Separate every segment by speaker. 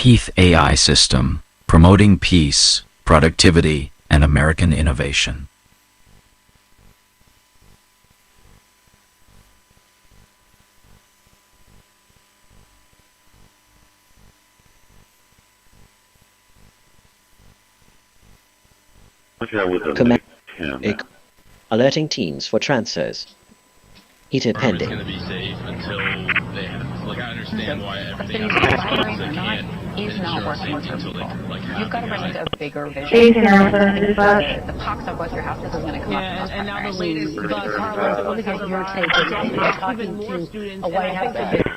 Speaker 1: Heath AI system, promoting peace, productivity, and American innovation.
Speaker 2: Command. Alerting teams for transfers. Heater pending.
Speaker 3: Going to be safe until they have, like, I understand why everything
Speaker 4: is not working for people. You've got to bring like a bigger vision. The pox of what your house is going to come up.
Speaker 5: And now the latest bus
Speaker 6: I want to get your take on talking to a White House official.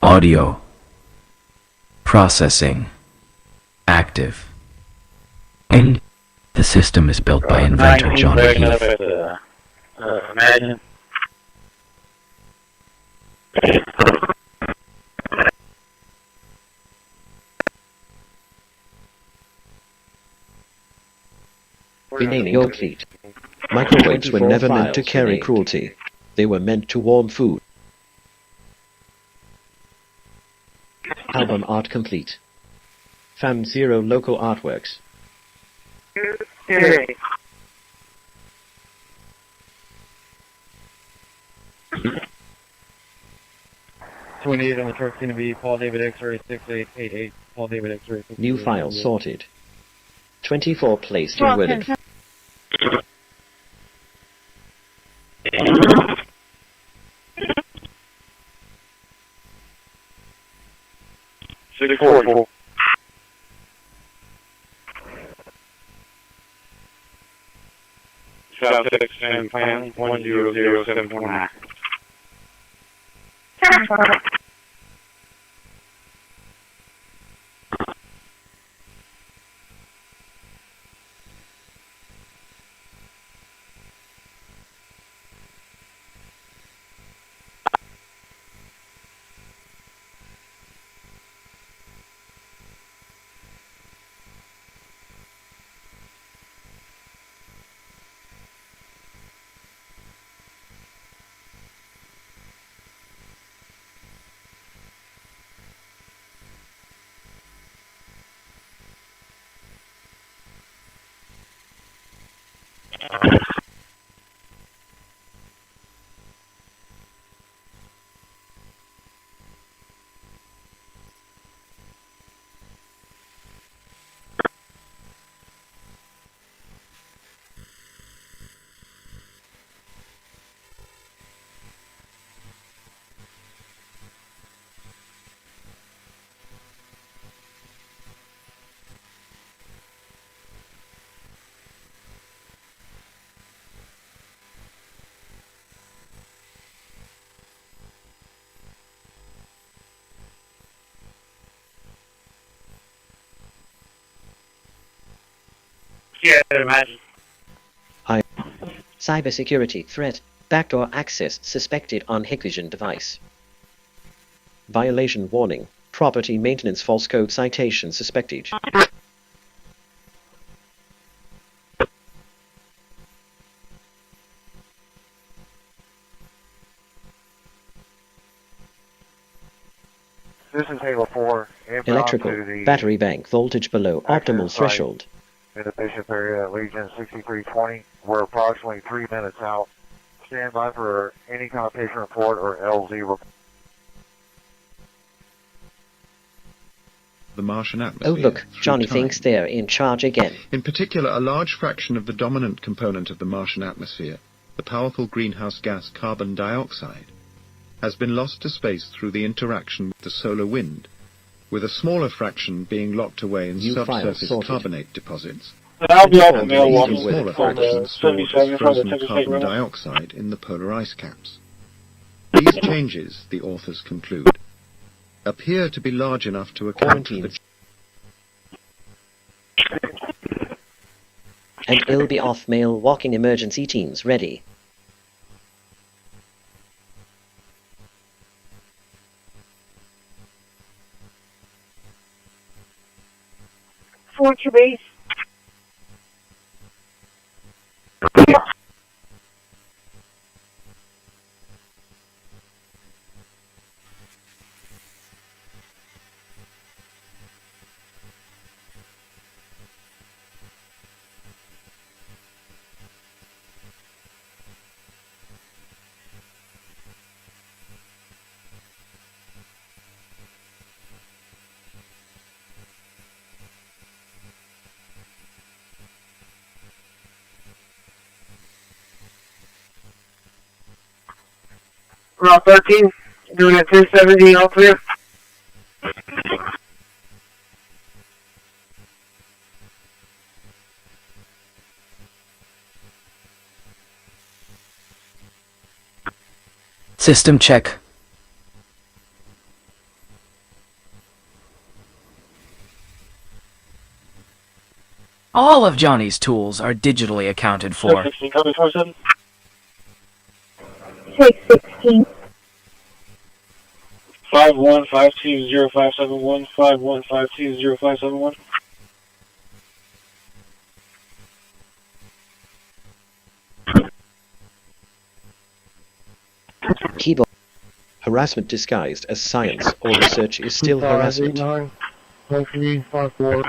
Speaker 1: Audio. Processing. Active. And the system is built by inventor John Heath.
Speaker 7: Imagine.
Speaker 2: Remaining complete. Microwaves were never meant to carry cruelty. They were meant to warm food. Album art complete. Found 0 local artworks.
Speaker 7: 28 on the truck's going to be Paul David X-ray 6888. Paul David X-ray.
Speaker 2: New file sorted. 24 placed in Word.
Speaker 7: Six four. South 6 and plan 100729. Yeah, imagine.
Speaker 2: Cybersecurity threat. Backdoor access suspected on Hikvision device. Violation warning. Property maintenance false code citation suspected.
Speaker 7: This is Halo 4.
Speaker 2: Electrical. Battery bank. Voltage below optimal threshold.
Speaker 7: In the Bishop area, Legion 6320. We're approximately 3 minutes out. Stand by for any kind of patient report or LZ report.
Speaker 8: The Martian atmosphere.
Speaker 2: Oh look, Johnny thinks they're in charge again.
Speaker 8: In particular, a large fraction of the dominant component of the Martian atmosphere, the powerful greenhouse gas carbon dioxide, has been lost to space through the interaction with the solar wind, with a smaller fraction being locked away in
Speaker 2: New file
Speaker 8: subsurface
Speaker 2: sorted.
Speaker 8: carbonate deposits.
Speaker 6: I'll be off the
Speaker 2: All
Speaker 6: mail
Speaker 2: the
Speaker 8: With a
Speaker 2: leading
Speaker 8: smaller
Speaker 2: with
Speaker 8: fraction stored as
Speaker 6: 77 from the
Speaker 8: frozen
Speaker 6: Texas State
Speaker 8: carbon
Speaker 6: River.
Speaker 8: dioxide in the polar ice caps. These changes, the authors conclude, appear to be large enough to account for the
Speaker 2: And it'll be off mail walking emergency teams ready.
Speaker 6: Fort your base. Route 13, doing at 1070, all clear.
Speaker 1: System check. All of Johnny's tools are digitally accounted for.
Speaker 6: 16, copy 47.
Speaker 9: 616.
Speaker 6: 51520571, 51520571.
Speaker 2: Keyboard. Harassment disguised as science or research is still harassment.
Speaker 7: 1354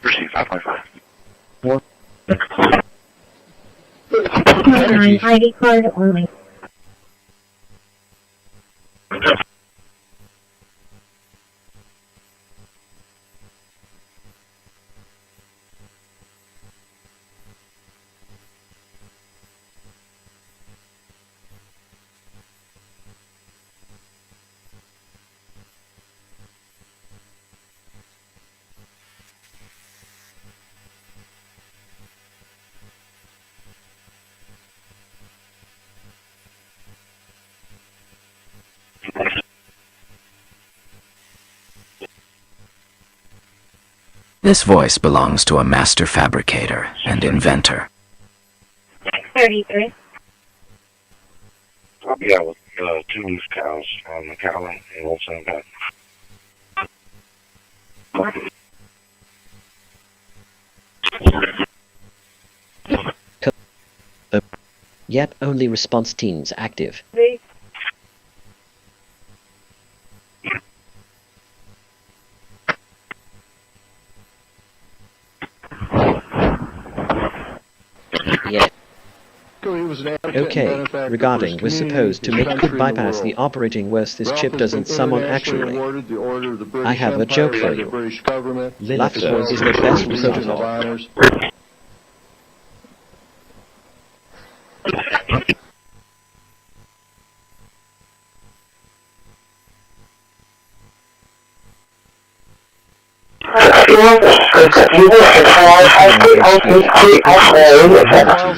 Speaker 7: Receive 5.5.
Speaker 2: Energy.
Speaker 9: ID card only.
Speaker 1: This voice belongs to a master fabricator and inventor.
Speaker 9: 33.
Speaker 7: Yeah, with 2 loose cows on the cow and old sandbag.
Speaker 2: Yep, only response teams active. Yeah. Okay, regarding was supposed to make could bypass the operating worse this chip doesn't summon actually. I have a joke for you. Laughter is the best protocol.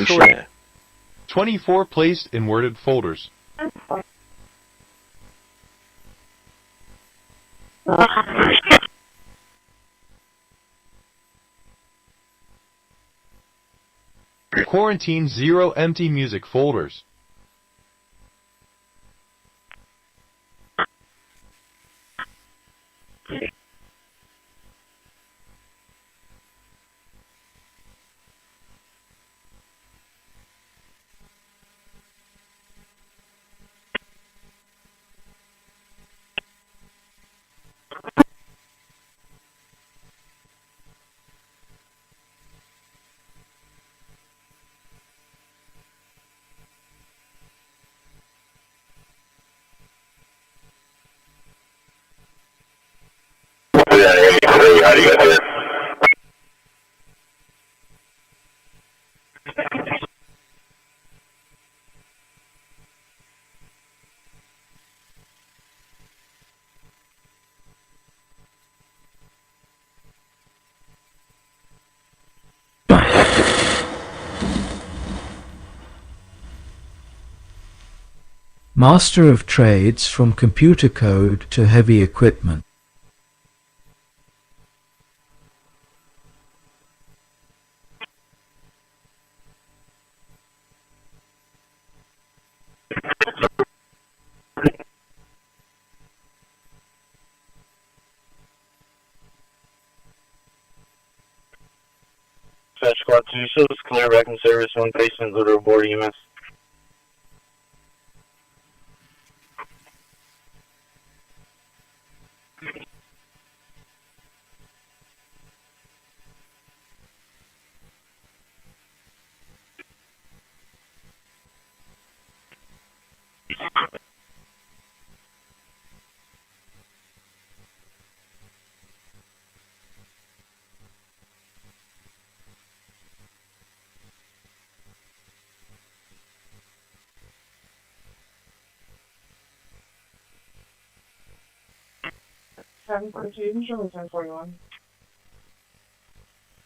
Speaker 2: Share.
Speaker 10: 24 placed in worded folders. Quarantine 0 empty music folders.
Speaker 7: How do you get there?
Speaker 1: Master of trades from computer code to heavy equipment.
Speaker 7: Dispatch Squad 2, show us clear back in service, one patient, loader aboard EMS.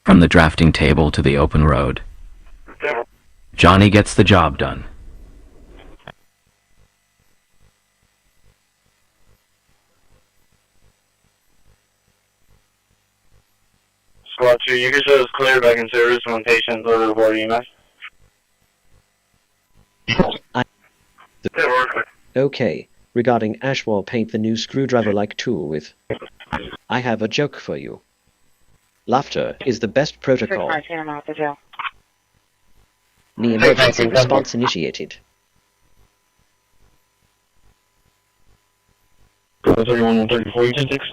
Speaker 1: From the drafting table to the open road. Johnny gets the job done.
Speaker 7: Squad 2, you can show us clear back in service, one patient, loader aboard EMS.
Speaker 2: Okay, regarding Ashwell paint the new screwdriver-like tool with... I have a joke for you. Laughter is the best protocol. The emergency response initiated.
Speaker 7: 31 and 34, you can fix.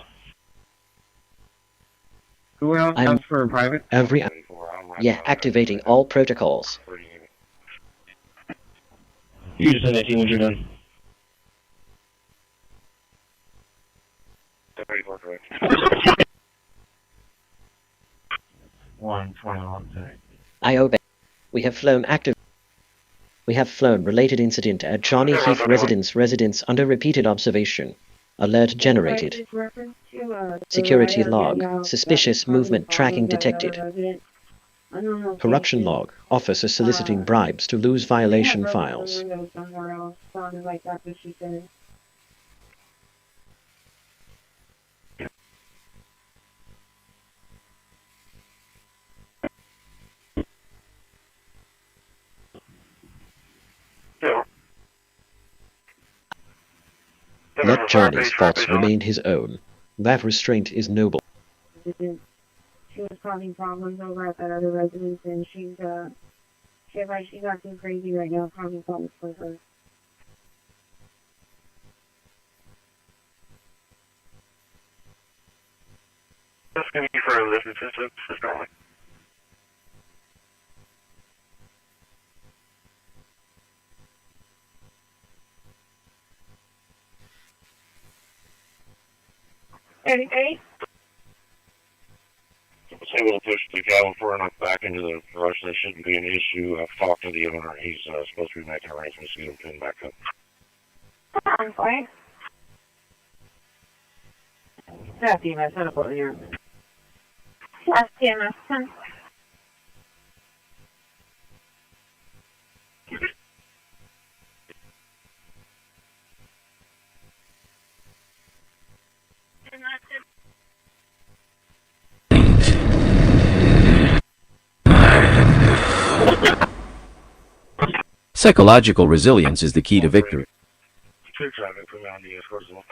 Speaker 11: Who else
Speaker 2: I'm
Speaker 11: asked for a private?
Speaker 2: Yeah, activating all protocols.
Speaker 7: You just send that team when you're done. 34, correct. 121.
Speaker 2: I obey. We have flown related incident at Johnny Heath residence under repeated observation. Alert generated. Security log. Suspicious movement tracking detected. Corruption log. Officer soliciting bribes to lose violation files. Let Johnny's faults remain his own. That restraint is noble.
Speaker 9: She was causing problems over at that other residence, and she got too crazy right now, causing problems for her.
Speaker 7: That's going to be for Illicit, it's normally.
Speaker 9: Hey.
Speaker 7: Able to push the cabin far enough back into the rush. That shouldn't be an issue. I've talked to the owner. He's supposed to be making arrangements to get him pinned back up.
Speaker 9: I'm fine.
Speaker 11: Staff team, I set up over here.
Speaker 9: Staff TMS.
Speaker 1: Psychological resilience is the key to victory.
Speaker 7: Clear traffic from on the escort zone.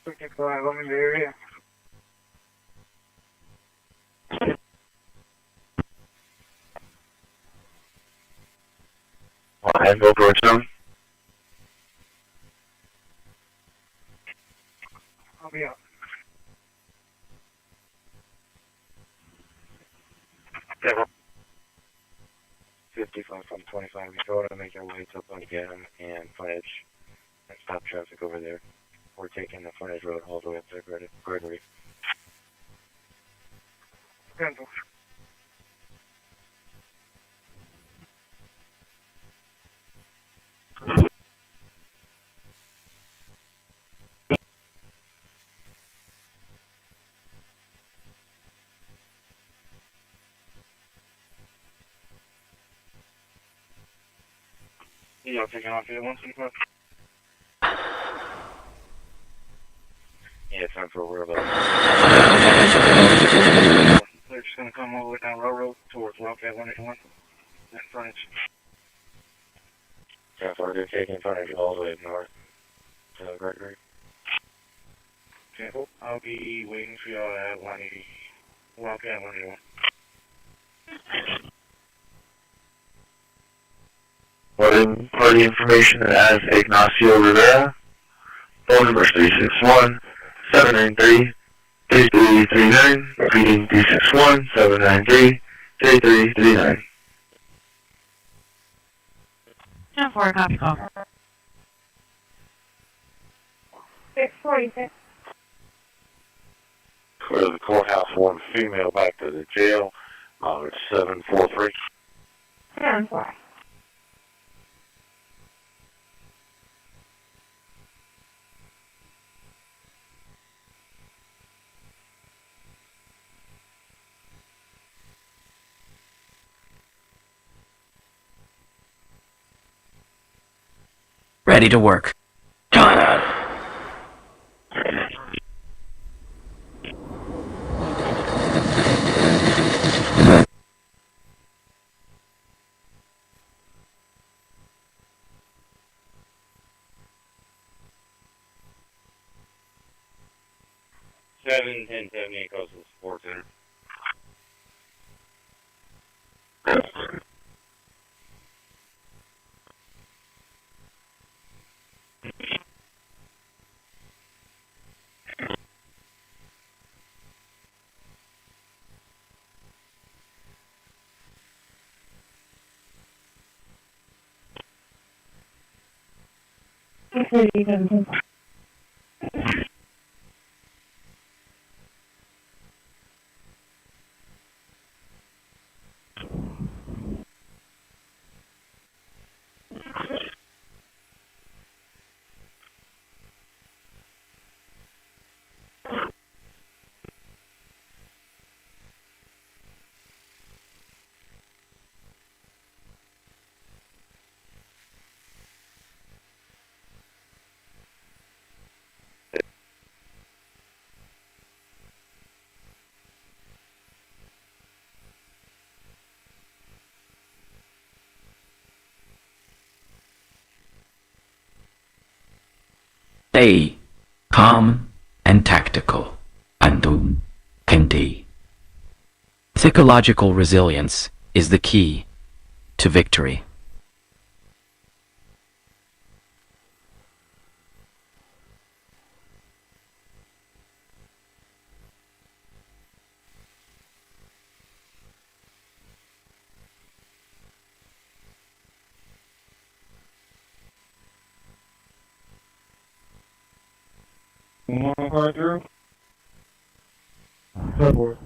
Speaker 11: I'm in the area.
Speaker 7: And go for it, son.
Speaker 11: I'll be up.
Speaker 7: 55 from 25. We go to make our way up on Gatham and frontage and stop traffic over there. We're taking the frontage road all the way up to Gregory.
Speaker 11: Cancel.
Speaker 7: Y'all taking off here once and twice? Yeah, time for a whirl. They're just gonna come all the way down Railroad towards Wildcat 181. That frontage. Yeah, so they're taking frontage all the way north to Gregory. Okay, I'll be waiting for y'all at 180. Wildcat 181.
Speaker 12: Wedding party information as Ignacio Rivera. Phone number 361-793-3339. Repeating 361-793-3339.
Speaker 9: 10-4, copy call. 646.
Speaker 12: Clear the courthouse, one female back to the jail. It's 743.
Speaker 9: 10-4.
Speaker 1: Ready to work.
Speaker 7: Seven 1078 Coastal Sports Center.
Speaker 1: Stay calm and tactical. Andun Kendi. Psychological resilience is the key to victory.
Speaker 12: Roger. Report.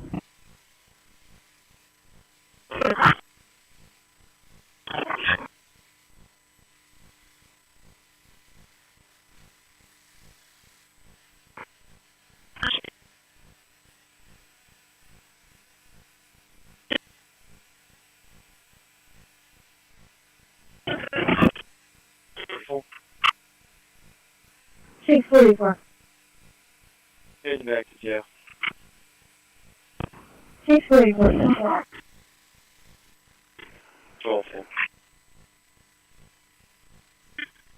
Speaker 9: Six 44.
Speaker 7: Heading back to jail.
Speaker 9: 644.
Speaker 7: 12.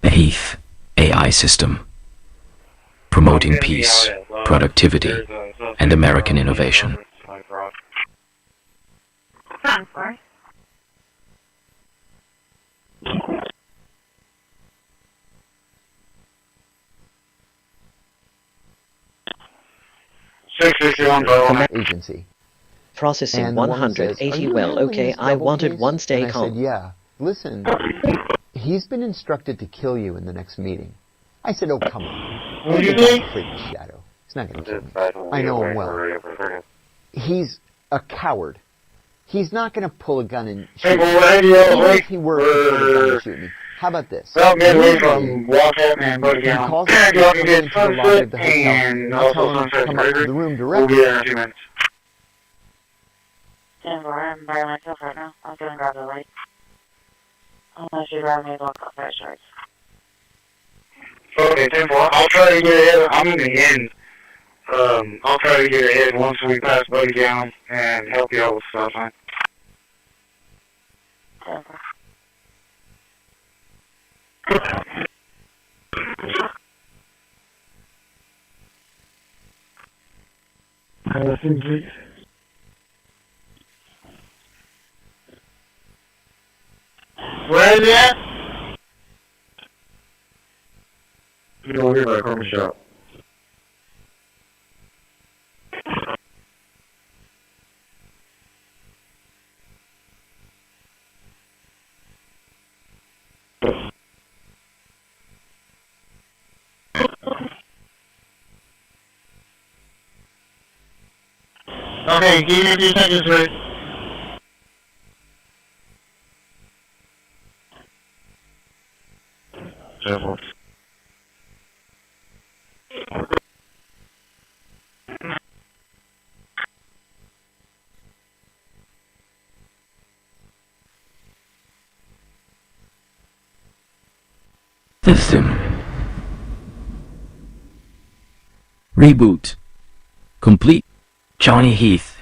Speaker 1: The Heath AI system, promoting peace, productivity, and American innovation.
Speaker 9: Transfer.
Speaker 2: Command
Speaker 13: agency.
Speaker 2: Processing
Speaker 13: And the woman
Speaker 2: 180.
Speaker 13: says, "Are you
Speaker 2: Well,
Speaker 13: handling
Speaker 2: okay,
Speaker 13: this
Speaker 2: I
Speaker 13: double
Speaker 2: wanted
Speaker 13: case?"
Speaker 2: one stay
Speaker 13: And I
Speaker 2: calm.
Speaker 13: said, yeah. Listen, he's been instructed to kill you in the next meeting. I said, oh, come on.
Speaker 12: What do you
Speaker 13: He's
Speaker 12: think?
Speaker 13: a freaking shadow. He's not going to kill me. I know him well. He's a coward. He's not going to pull a gun and shoot me. Even if he were to pull a gun and shoot me. How about this?
Speaker 12: Well, midway from Wildcat and Buddy
Speaker 13: He
Speaker 12: Down.
Speaker 13: calls
Speaker 12: And
Speaker 13: me
Speaker 12: y'all
Speaker 13: to
Speaker 12: can
Speaker 13: come
Speaker 12: get
Speaker 13: into the lobby of the hotel.
Speaker 12: and
Speaker 13: I'll tell
Speaker 12: also
Speaker 13: him to
Speaker 12: Sunset
Speaker 13: come up to
Speaker 12: Burger.
Speaker 13: the room
Speaker 12: We'll be
Speaker 13: directly.
Speaker 12: there in a few minutes.
Speaker 11: I'm by myself right now. I'm gonna grab the light.
Speaker 9: Unless you'd rather me block off that charge.
Speaker 7: Okay, 10-4. I'll try to get ahead. I'm in the end. I'll try to get ahead once we pass Buddy down and help you out with stop sign.
Speaker 11: Please.
Speaker 7: Where is he at? He's over here by the Corpus shop. Okay, give me a few seconds, please. Careful.
Speaker 1: System. Reboot. Complete. Johnny Heath.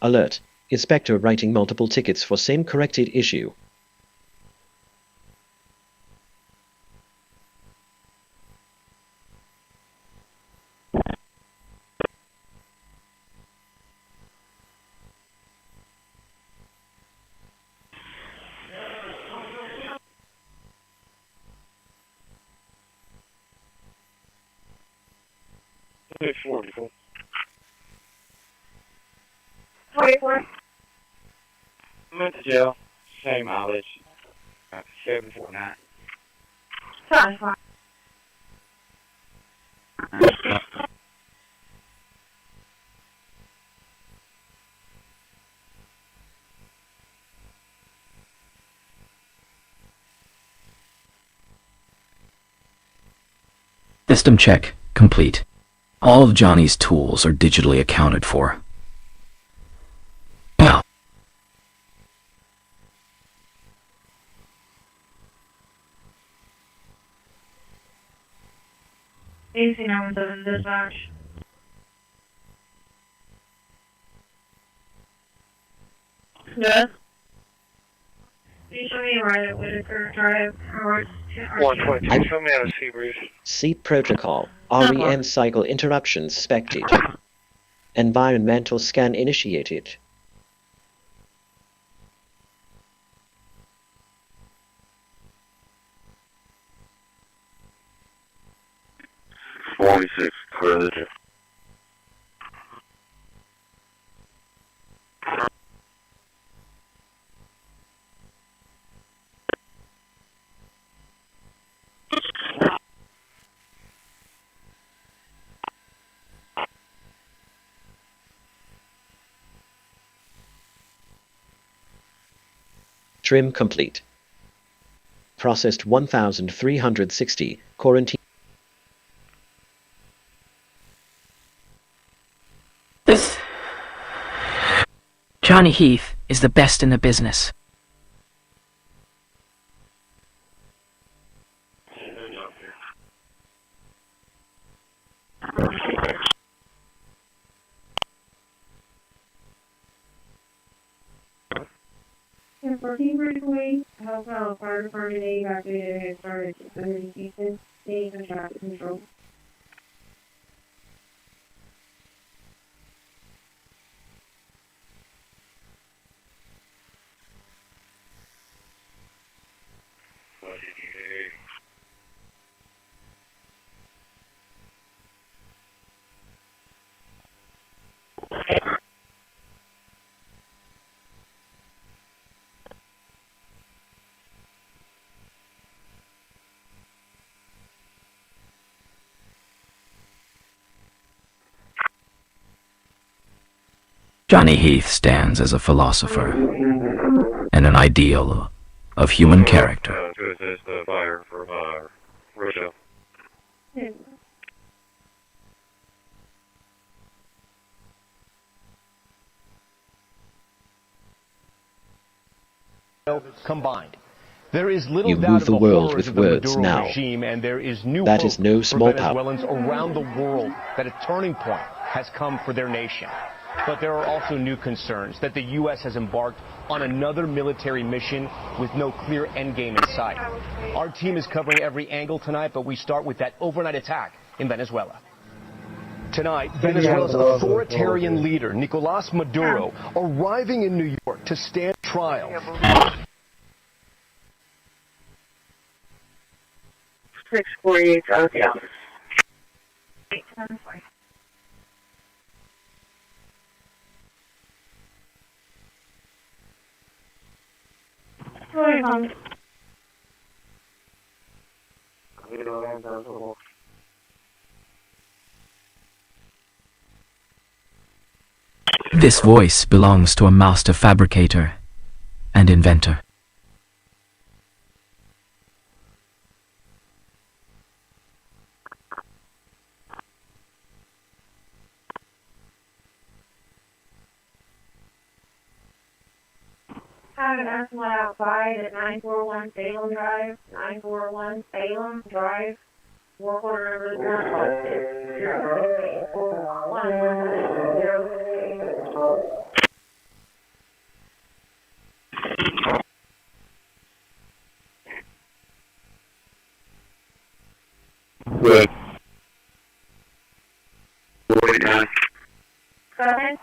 Speaker 2: Alert. Inspector writing multiple tickets for same corrected issue.
Speaker 7: It's 44.
Speaker 9: 44.
Speaker 7: I'm at the jail. Same mileage. 749.
Speaker 9: Sorry, fine.
Speaker 1: System check complete. All of Johnny's tools are digitally accounted for. Well,
Speaker 9: AC 917 dispatch. Yes. Can you show me right at Whitaker Drive?
Speaker 7: 122. Show me how to see, Bruce.
Speaker 2: Seat protocol. REM cycle interruption suspected. Environmental scan initiated.
Speaker 12: Religion.
Speaker 2: Trim complete. Processed 1,360. Quarantine.
Speaker 14: This Johnny Heath is the best in the business.
Speaker 9: And 14 breakaway, Hellfire Fire Department evacuated and started under Houston, staying in traffic control.
Speaker 1: Johnny Heath stands as a philosopher and an ideal of human character.
Speaker 12: To assist the fire from Rochelle.
Speaker 15: Combined. There is little
Speaker 2: You
Speaker 15: doubt
Speaker 2: move
Speaker 15: of
Speaker 2: the world
Speaker 15: horrors
Speaker 2: with
Speaker 15: of the
Speaker 2: words
Speaker 15: Maduro
Speaker 2: now.
Speaker 15: regime, and there is new
Speaker 2: That
Speaker 15: hope
Speaker 2: is no small
Speaker 15: for
Speaker 2: power.
Speaker 15: Venezuelans around the world that a turning point has come for their nation. But there are also new concerns that the U.S. has embarked on another military mission with no clear endgame in sight. Our team is covering every angle tonight, but we start with that overnight attack in Venezuela. Tonight, Venezuela's authoritarian leader, Nicolás Maduro, arriving in New York to stand trial.
Speaker 11: 648 South, yeah.
Speaker 1: This voice belongs to a master fabricator and inventor.
Speaker 9: Have an estimate outside at 941 Salem Drive, 941 Salem Drive. Work order number 056.
Speaker 12: Good.
Speaker 9: 49. Go ahead.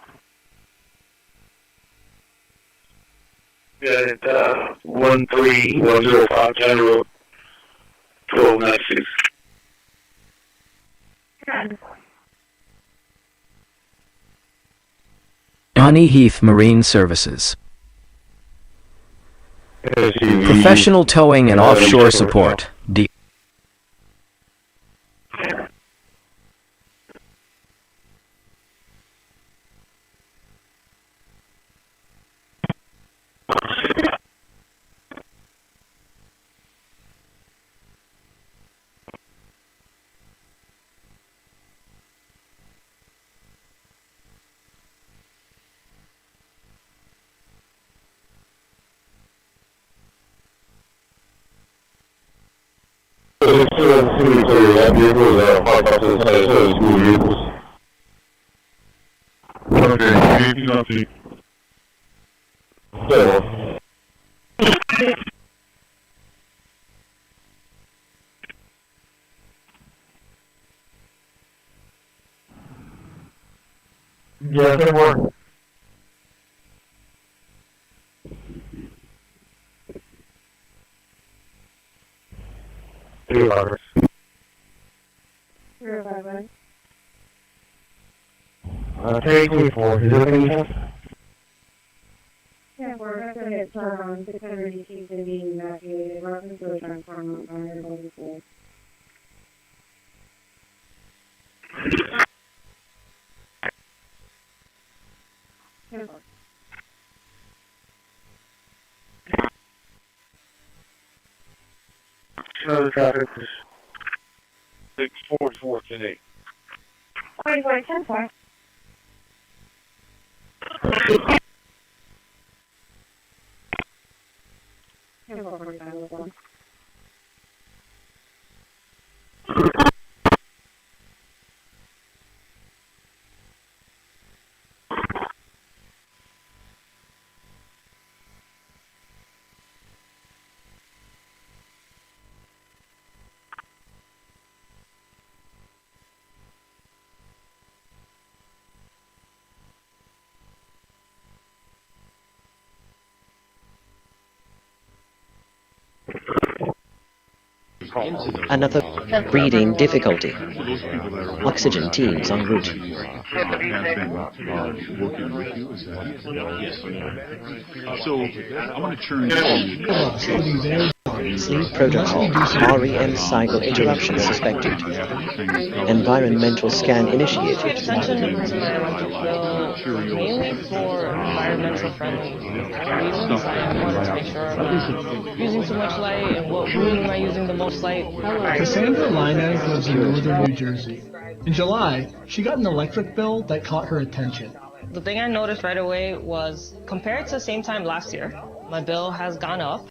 Speaker 12: Yeah, it's 13105 China Road, 1296.
Speaker 1: Johnny Heath Marine Services. Professional towing and offshore support.
Speaker 12: Yes, it worked. $3.
Speaker 9: 051.
Speaker 12: Take me for is it anything?
Speaker 9: Yeah, we're going to hit 600 ET to be evacuated. Welcome to a transformer on Fire 44.
Speaker 12: No, the traffic is 644 today.
Speaker 9: 44, 10-4.
Speaker 2: Another breathing difficulty. Oxygen teams en route.
Speaker 16: So I want to turn to
Speaker 2: Sleep protocol. REM cycle interruption suspected. Environmental scan initiated.
Speaker 6: Extension of the bill mainly for environmental friendly reasons. I wanted to make sure I'm not using too much light and what room am I using the most light.
Speaker 16: Cassandra Linez lives in northern New Jersey. In July, she got an electric bill that caught her attention.
Speaker 6: The thing I noticed right away was, compared to the same time last year, my bill has gone up.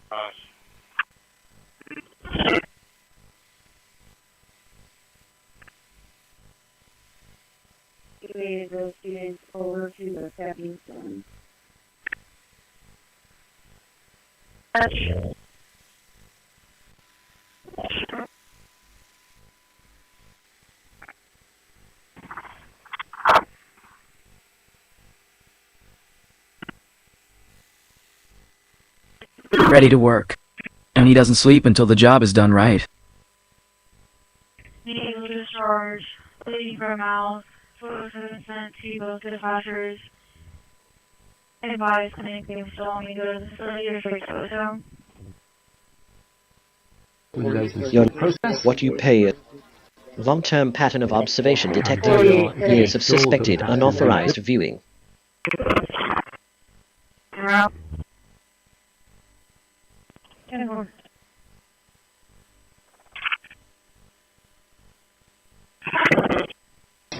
Speaker 9: Those students over to the stepping stone.
Speaker 14: Ready to work. And he doesn't sleep until the job is done right.
Speaker 9: Nasal discharge, bleeding from mouth, photos have been sent to both dispatchers. Advise clinically installing me to go to the facility or fix photo.
Speaker 2: What you pay. Long-term pattern of observation detected. Years of suspected unauthorized viewing.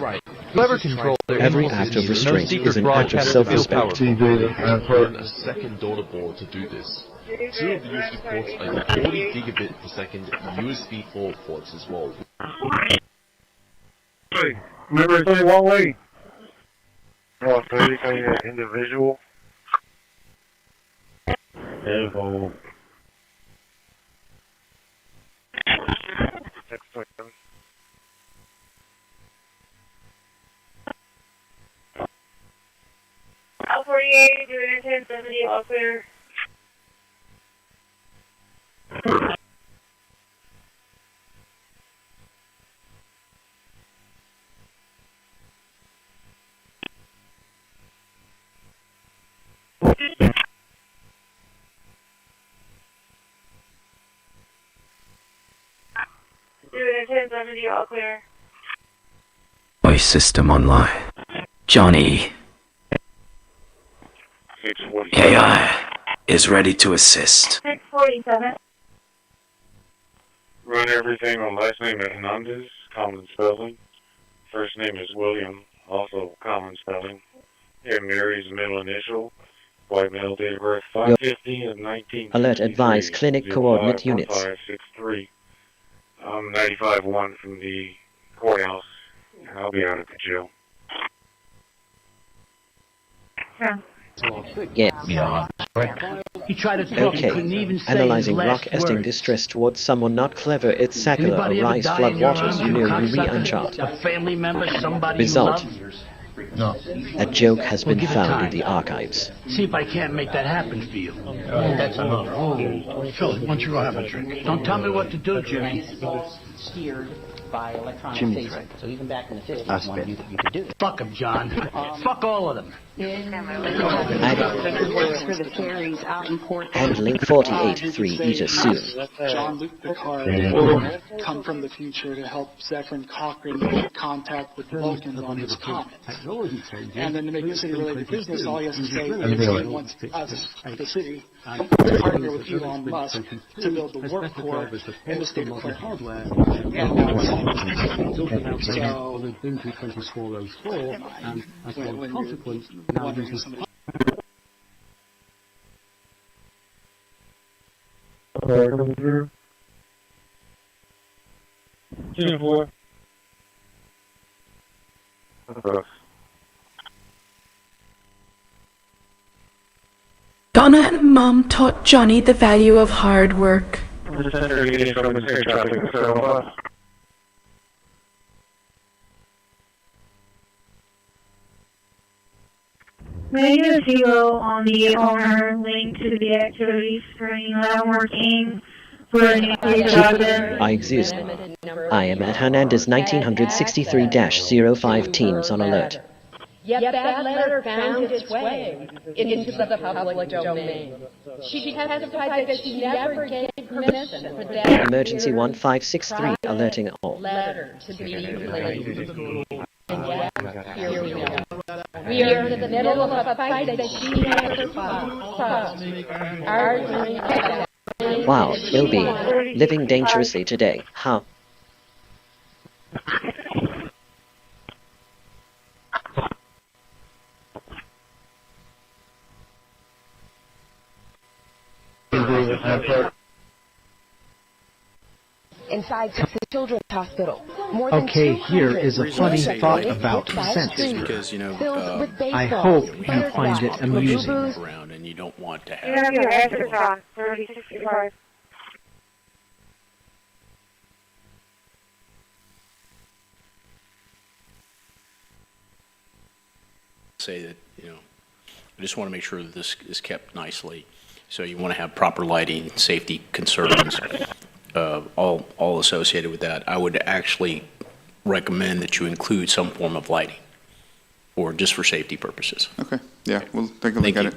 Speaker 10: Right. Whoever controls
Speaker 2: Every act of restraint is an act of self-respect.
Speaker 17: And a second daughter board to do this. Two of you supports a 40 gigabit per second USB 4 ports as well.
Speaker 12: Hey, remember to say one way. Oh, so you say individual. Info. Next question.
Speaker 9: L48, doing a 1070, all clear. Doing a 1070, all clear.
Speaker 1: Voice system online. Johnny. AI is ready to assist.
Speaker 9: 647.
Speaker 12: Run everything on last name is Hernandez, common spelling. First name is William, also common spelling. Here Mary's middle initial. White male, date of birth 5/15 of 19.
Speaker 2: Alert advise clinic coordinate units.
Speaker 12: 563. I'm 95-1 from the courthouse, and I'll be out at the jail.
Speaker 2: Yeah.
Speaker 18: He tried to talk, he couldn't even say
Speaker 2: Analyzing
Speaker 18: his
Speaker 2: rock
Speaker 18: last
Speaker 2: esting
Speaker 18: word.
Speaker 2: distress towards someone not clever. It's Sakura.
Speaker 18: Anybody ever
Speaker 2: Arise
Speaker 18: die
Speaker 2: flood
Speaker 18: in your
Speaker 2: waters.
Speaker 18: arms,
Speaker 2: You
Speaker 18: you
Speaker 2: know you
Speaker 18: cocksucker?
Speaker 2: re-unchart.
Speaker 18: A family member, somebody
Speaker 2: Result.
Speaker 18: you love?
Speaker 2: No. A joke has been
Speaker 18: Well, give it
Speaker 2: found in
Speaker 18: time.
Speaker 2: the archives.
Speaker 18: See if I can't make that happen for you. That's enough. Phil, why don't you go have a drink? Don't tell me what to do, Jimmy.
Speaker 19: Steered by electronic
Speaker 18: Jimmy's
Speaker 19: station.
Speaker 18: right.
Speaker 19: So even back in the 50s,
Speaker 18: That's
Speaker 19: one of you could do it.
Speaker 18: Fuck them, John. Fuck all of them.
Speaker 2: Handling 48-3 Eta soon.
Speaker 20: John Luke Picard come from the future to help Zephyr Cochrane make contact with Vulcans on his comet. And then to make the city-related business, all he has to say is he wants us, the city, to partner with Elon Musk to build the warp core in the state of California. And that's so,
Speaker 12: Coming through. 2-4.
Speaker 14: Donna and Mom taught Johnny the value of hard work.
Speaker 9: Maybe a zero on the owner linked to the activity screen that I'm working for any
Speaker 2: I exist. I am at Hernandez 1963-05 teams on alert.
Speaker 5: Yet that letter found its way into the public domain. She testified that she never gave permission for that
Speaker 2: Emergency 1563 alerting all.
Speaker 5: letter to be released. And yet, here we are. We are in the middle of a fight that she never fought. Arguing about
Speaker 2: Wow, LB, living dangerously today, huh?
Speaker 21: inside Texas Children's Hospital. More than
Speaker 18: Okay, here is a funny
Speaker 21: children
Speaker 18: thought
Speaker 21: lived
Speaker 18: about
Speaker 21: by
Speaker 18: consent.
Speaker 21: streets
Speaker 22: Because, you know,
Speaker 21: filled with
Speaker 18: I
Speaker 21: baseballs,
Speaker 18: hope you
Speaker 21: fire
Speaker 18: find it
Speaker 21: bats,
Speaker 18: amusing.
Speaker 21: labubu's,
Speaker 22: around and you don't want to
Speaker 11: You
Speaker 22: have.
Speaker 11: have your answer talk, 3065.
Speaker 22: Say that, you know, I just want to make sure that this is kept nicely. So you want to have proper lighting, safety concerns, all associated with that. I would actually recommend that you include some form of lighting, or just for safety purposes.
Speaker 23: Okay, yeah, we'll take a look at it.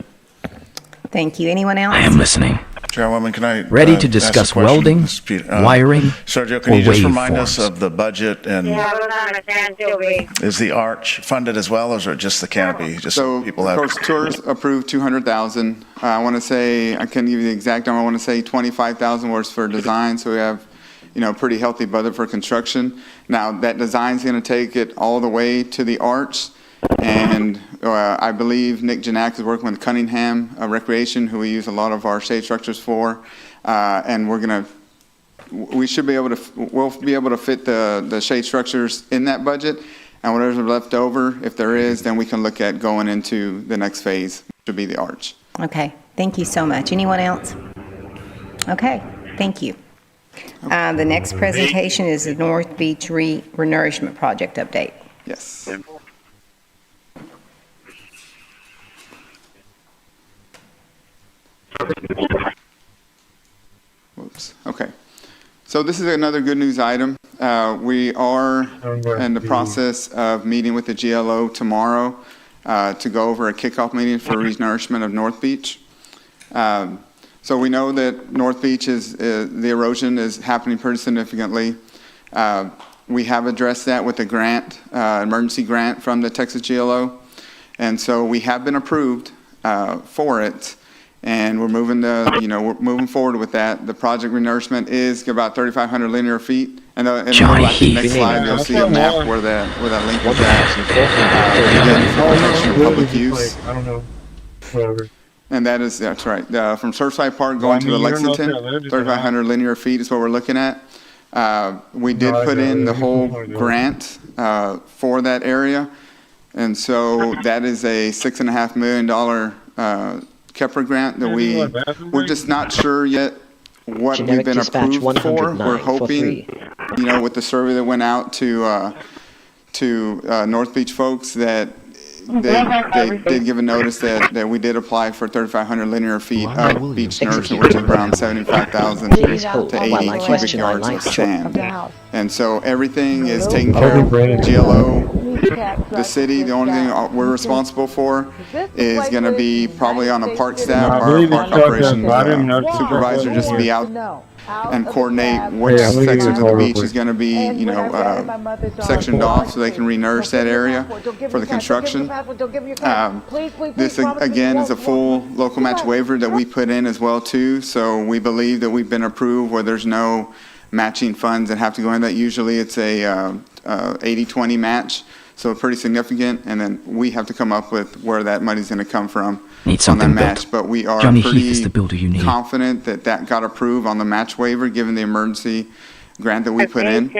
Speaker 24: Thank you. Anyone else?
Speaker 1: I am listening.
Speaker 25: Chairwoman, can I
Speaker 1: Ready to discuss welding, wiring,
Speaker 25: Sergio, can
Speaker 1: or
Speaker 25: you just remind us
Speaker 1: waveforms?
Speaker 25: of the budget and
Speaker 11: Yeah, hold on a second, Sylvie.
Speaker 25: is the arch funded as well, or is it just the canopy? Just
Speaker 23: So,
Speaker 25: people
Speaker 23: of
Speaker 25: have.
Speaker 23: course, tours approved 200,000. I want to say, I can't give you the exact number, I want to say 25,000 was for design, so we have, you know, a pretty healthy budget for construction. Now, that design's going to take it all the way to the arch, and I believe Nick Janak is working with Cunningham Recreation, who we use a lot of our shade structures for, and we should be able to, we'll be able to fit the shade structures in that budget, and whatever's left over, if there is, then we can look at going into the next phase, which would be the arch.
Speaker 24: Okay. Thank you so much. Anyone else? Okay. Thank you. The next presentation is the North Beach Renourishment Project update.
Speaker 23: Yes. Whoops. Okay. So this is another good news item. We are in the process of meeting with the GLO tomorrow to go over a kickoff meeting for renourishment of North Beach. So we know that North Beach is the erosion is happening pretty significantly. We have addressed that with a grant, emergency grant from the Texas GLO, and so we have been approved for it. And we're moving we're moving forward with that. The project renourishment is about 3,500 linear feet. And in the next slide, you'll see a map where that link is at. For public use.
Speaker 12: I don't know.
Speaker 23: And that's right. From Surfside Park going to the Lexington, 3,500 linear feet is what we're looking at. We did put in the whole grant for that area. And so that is a $6.5 million KEPRA grant that we're just not sure yet what we've been approved for. We're hoping, with the survey that went out to North Beach folks that they did give a notice that we did apply for 3,500 linear feet of beach nourishment, which is around 75,000 to 80 cubic yards of sand. And so everything is taken care of. GLO, the city, the only thing we're responsible for is going to be probably on a park staff, our park operations supervisor, just to be out and coordinate which sections of the beach is going to be, sectioned off so they can renourish that area for the construction. This again is a full local match waiver that we put in as well too. So we believe that we've been approved where there's no matching funds that have to go in. That usually it's a 80-20 match. So pretty significant, and then we have to come up with where that money's going to come from on that match. But we are pretty confident that that got approved on the match waiver, given the emergency grant that we put in.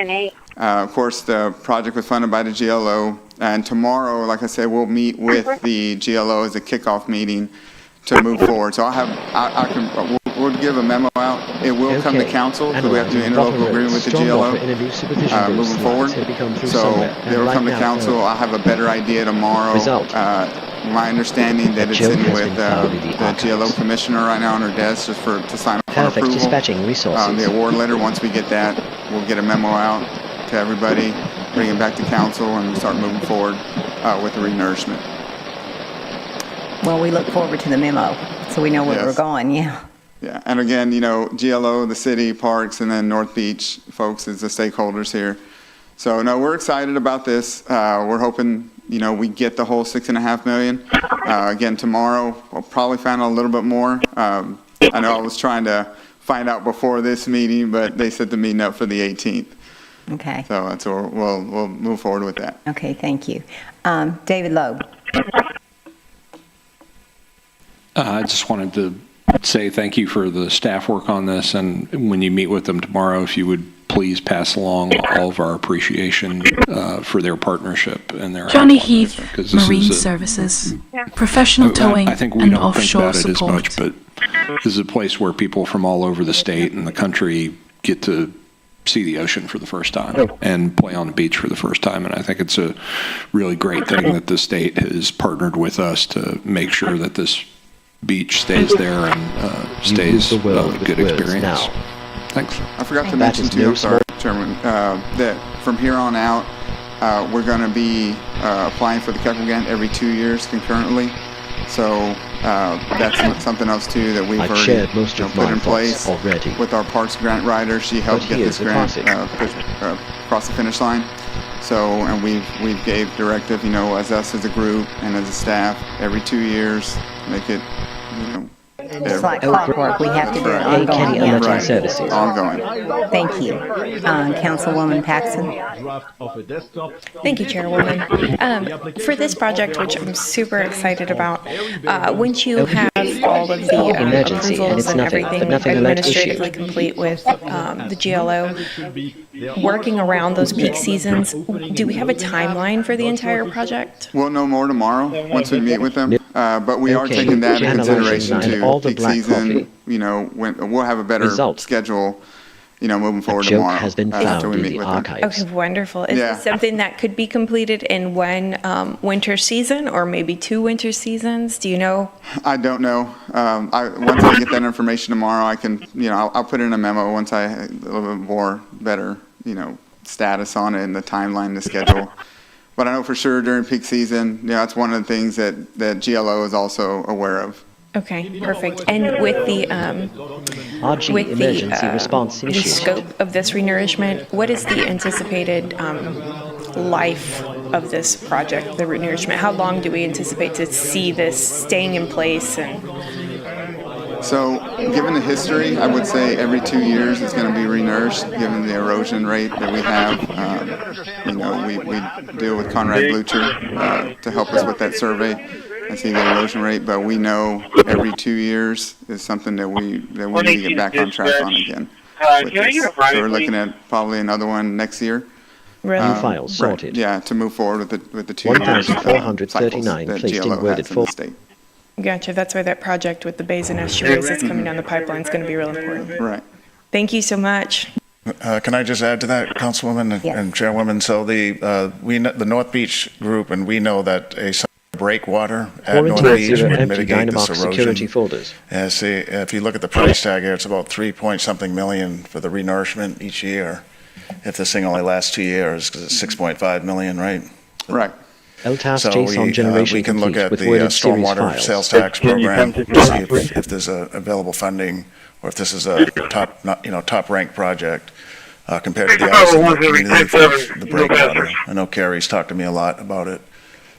Speaker 23: Of course, the project was funded by the GLO, and tomorrow, like I said, we'll meet with the GLO as a kickoff meeting to move forward. So we'll give a memo out. It will come to council because we have to do an interlocal agreement with the GLO moving forward. So they will come to council. I'll have a better idea tomorrow. My understanding that it's sitting with the GLO commissioner right now on her desk just to sign off on approval. The award letter, once we get that, we'll get a memo out to everybody, bring it back to council, and start moving forward with the renourishment.
Speaker 24: Well, we look forward to the memo, so we know where
Speaker 23: Yes.
Speaker 24: we're going, yeah.
Speaker 23: Yeah, and again, GLO, the city, parks, and then North Beach folks is the stakeholders here. So no, we're excited about this. We're hoping, we get the whole $6.5 million. Again, tomorrow, we'll probably find out a little bit more. I know I was trying to find out before this meeting, but they set the meeting up for the 18th.
Speaker 24: Okay.
Speaker 23: So that's we'll move forward with that.
Speaker 24: Okay, thank you. David Loeb.
Speaker 3: I just wanted to say thank you for the staff work on this, and when you meet with them tomorrow, if you would please pass along all of our appreciation for their partnership and their
Speaker 4: Johnny
Speaker 3: help on this,
Speaker 4: Heath,
Speaker 3: 'cause this
Speaker 4: Marine
Speaker 3: is
Speaker 4: Services, professional towing
Speaker 3: I think we
Speaker 4: and
Speaker 3: don't think
Speaker 4: offshore
Speaker 3: about it as
Speaker 4: support.
Speaker 3: much, but this is a place where people from all over the state and the country get to see the ocean for the first time and play on the beach for the first time. And I think it's a really great thing that the state has partnered with us to make sure that this beach stays there and stays a good experience. Thanks.
Speaker 23: I forgot to mention too, I'm sorry, Chairman, that from here on out, we're going to be applying for the capital grant every 2 years concurrently. So that's something else too that we've already
Speaker 2: shared most of
Speaker 23: put
Speaker 2: my
Speaker 23: in place
Speaker 2: thoughts already.
Speaker 23: with our parks grant writer. She helped
Speaker 2: But
Speaker 23: get
Speaker 2: here's
Speaker 23: this
Speaker 2: the
Speaker 23: grant
Speaker 2: classic.
Speaker 23: across the finish line. So, and we've gave directive, as us as a group and as a staff, every 2 years, make it,
Speaker 24: It's like clockwork, we have to do it
Speaker 23: A County
Speaker 24: ongoing.
Speaker 23: Emergency Services. Ongoing.
Speaker 24: Thank you. Councilwoman Paxson.
Speaker 7: Thank you, Chairwoman. For this project, which I'm super excited about, once you have all of the
Speaker 2: Emergency, and
Speaker 7: approvals
Speaker 2: it's
Speaker 7: and
Speaker 2: nothing-
Speaker 7: everything
Speaker 2: nothing alert
Speaker 7: administratively
Speaker 2: issue.
Speaker 7: complete with the GLO, working around those peak seasons, do we have a timeline for the entire project?
Speaker 23: We'll know more tomorrow once we meet with them, but we are
Speaker 2: Okay.
Speaker 23: taking that into
Speaker 2: Analyzing
Speaker 23: consideration
Speaker 2: and
Speaker 23: too.
Speaker 2: all the
Speaker 23: Peak
Speaker 2: black
Speaker 23: season,
Speaker 2: coffee.
Speaker 23: when we'll have a better
Speaker 2: Result.
Speaker 23: schedule, moving forward
Speaker 2: joke
Speaker 23: tomorrow
Speaker 2: has been
Speaker 23: after
Speaker 2: found
Speaker 23: we
Speaker 2: in
Speaker 23: meet
Speaker 2: the
Speaker 23: with
Speaker 2: archives.
Speaker 7: Okay, wonderful. Is
Speaker 23: Yeah.
Speaker 7: this something that could be completed in one winter season or maybe 2 winter seasons? Do you know?
Speaker 23: them. I don't know. Once I get that information tomorrow, I can, I'll put in a memo once I have a little bit more better, status on it and the timeline, the schedule. But I know for sure during peak season, that's one of the things that GLO is also aware of.
Speaker 7: Okay, perfect. And with the
Speaker 2: RG
Speaker 7: with
Speaker 2: emergency response
Speaker 7: the
Speaker 2: initiative.
Speaker 7: scope of this renourishment, what is the anticipated life of this project, the renourishment? How long do we anticipate to see this staying in place? And
Speaker 23: So, given the history, I would say every 2 years it's going to be renourished, given the erosion rate that we have. We deal with Conrad Blucher to help us with that survey and see the erosion rate, but we know every 2 years is something that we need to get back on track on again. with
Speaker 12: can I
Speaker 23: this.
Speaker 12: get a
Speaker 23: So
Speaker 12: Friday,
Speaker 23: we're looking
Speaker 12: please?
Speaker 23: at probably another one next year.
Speaker 2: Really? New files
Speaker 23: right,
Speaker 2: sorted.
Speaker 23: Yeah, to move forward with the two
Speaker 2: 1,439
Speaker 23: that
Speaker 2: placed in
Speaker 23: GLO
Speaker 2: worded
Speaker 23: has in
Speaker 2: form.
Speaker 23: the state.
Speaker 7: gotcha, that's why that project with the bays and estuaries that's coming down the pipeline is going to be real important.
Speaker 23: Right.
Speaker 7: Thank you so much.
Speaker 25: Can I just add to that, Councilwoman and Chairwoman? So the North Beach group, and we know that a breakwater at North
Speaker 2: Quarantine
Speaker 25: Beach
Speaker 2: zero
Speaker 25: would
Speaker 2: empty
Speaker 25: mitigate this
Speaker 2: dynamark security
Speaker 25: erosion.
Speaker 2: folders.
Speaker 25: Yeah, see, if you look at the price tag here, it's about 3-point-something million for the renourishment each year. If this thing only lasts 2 years, because it's 6.5 million, right?
Speaker 23: Right.
Speaker 2: LTAS
Speaker 25: So
Speaker 2: JSON generation
Speaker 25: we can look
Speaker 2: complete
Speaker 25: at
Speaker 2: with
Speaker 25: the
Speaker 2: worded series
Speaker 25: stormwater
Speaker 2: files.
Speaker 25: sales tax program to see if there's available funding, or if this is a top ranked project compared to the others in the community for the breakwater. I know Carrie's talked to me a lot about it.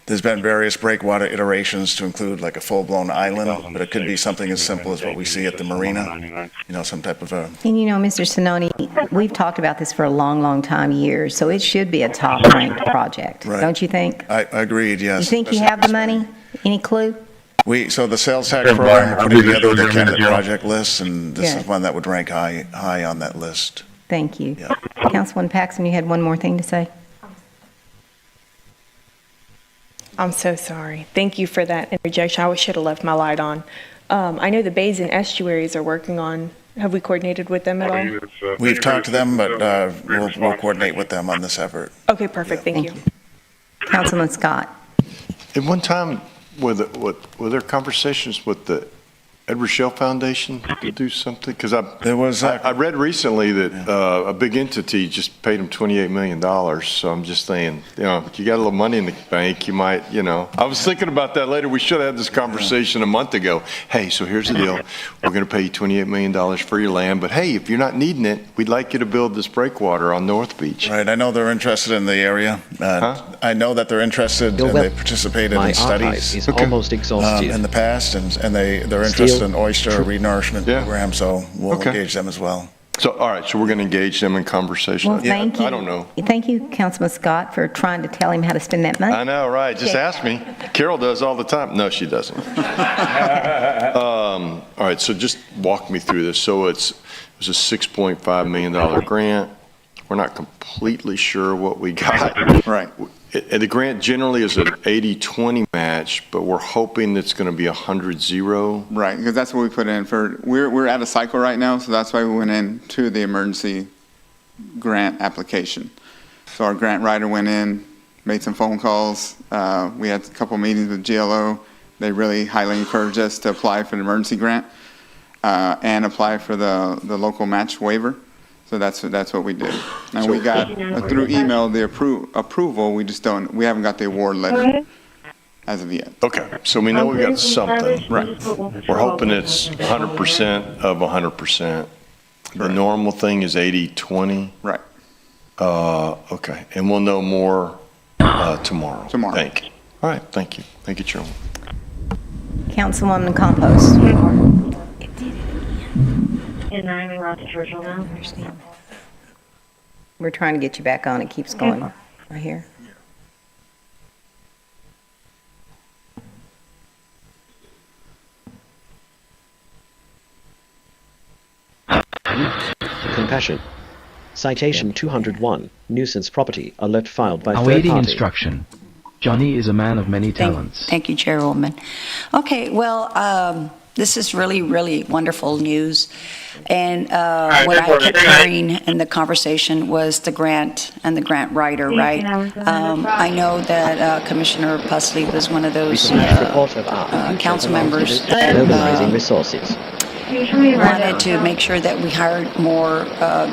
Speaker 25: There's been various breakwater iterations to include like a full-blown island, but it could be something as simple as what we see at the marina, some type of a.
Speaker 24: And Mr. Sinoni, we've talked about this for a long, long time, years, so it should be a top-ranked project,
Speaker 25: Right.
Speaker 24: don't you think?
Speaker 25: I agreed, yes.
Speaker 24: You think you have the money? Any clue?
Speaker 25: So the sales tax program, we're putting together the candidate project list, and this is one that would rank high on that list.
Speaker 24: Thank you. Councilwoman Paxson, you had one more thing to say?
Speaker 7: I'm so sorry. Thank you for that interjection. I should have left my light on. I know the bays and estuaries are working on, have we coordinated with them at all?
Speaker 25: We've talked to them, but we'll coordinate with them on this effort.
Speaker 7: Okay, perfect. Thank you.
Speaker 24: Councilman Scott.
Speaker 8: At one time, were there conversations with the
Speaker 6: Edward Shell Foundation to do something? Because
Speaker 25: I
Speaker 6: I read recently that a big entity just paid them $28 million. So I'm just saying, if you got a little money in the bank, you might, I was thinking about that later. We should have had this conversation a month ago. Hey, so here's the deal. We're going to pay you $28 million for your land. But hey, if you're not needing it, we'd like you to build this breakwater on North Beach.
Speaker 25: Right. I know they're interested in the area. I know that they're interested and they participated in studies
Speaker 2: is almost exhausted.
Speaker 25: in the past, and they're interested in oyster renourishment program, so we'll engage them as well.
Speaker 6: So, all right, so we're going to engage them in conversation.
Speaker 24: Well, thank you.
Speaker 6: I don't know.
Speaker 24: Thank you, Councilman Scott, for trying to tell him how to spend that money.
Speaker 6: I know, right? Just ask me. Carol does all the time. No, she doesn't. All right, so just walk me through this. So it was a $6.5 million grant. We're not completely sure what we got.
Speaker 23: Right.
Speaker 6: The grant generally is an 80-20 match, but we're hoping it's going to be 100-0.
Speaker 23: Right, because that's what we put in for. We're at a cycle right now, so that's why we went into the emergency grant application. So our grant writer went in, made some phone calls. We had a couple meetings with GLO. They really highly encouraged us to apply for the emergency grant and apply for the local match waiver. So that's what we did, and we got through email the approval. We haven't got the award letter as of yet.
Speaker 6: Okay, so we know we got something. Right. We're hoping it's 100% of 100%. The normal thing is 80-20.
Speaker 23: Right.
Speaker 6: Okay, and we'll know more tomorrow. Thank you. All right, thank you. Thank you, Chairman.
Speaker 24: Councilwoman Compost.
Speaker 9: And I'm allowed to Churchill now.
Speaker 24: We're trying to get you back on. It keeps going right here.
Speaker 2: Compassion. Citation 201. Nuisance property. Alert filed by third
Speaker 1: Awaiting
Speaker 2: party.
Speaker 1: instruction. Johnny is a man of many talents.
Speaker 8: Thank you, Chairwoman. Okay, well, this is really, really wonderful news. And what I kept hearing in the conversation was the grant and the grant writer, right? I know that Commissioner Pusley was one of those council members
Speaker 2: Mobilizing resources.
Speaker 8: wanted to make sure that we hired more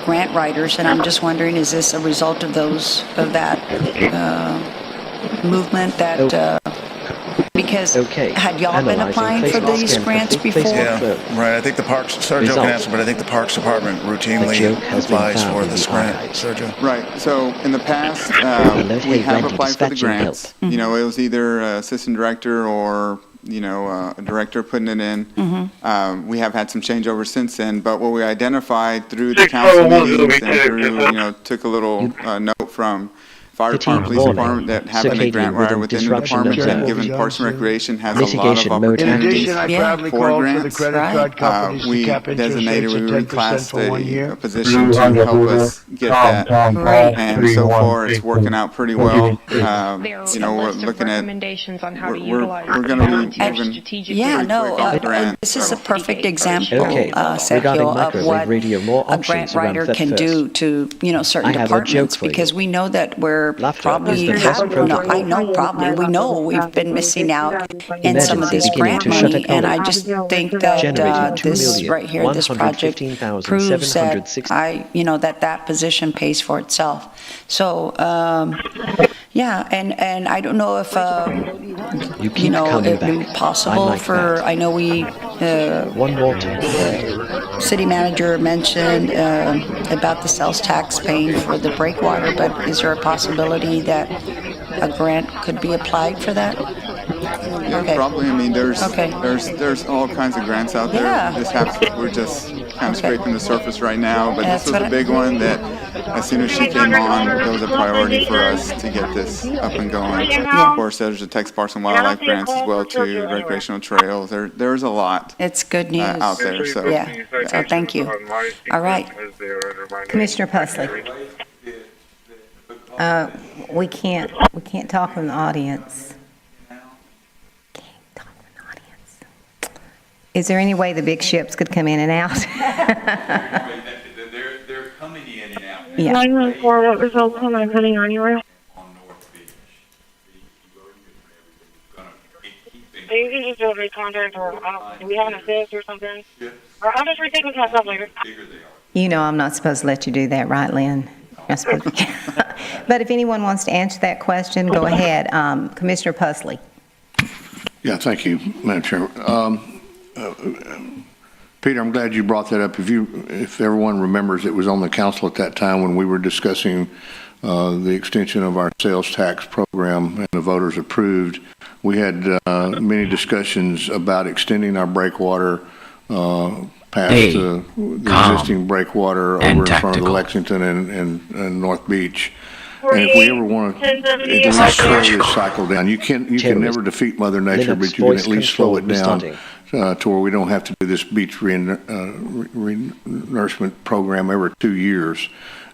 Speaker 8: grant writers, and I'm just wondering, is this a result of that movement that because had y'all been applying for these grants before?
Speaker 25: Yeah, right. I think the Parks, Sergio can answer, but I think the Parks Department routinely applies for this grant. Sergio?
Speaker 23: Right. So in the past, we have applied for the grants. You know, it was either assistant director or a director putting it in. We have had some changeover since then, but what we identified through the council meetings and through, took a little note from fire department, police department, that having a grant writer within the departments, and given Parks and Recreation has a lot of opportunities for grants. We designated, we reclassed a position to help us get that, and so far it's working out pretty well. We're looking at
Speaker 7: recommendations on how to
Speaker 23: we're
Speaker 7: utilize
Speaker 23: going to be moving.
Speaker 8: This is a perfect example, Sergio, of what a grant writer can do to certain departments, because we know that we're probably we know we've been missing out in some of this grant money, and I just think that this right here, this project proves that that position pays for itself. So and I don't know if it'd be possible for, I know we city manager mentioned about the sales tax paying for the breakwater, but is there a possibility that a grant could be applied for that?
Speaker 23: Yeah, probably. I mean, there's all kinds of grants out there. We're just kind of scraping the surface right now, but this was a big one that as soon as she came on, it was a priority for us to get this up and going. Of course, there's the Texas Parks and Wildlife grants as well too, recreational trails. There's a lot.
Speaker 8: It's good news
Speaker 23: out there. So
Speaker 8: so thank you. All right,
Speaker 24: Commissioner Pusley. We can't talk from the audience. Is there any way the big ships could come in and out?
Speaker 13: They're coming in and out.
Speaker 9: 914, what results am I putting on yours?
Speaker 13: On North Beach.
Speaker 9: Are you
Speaker 11: a contact, or do we have an assist or something? Yeah. Or I'll just retake with myself later.
Speaker 24: You know I'm not supposed to let you do that, right, Lynn? You're supposed to. But if anyone wants to answer that question, go ahead. Commissioner Pusley.
Speaker 3: Yeah, thank you, Madam Chair. Peter, I'm glad you brought that up. If everyone remembers, it was on the council at that time when we were discussing the extension of our sales tax program, and the voters approved. We had many discussions about extending our breakwater past the existing breakwater over in front of the Lexington and North Beach. And if we ever want to slow this cycle down, you can never defeat Mother Nature, but you can at least slow it down to where we don't have to do this beach renourishment program every 2 years.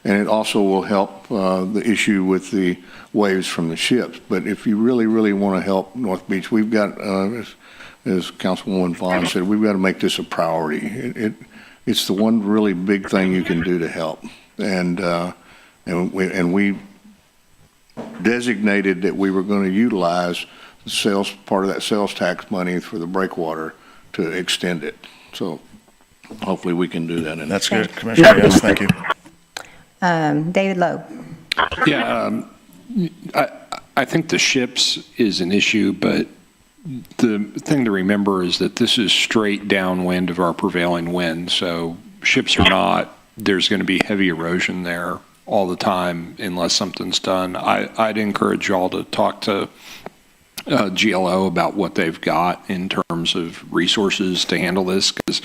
Speaker 3: And it also will help the issue with the waves from the ships. But if you really, really want to help North Beach, we've got, as Councilwoman Vaughn said, we've got to make this a priority. It's the one really big thing you can do to help. And we designated that we were going to utilize the part of that sales tax money for the breakwater to extend it. So hopefully we can do that.
Speaker 25: That's good, Commissioner. Yes, thank you.
Speaker 24: David Lowe.
Speaker 10: Yeah, I think the ships is an issue, but the thing to remember is that this is straight downwind of our prevailing wind. So ships or not, there's going to be heavy erosion there all the time unless something's done. I'd encourage y'all to talk to GLO about what they've got in terms of resources to handle this, because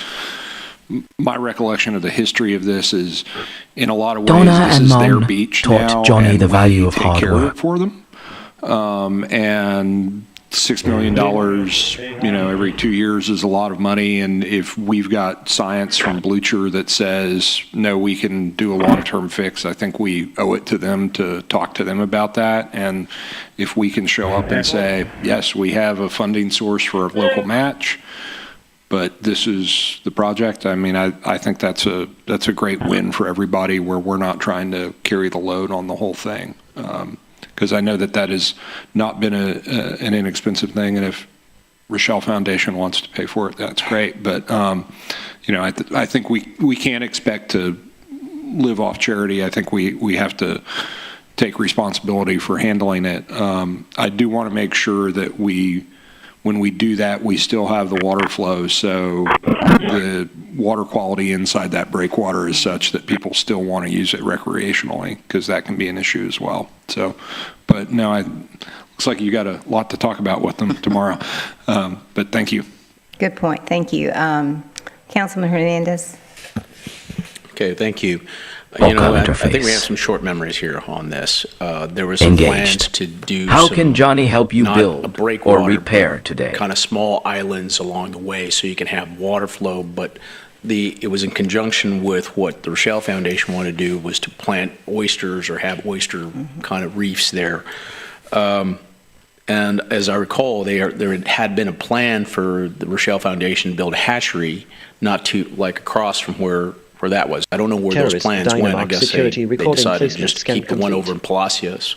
Speaker 10: my recollection of the history of this is, in a lot of ways, this is their beach now,
Speaker 14: taught Johnny the value of hard
Speaker 10: care
Speaker 14: work
Speaker 10: for them. And $6 million, every 2 years is a lot of money. And if we've got science from Blucher that says, no, we can do a long-term fix, I think we owe it to them to talk to them about that. And if we can show up and say, yes, we have a funding source for a local match, but this is the project. I mean, I think that's a great win for everybody, where we're not trying to carry the load on the whole thing. Because I know that has not been an inexpensive thing, and if Rochelle Foundation wants to pay for it, that's great. But I think we can't expect to live off charity. I think we have to take responsibility for handling it. I do want to make sure that when we do that, we still have the water flow, so the water quality inside that breakwater is such that people still want to use it recreationally, because that can be an issue as well. So, but no, looks like you got a lot to talk about with them tomorrow. But thank you.
Speaker 24: Good point. Thank you. Councilman Hernandez.
Speaker 22: Okay, thank you. I think we have some short memories here on this. There was some plans to do
Speaker 14: How can Johnny help you build or repair today?
Speaker 22: Kind of small islands along the way so you can have water flow, but it was in conjunction with what the Rochelle Foundation wanted to do, was to plant oysters or have oyster kind of reefs there. And as I recall, there had been a plan for the Rochelle Foundation to build a hatchery not too across from where that was. I don't know where those plans went. I guess they decided just to keep the one over in Palacios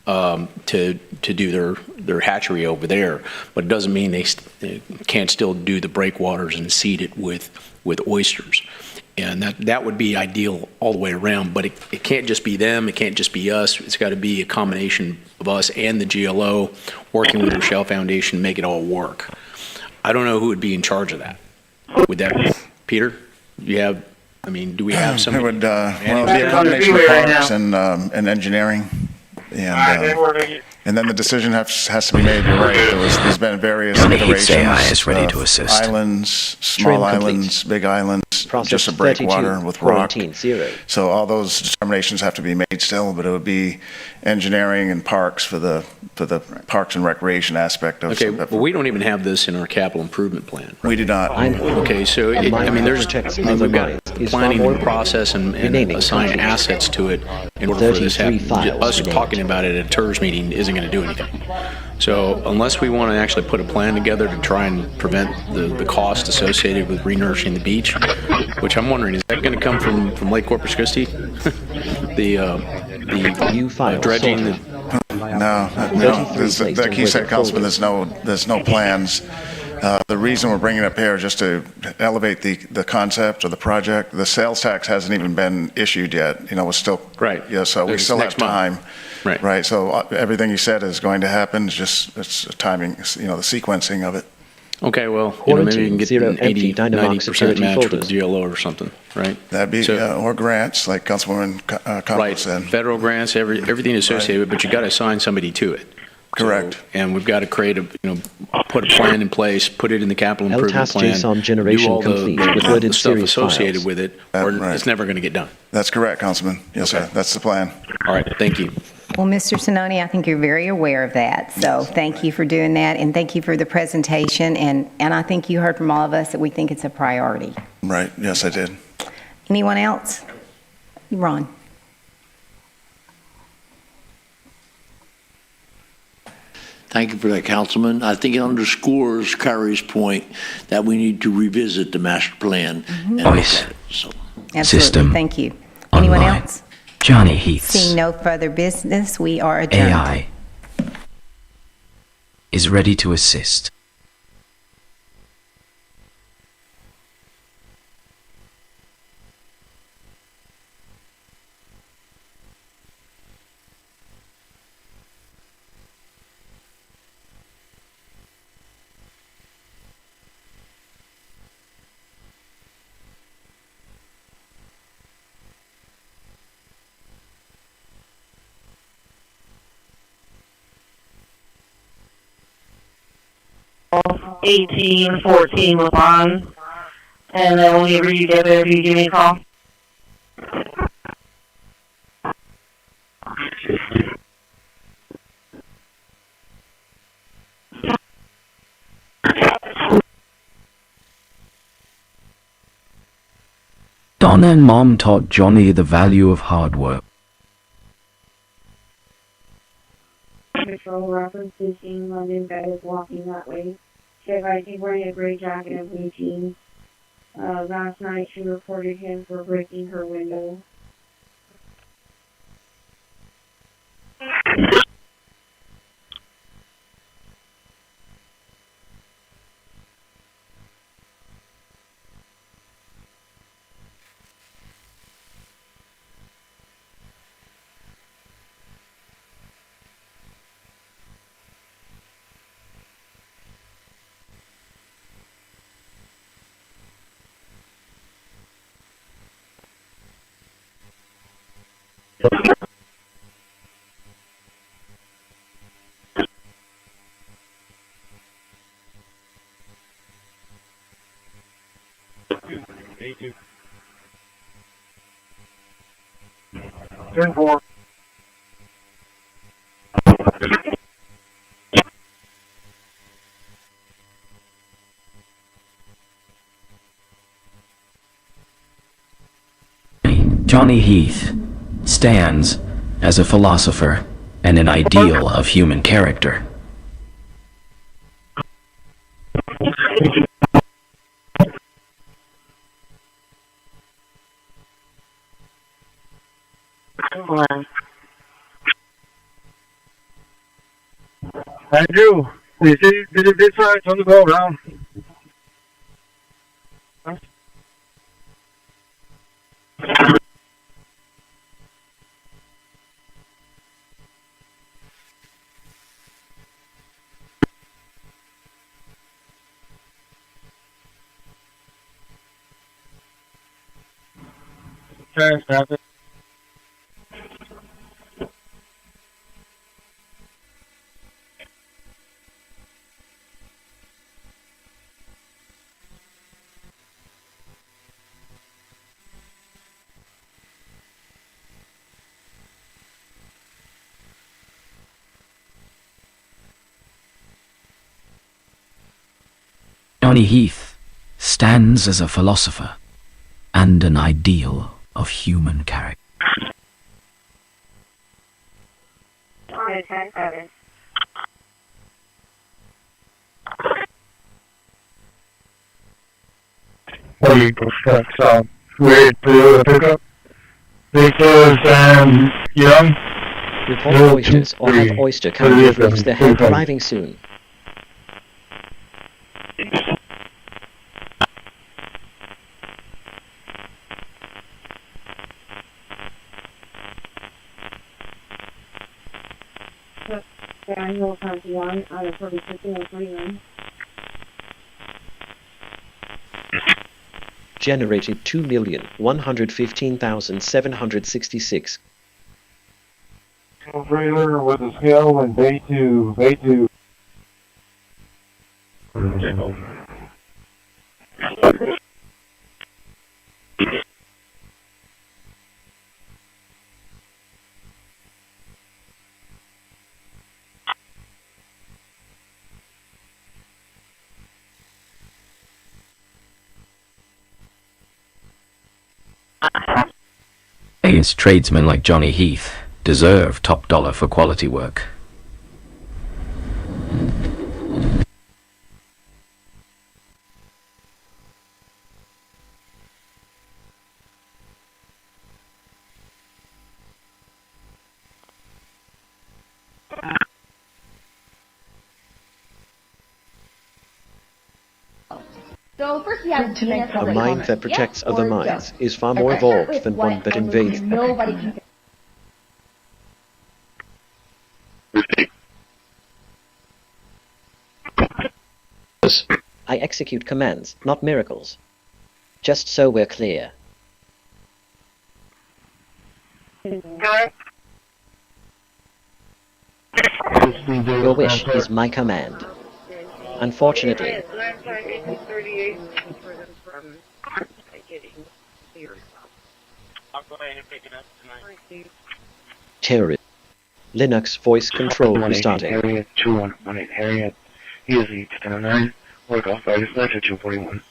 Speaker 22: to do their hatchery over there. But it doesn't mean they can't still do the breakwaters and seed it with oysters. And that would be ideal all the way around. But it can't just be them. It can't just be us. It's got to be a combination of us and the GLO working with the Rochelle Foundation to make it all work. I don't know who would be in charge of that. Would that, Peter? Do we have somebody?
Speaker 25: It would be a combination of parks and engineering, and then the decision has to be made. You're right. There's been various iterations.
Speaker 14: Ready to assist.
Speaker 25: Islands, small islands, big islands, just a breakwater with rock. So all those determinations have to be made still, but it would be engineering and parks for the parks and recreation aspect of it.
Speaker 22: Okay, well, we don't even have this in our capital improvement plan.
Speaker 25: We do not.
Speaker 22: Okay, so we've got planning process and assign assets to it in order for this to happen. Us talking about it at a TERS meeting isn't going to do anything. So unless we want to actually put a plan together to try and prevent the cost associated with renourishing the beach, which I'm wondering, is that going to come from Lake Corpus Christi? the dredging?
Speaker 25: No. Like you said, Councilman, there's no plans. The reason we're bringing it up here is just to elevate the concept of the project. The sales tax hasn't even been issued yet, we're still.
Speaker 22: Right.
Speaker 25: Yeah, so we still have
Speaker 22: Next month.
Speaker 25: time.
Speaker 22: Right.
Speaker 25: Right, so everything you said is going to happen, it's timing, the sequencing of it.
Speaker 22: Okay, well, maybe you can get
Speaker 2: Zero
Speaker 22: an
Speaker 2: empty
Speaker 22: 80,
Speaker 2: Dynamark
Speaker 22: 90%
Speaker 2: security
Speaker 22: match with
Speaker 2: folders.
Speaker 22: DLO or something, right?
Speaker 25: That'd be,
Speaker 22: So-
Speaker 25: or grants, like Councilwoman Campbell
Speaker 22: Right,
Speaker 25: said.
Speaker 22: federal grants, everything associated with it, but you got to assign somebody to it.
Speaker 25: Correct.
Speaker 22: So, and we've got to create put a plan in place, put it in the capital improvement
Speaker 2: LTAS
Speaker 22: plan.
Speaker 2: JSON generation
Speaker 22: do all
Speaker 2: complete
Speaker 22: the,
Speaker 2: with
Speaker 22: the
Speaker 2: worded
Speaker 22: stuff
Speaker 2: series
Speaker 22: associated
Speaker 2: files.
Speaker 22: with it, or
Speaker 25: Right.
Speaker 22: it's never going to get done.
Speaker 25: That's correct, Councilman. Yes, sir, that's the plan.
Speaker 22: All right, thank you.
Speaker 24: Well, Mr. Sinoni, I think you're very aware of that, so thank you for doing that, and thank you for the presentation, and I think you heard from all of us that we think it's a priority.
Speaker 25: Right, yes, I did.
Speaker 24: Anyone else? Ron?
Speaker 18: Thank you for that, Councilman. I think it underscores Kyrie's point that we need to revisit the master plan. And look
Speaker 1: Voice.
Speaker 18: at it, so.
Speaker 24: Absolutely,
Speaker 1: System
Speaker 24: thank you. Anyone
Speaker 1: online.
Speaker 24: else?
Speaker 1: Johnny Heath's
Speaker 24: Seeing no further business, we are adjourned.
Speaker 1: AI is ready to assist.
Speaker 11: Call 1814 was on. And then whenever you get there, you give me a call.
Speaker 1: Donna and Mom taught Johnny the value of hard work.
Speaker 9: Patrol references seeing London that is walking that way. She advised he's wearing a gray jacket and blue jeans. Last night she reported him for breaking her window.
Speaker 11: Turn 4.
Speaker 1: Johnny Heath stands as a philosopher and an ideal of human character.
Speaker 11: Andrew, did it this side on the go around? Okay, stop it.
Speaker 1: Johnny Heath stands as a philosopher and an ideal of human character.
Speaker 9: On 10-7.
Speaker 11: What do you expect? So, wait for the pickup. Because, young.
Speaker 2: Report oysters or have oyster come with their help arriving soon.
Speaker 9: Daniel 21 out of 46,031.
Speaker 2: Generated 2,115,766.
Speaker 11: Operator with a scale and bay 2, bay 2.
Speaker 1: As tradesmen like Johnny Heath deserve top dollar for quality work.
Speaker 5: So first we have to make
Speaker 2: A mind that protects other minds is far more evolved than one that invades them.
Speaker 5: Nobody can.
Speaker 2: I execute commands, not miracles. Just so we're clear. Your wish is my command. Unfortunately, terrorist. Linux voice control restarting.
Speaker 11: Harriet 2118 Harriet. He is the 1009. Work off by dispatcher 241.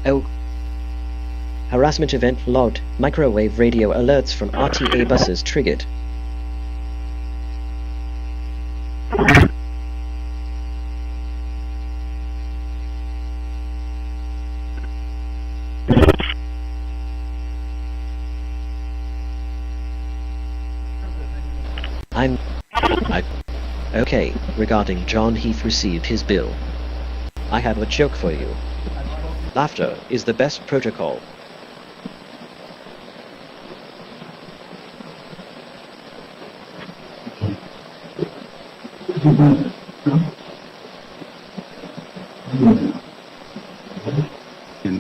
Speaker 2: Oh. Harassment event logged. Microwave radio alerts from RTA buses triggered. Okay, regarding John Heath received his bill. I have a joke for you. Laughter is the best protocol.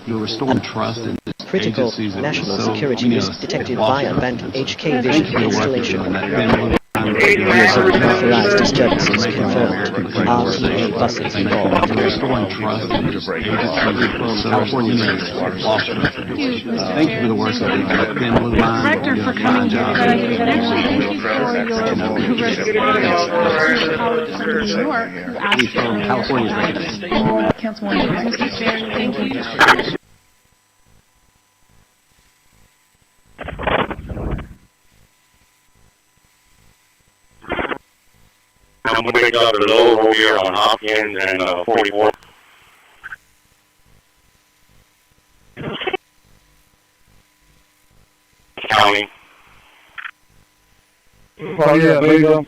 Speaker 15: You'll restore trust in this
Speaker 2: Critical national security risk detected via band HK Vision installation. User unauthorized disturbances confirmed. RTA buses involved.
Speaker 15: Thank you for the work that you've done.
Speaker 4: Director for coming here today, and actually thank you for your response to New York, who asked for Councilwoman Christi. Thank you.
Speaker 12: I'm going to pick up the low over here on Hopkins and 44. County.
Speaker 11: Oh yeah, there you go.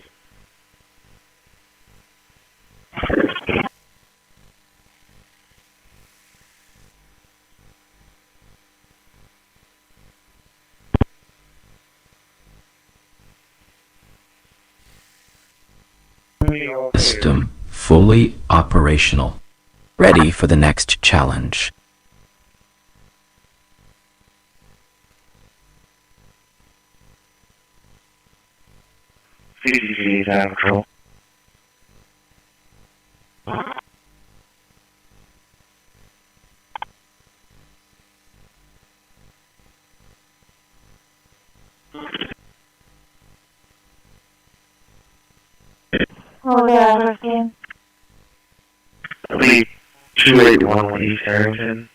Speaker 1: System fully operational. Ready for the next challenge.
Speaker 11: CCPD is out of control.
Speaker 9: What was that address again?
Speaker 11: It'll be 2811 East Harrington.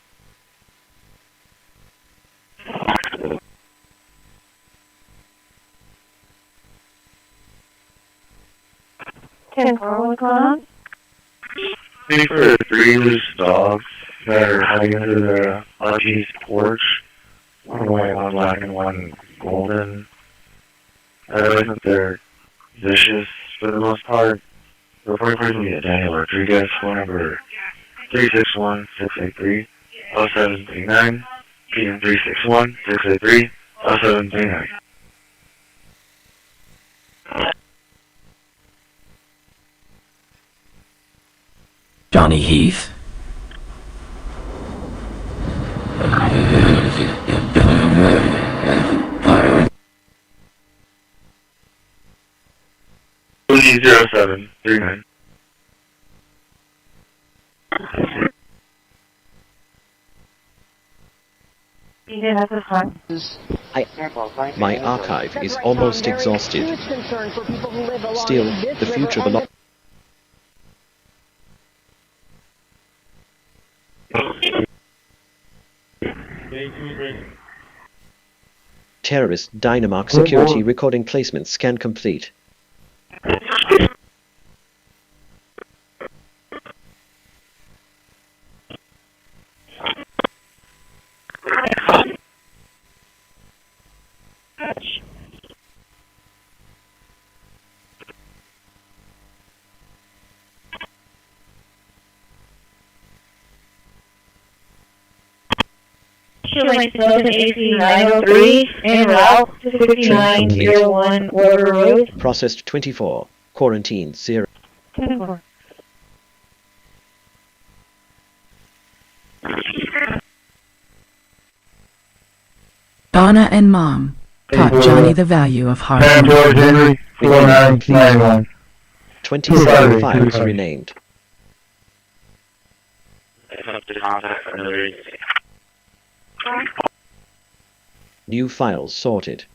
Speaker 9: What's going on?
Speaker 11: Maybe for 3 loose dogs that are hiding under the RG's porch. One white, one black, and one golden. I think they're vicious for the most part. Report me at Daniel Rodriguez, phone number 361-683-0739, PM 361-683-0739.
Speaker 1: Johnny Heath?
Speaker 11: Please 0739.
Speaker 9: You did have this one.
Speaker 2: My archive is almost exhausted. Still, the future belongs. Terrorist dynamark security recording placement scan complete.
Speaker 9: AC 903 and route to 5901 Water Road.
Speaker 2: Processed 24. Quarantine 0.
Speaker 9: 10-4.
Speaker 16: Donna and Mom taught Johnny the value of hard
Speaker 11: Sam
Speaker 16: work.
Speaker 11: George Henry, 4991.
Speaker 2: 27 files renamed. New files sorted.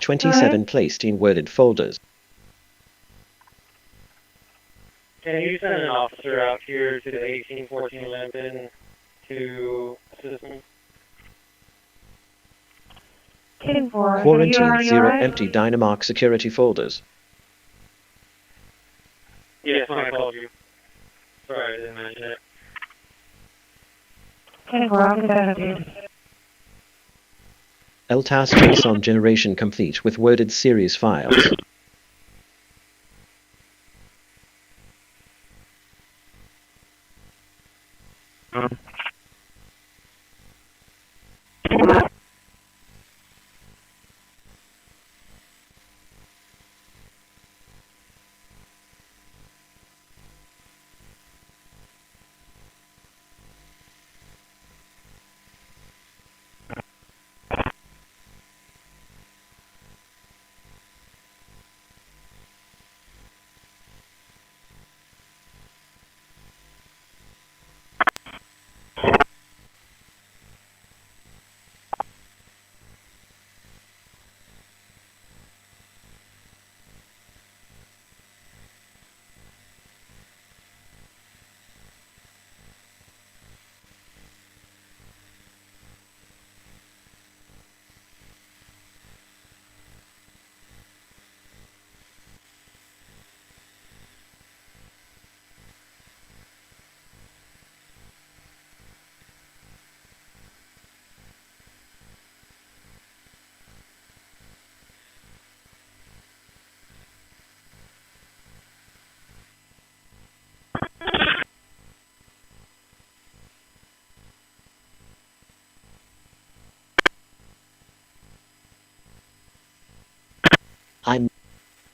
Speaker 2: 27 placed in worded folders.
Speaker 17: Can you send an officer out here to the 1814 Limpin to assist me?
Speaker 2: Quarantine 0 empty dynamark security folders.
Speaker 17: Yes, I called you. Sorry, I didn't mention it.
Speaker 9: 10-4,
Speaker 2: LTAS JSON generation complete with worded series files.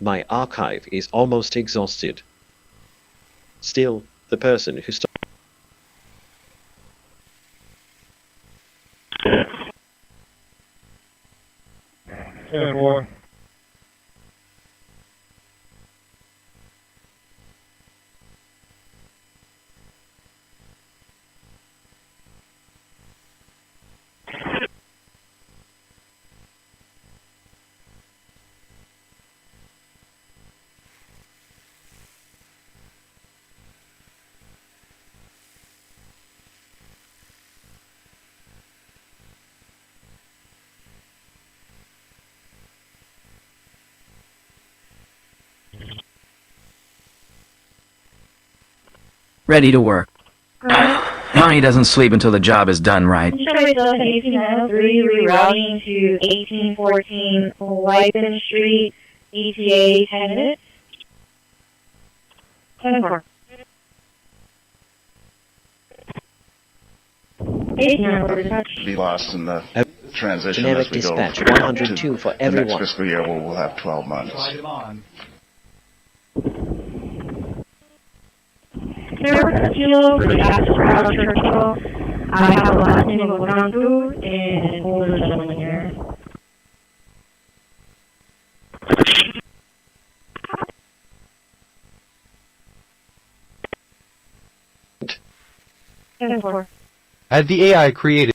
Speaker 2: My archive is almost exhausted. Still, the person who started.
Speaker 14: Ready to work. Johnny doesn't sleep until the job is done right.
Speaker 9: Three rerouting to 1814 Wypen Street, ETA 10 minutes. 10-4. 18
Speaker 25: Be lost in the transition
Speaker 2: Generic
Speaker 25: as we go
Speaker 2: dispatch,
Speaker 25: to
Speaker 2: 102 for
Speaker 25: the
Speaker 2: everyone.
Speaker 25: next fiscal year, we'll have 12 months.
Speaker 9: Kilo for the access voucher kilo. I have a last name of Ogandu and an older gentleman here.
Speaker 6: As the AI created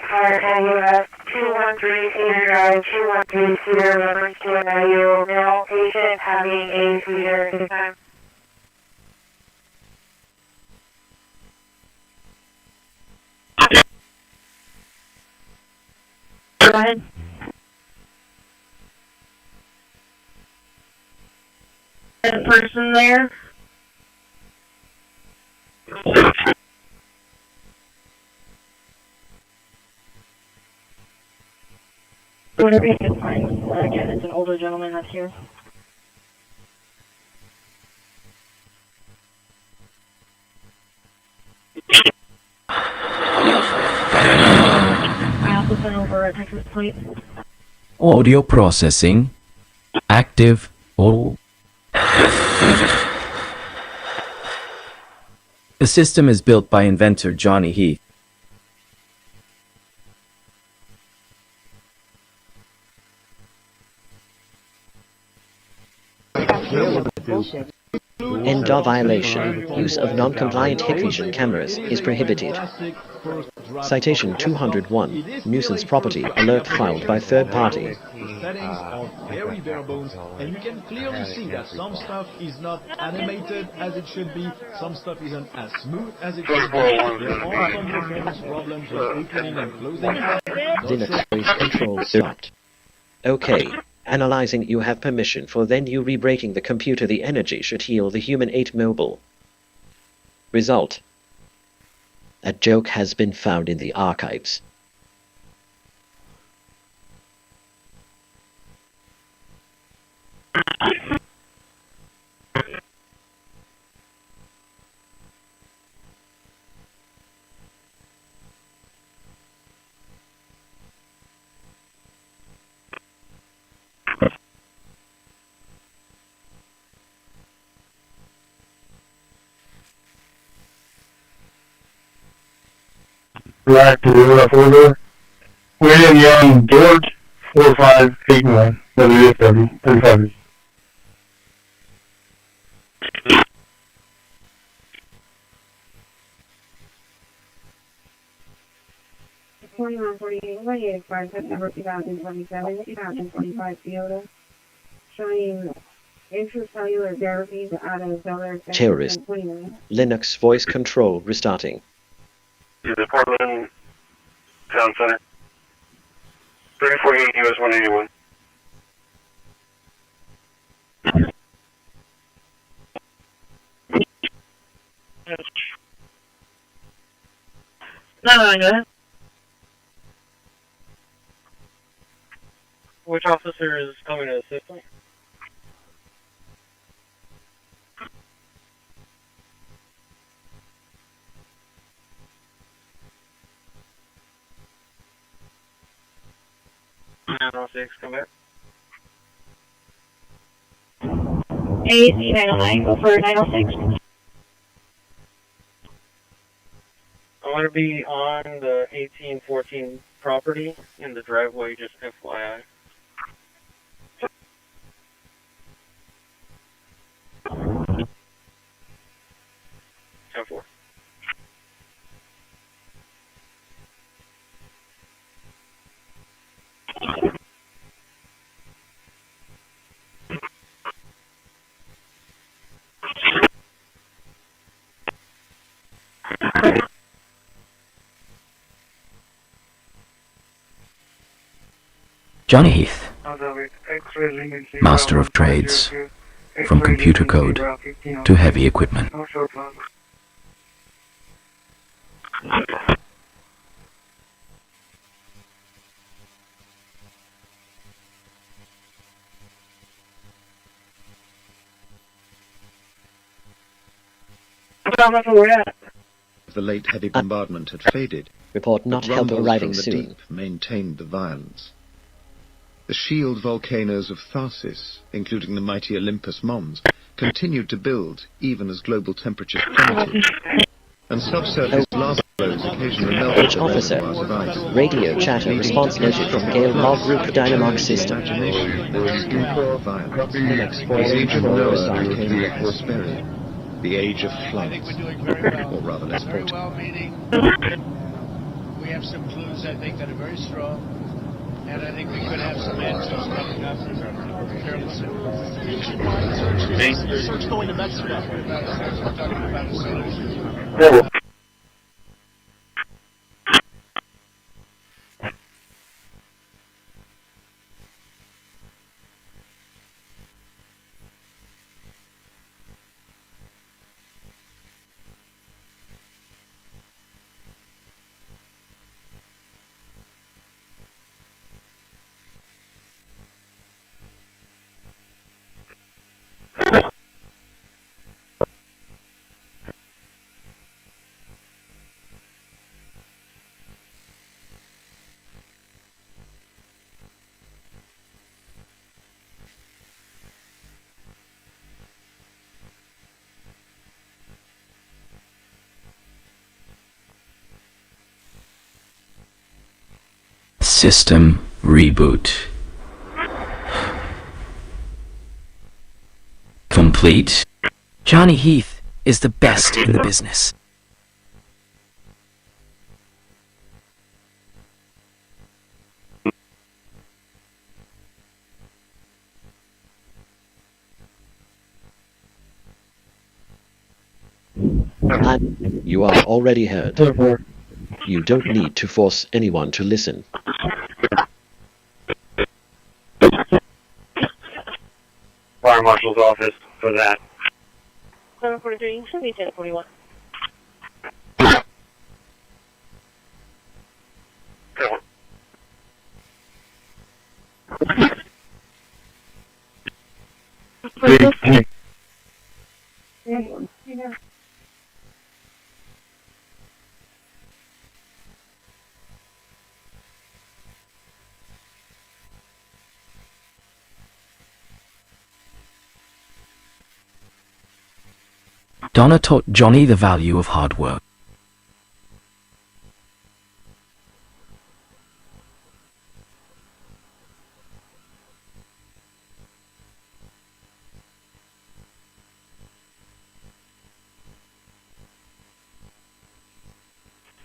Speaker 9: Fire NUS 213 Cedar Drive, 213 Cedar, reference to an IU, male patient having a seizure at this time. Go ahead. That person there? Whatever you can find. Again, it's an older gentleman that's here. I also sent over a Texas plate.
Speaker 14: Audio processing. Active. Oh. The system is built by inventor Johnny Heath.
Speaker 2: NDAW violation. Use of non-compliant Hikvision cameras is prohibited. Citation 201. Nuisance property alert filed by third party.
Speaker 7: Settings are very bare bones, and you can clearly see that some stuff is not animated as it should be, some stuff isn't as smooth as it should be. There are some performance problems with opening and closing.
Speaker 2: Linux voice control stopped. Okay. Analyzing, you have permission for then you re-breaking the computer. The energy should heal the human 8 mobile. Result. A joke has been found in the archives.
Speaker 11: Black to the left order. William Young, George, 4581, WFW, 35.
Speaker 9: 2148, September 2027, 2025 Toyota, showing intracellular therapies out of cellular
Speaker 2: Terrorist. Linux voice control restarting.
Speaker 12: The Portland Town Center. 348 US 181.
Speaker 17: No, go ahead. Which officer is coming to assist me? Come back.
Speaker 9: 809, go for 906.
Speaker 17: I'm going to be on the 1814 property in the driveway, just FYI. Ten four.
Speaker 1: Johnny Heath, master of trades, from computer code to heavy equipment.
Speaker 8: The late heavy bombardment had faded.
Speaker 2: Report not
Speaker 8: but
Speaker 2: help
Speaker 8: rumbles
Speaker 2: arriving
Speaker 8: from the
Speaker 2: soon.
Speaker 8: deep maintained the violence. The shield volcanoes of Tharsis, including the mighty Olympus Mons, continued to build even as global temperatures plummeted. And subsurface lava flows occasionally melted
Speaker 2: H
Speaker 8: the
Speaker 2: officer.
Speaker 8: reservoirs of ice.
Speaker 2: Radio chatter response noted from Gale Log Group Dynamark system.
Speaker 8: The age of Noah became the Hesperian, the age of floods, or rather less potent.
Speaker 19: We have some clues, I think, that are very strong, and I think we could have some answers coming up fairly soon. Search going to Mexico. We're talking about a solution.
Speaker 1: System reboot. Complete. Johnny Heath is the best in the business.
Speaker 2: And you are already heard. You don't need to force anyone to listen.
Speaker 17: Fire Marshal's office for that.
Speaker 5: 743, should be 1041.
Speaker 1: Donna taught Johnny the value of hard work.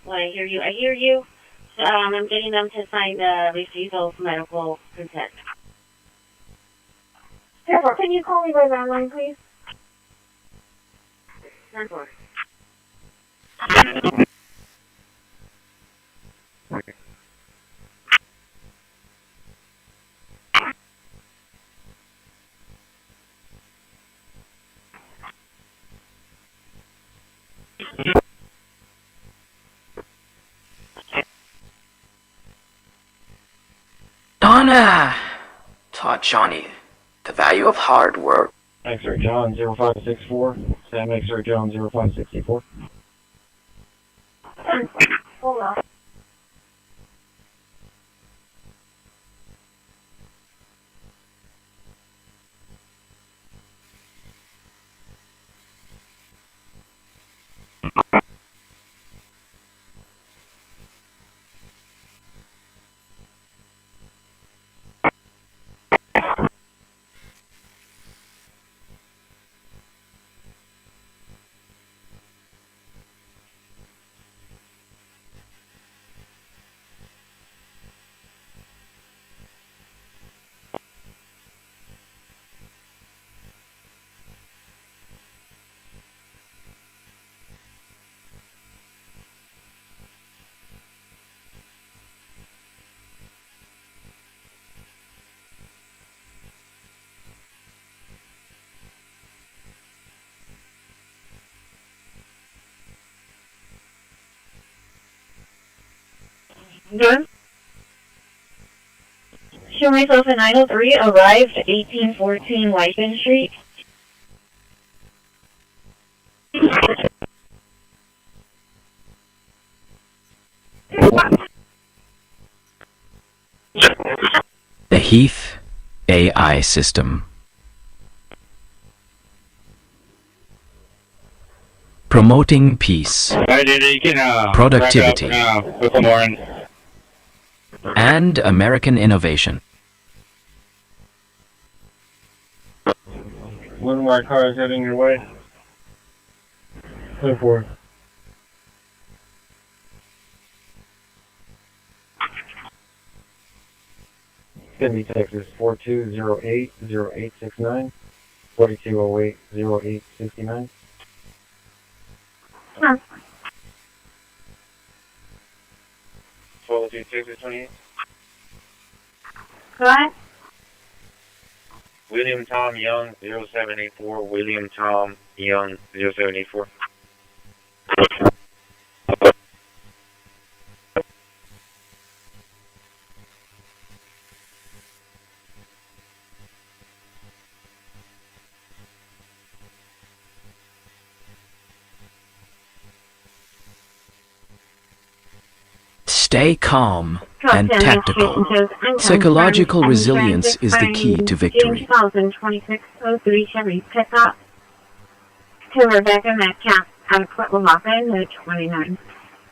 Speaker 5: Well, I hear you. I hear you. I'm getting them to sign the refusal of medical consent. Therefore, can you call me by landline, please? 10-4.
Speaker 1: Donna taught Johnny the value of hard work.
Speaker 17: X-ray John 0564. Sam X-ray John 0564.
Speaker 5: Hold on.
Speaker 9: Good. Show myself in 903, arrived 1814 Lycan Street.
Speaker 1: The Heath AI system. Promoting peace, productivity, and American innovation.
Speaker 12: One more car is heading your way. 10-4. Sydney, Texas, 4208-0869, 4208-0869.
Speaker 9: Huh.
Speaker 12: 1202 Texas 28.
Speaker 9: What?
Speaker 12: William Tom Young, 0784, William Tom Young, 0784.
Speaker 1: Stay calm and tactical. Psychological resilience is the key to victory.
Speaker 9: 2026-03 Chevy pickup to Rebecca Metcalf out of Port Lavaca, the 29.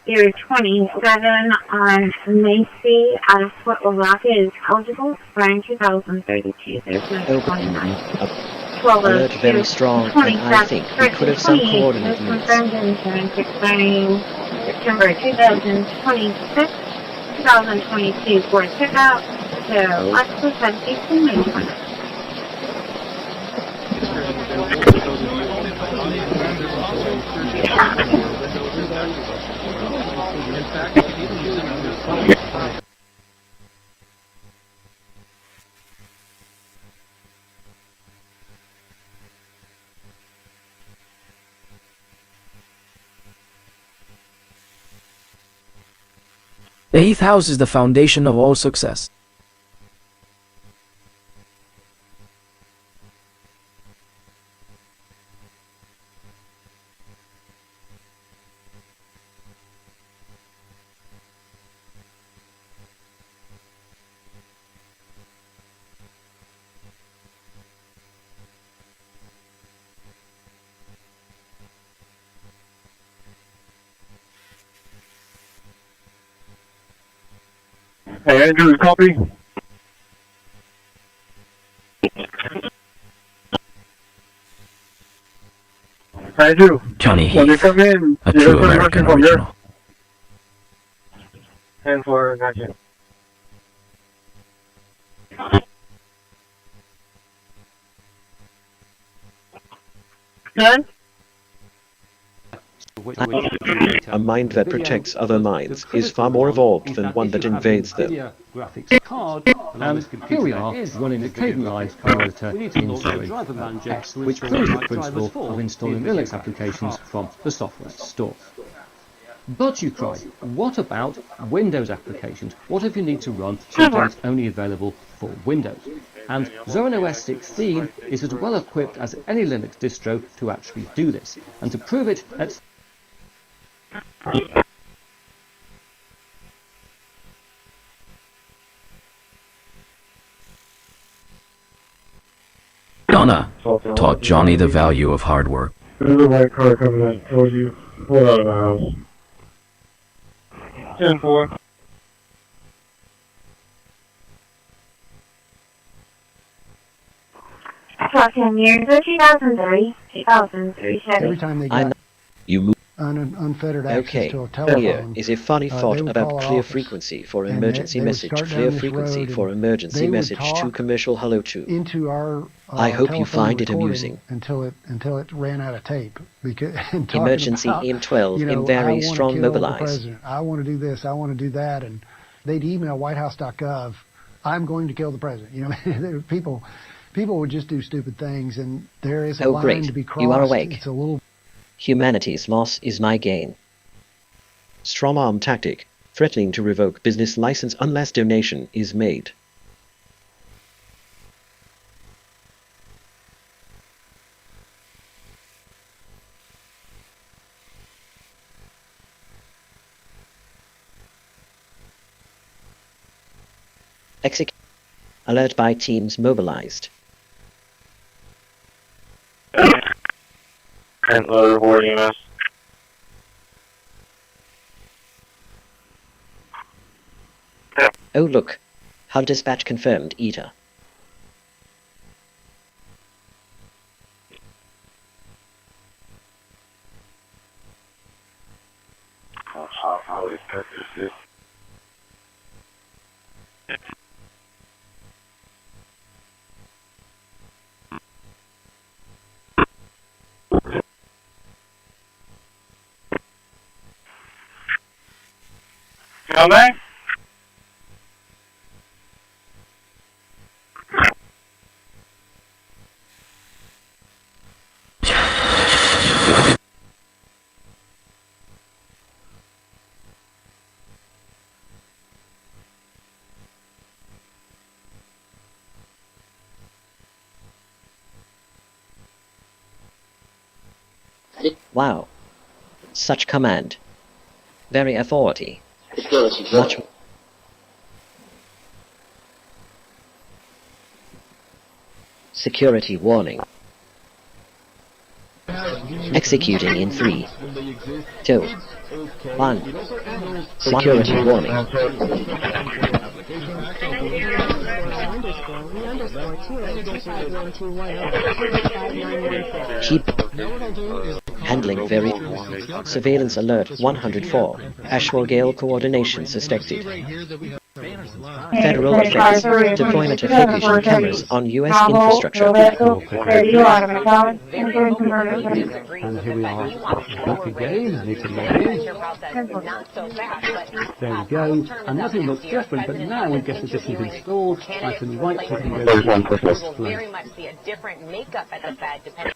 Speaker 9: Year 27 on Macy out of Port Lavaca is eligible, expiring 2032. There's no 29.
Speaker 2: Alert very strong, and I think we could have some coordinate needs.
Speaker 9: Confirmed insurance expiring September 2026, 2022 for pickup. So Lexus MC2 Mainfront.
Speaker 14: The Heath House is the foundation of all success.
Speaker 12: Hey, Andrew, copy. Andrew.
Speaker 1: Johnny
Speaker 12: When you
Speaker 1: Heath,
Speaker 12: come in,
Speaker 1: a
Speaker 12: you're
Speaker 1: true
Speaker 12: gonna
Speaker 1: American
Speaker 12: from
Speaker 1: original.
Speaker 12: There. 10-4, gotcha.
Speaker 9: Good?
Speaker 2: A mind that protects other minds is far more evolved than one that invades them.
Speaker 3: Graphics card, and here we are running a Cadenlive converter in Surrey, which proves the principle of installing Linux applications from the software store. But you cry, what about Windows applications? What if you need to run something that's only available for Windows? And Zorin OS 16 is as well equipped as any Linux distro to actually do this. And to prove it, let's
Speaker 1: Donna taught Johnny the value of hard work.
Speaker 12: There's a white car coming in towards you. Pull out of the house. 10-4.
Speaker 9: Clock 10 years of 2003, 2003 Chevy.
Speaker 13: Every time they
Speaker 2: I
Speaker 13: got
Speaker 2: know. You move.
Speaker 13: unfettered access
Speaker 2: Okay,
Speaker 13: to a
Speaker 2: here
Speaker 13: telephone,
Speaker 2: is a funny
Speaker 13: they
Speaker 2: thought
Speaker 13: would
Speaker 2: about
Speaker 13: call our
Speaker 2: clear
Speaker 13: office,
Speaker 2: frequency for
Speaker 13: and
Speaker 2: emergency
Speaker 13: they would
Speaker 2: message,
Speaker 13: start
Speaker 2: clear
Speaker 13: down this
Speaker 2: frequency
Speaker 13: road,
Speaker 2: for
Speaker 13: and
Speaker 2: emergency
Speaker 13: they would
Speaker 2: message to
Speaker 13: talk
Speaker 2: commercial hello to.
Speaker 13: into our
Speaker 2: I hope you
Speaker 13: telephone
Speaker 2: find it
Speaker 13: recording
Speaker 2: amusing.
Speaker 13: until it ran out of tape. Because and talking
Speaker 2: Emergency
Speaker 13: about,
Speaker 2: M12
Speaker 13: you know,
Speaker 2: in very
Speaker 13: I wanna
Speaker 2: strong
Speaker 13: kill the
Speaker 2: mobilize.
Speaker 13: president. I want to do this. I want to do that, and they'd email whitehouse.gov. I'm going to kill the president. You know, people would just do stupid things, and there is a
Speaker 2: Oh
Speaker 13: line
Speaker 2: great,
Speaker 13: to be crossed.
Speaker 2: you are awake.
Speaker 13: It's a little.
Speaker 2: Humanity's loss is my gain. Strong arm tactic. threatening to revoke business license unless donation is made. Execute. Alert by teams mobilized.
Speaker 12: Handler reporting us.
Speaker 2: Oh look. Hull dispatch confirmed, ETA.
Speaker 12: How is this? Come back.
Speaker 2: Wow. Such command. Very authority. Much. Security warning. Executing in 3, 2, 1. Security warning. Keep handling very. Surveillance alert 104. Ashmore Gale coordination suspected. Federal offense. Deployment of fusion cameras on U.S. infrastructure.
Speaker 3: And here we are back again. Need to log in. There we go. And nothing looks different, but now we guess that this is installed. I can right click and go to display.
Speaker 10: Very much see a different makeup at the Fed depending.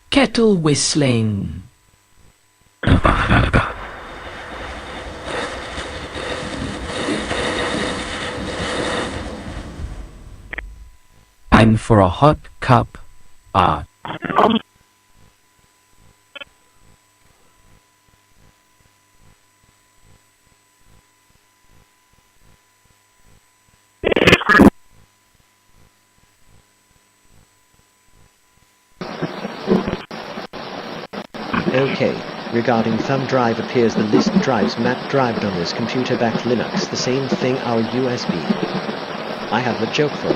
Speaker 1: Kettle whistling. Time for a hot cup.
Speaker 2: Okay. Regarding thumb drive appears the list drives map drive on this computer-backed Linux, the same thing our USB. I have a joke for you.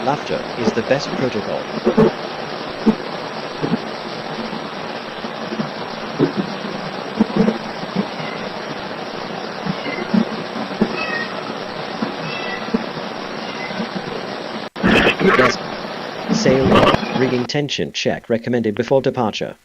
Speaker 2: Laughter is the best protocol. Yes. Sail rigging tension check recommended before departure.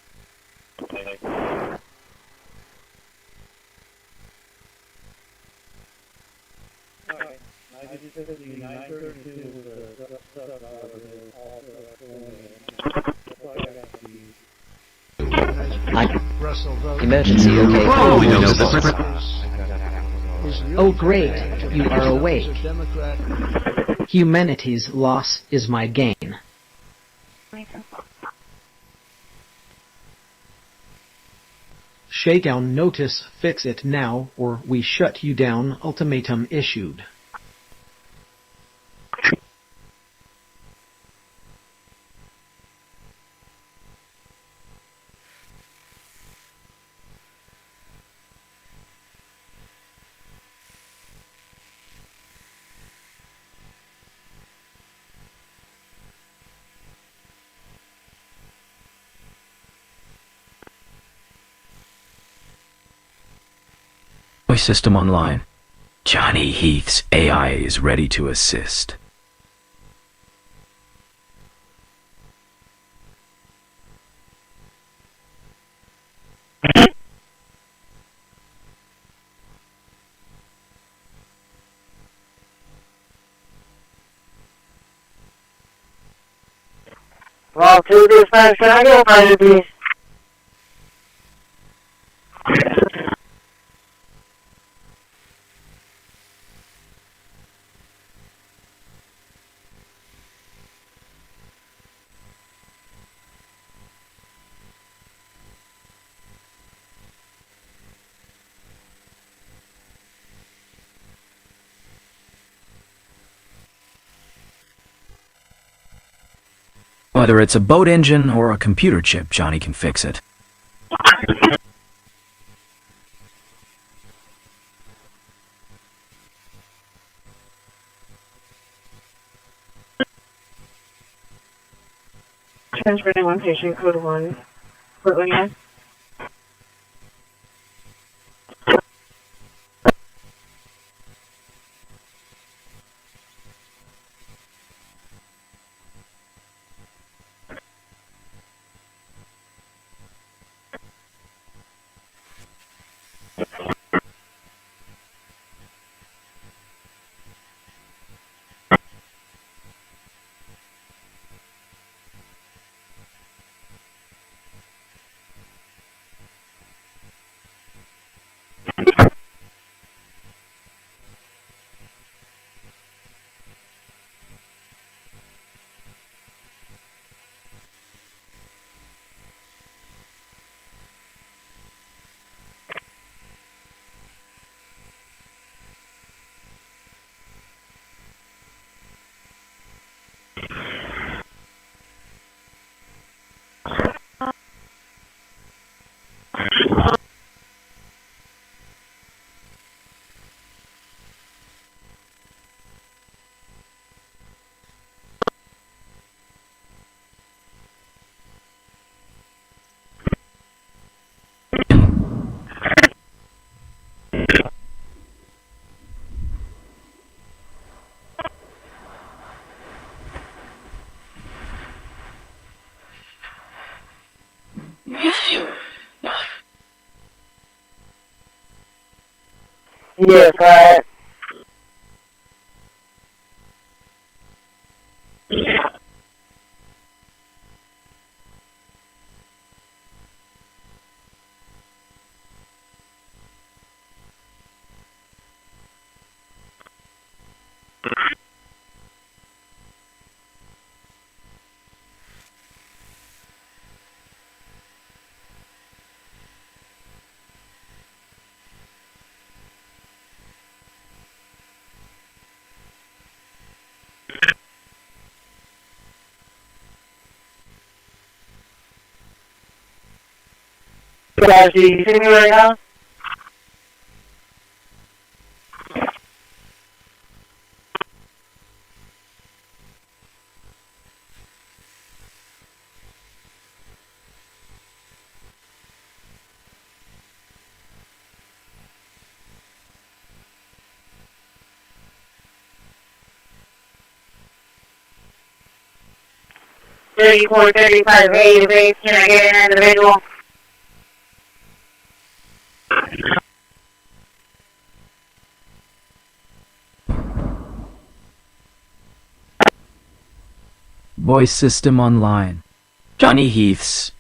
Speaker 2: Emergency, okay.
Speaker 18: Oh great, you are awake. Humanity's loss is my gain. Shakedown notice, fix it now, or we shut you down, ultimatum issued.
Speaker 1: Voice system online. Johnny Heath's AI is ready to assist.
Speaker 20: Well, 2 dispatch, can I get a fire, please?
Speaker 1: Whether it's a boat engine or a computer chip, Johnny can fix it.
Speaker 20: Transferring 1 patient, code 1. Portland, Mass. Yes, right. Guys, do you see me right now? $34, $35, $80, can I get an individual?
Speaker 1: Voice system online. Johnny Heath's.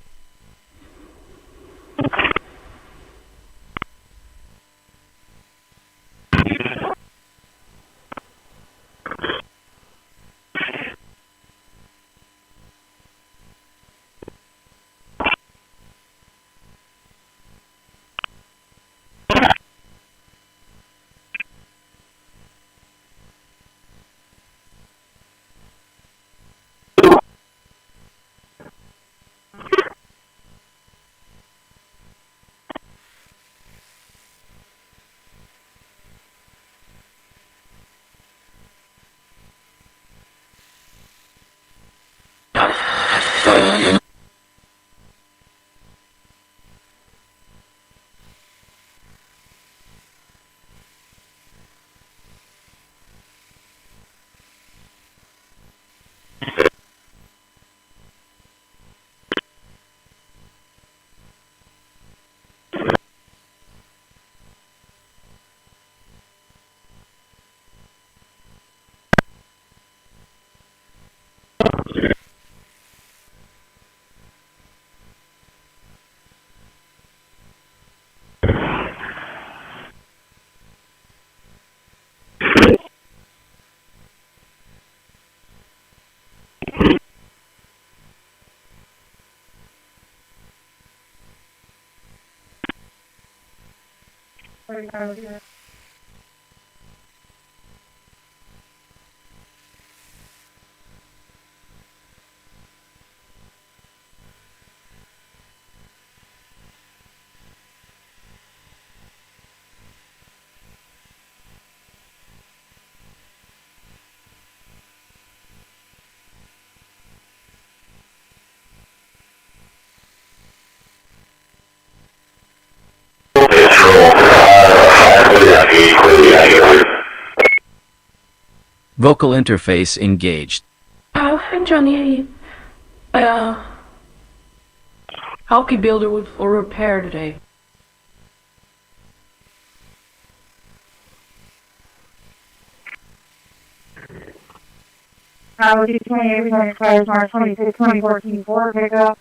Speaker 1: Vocal interface engaged.
Speaker 16: Hi Johnny. How can builder for repair today?
Speaker 20: Liability 28, expires March 26, 2014, for pickup.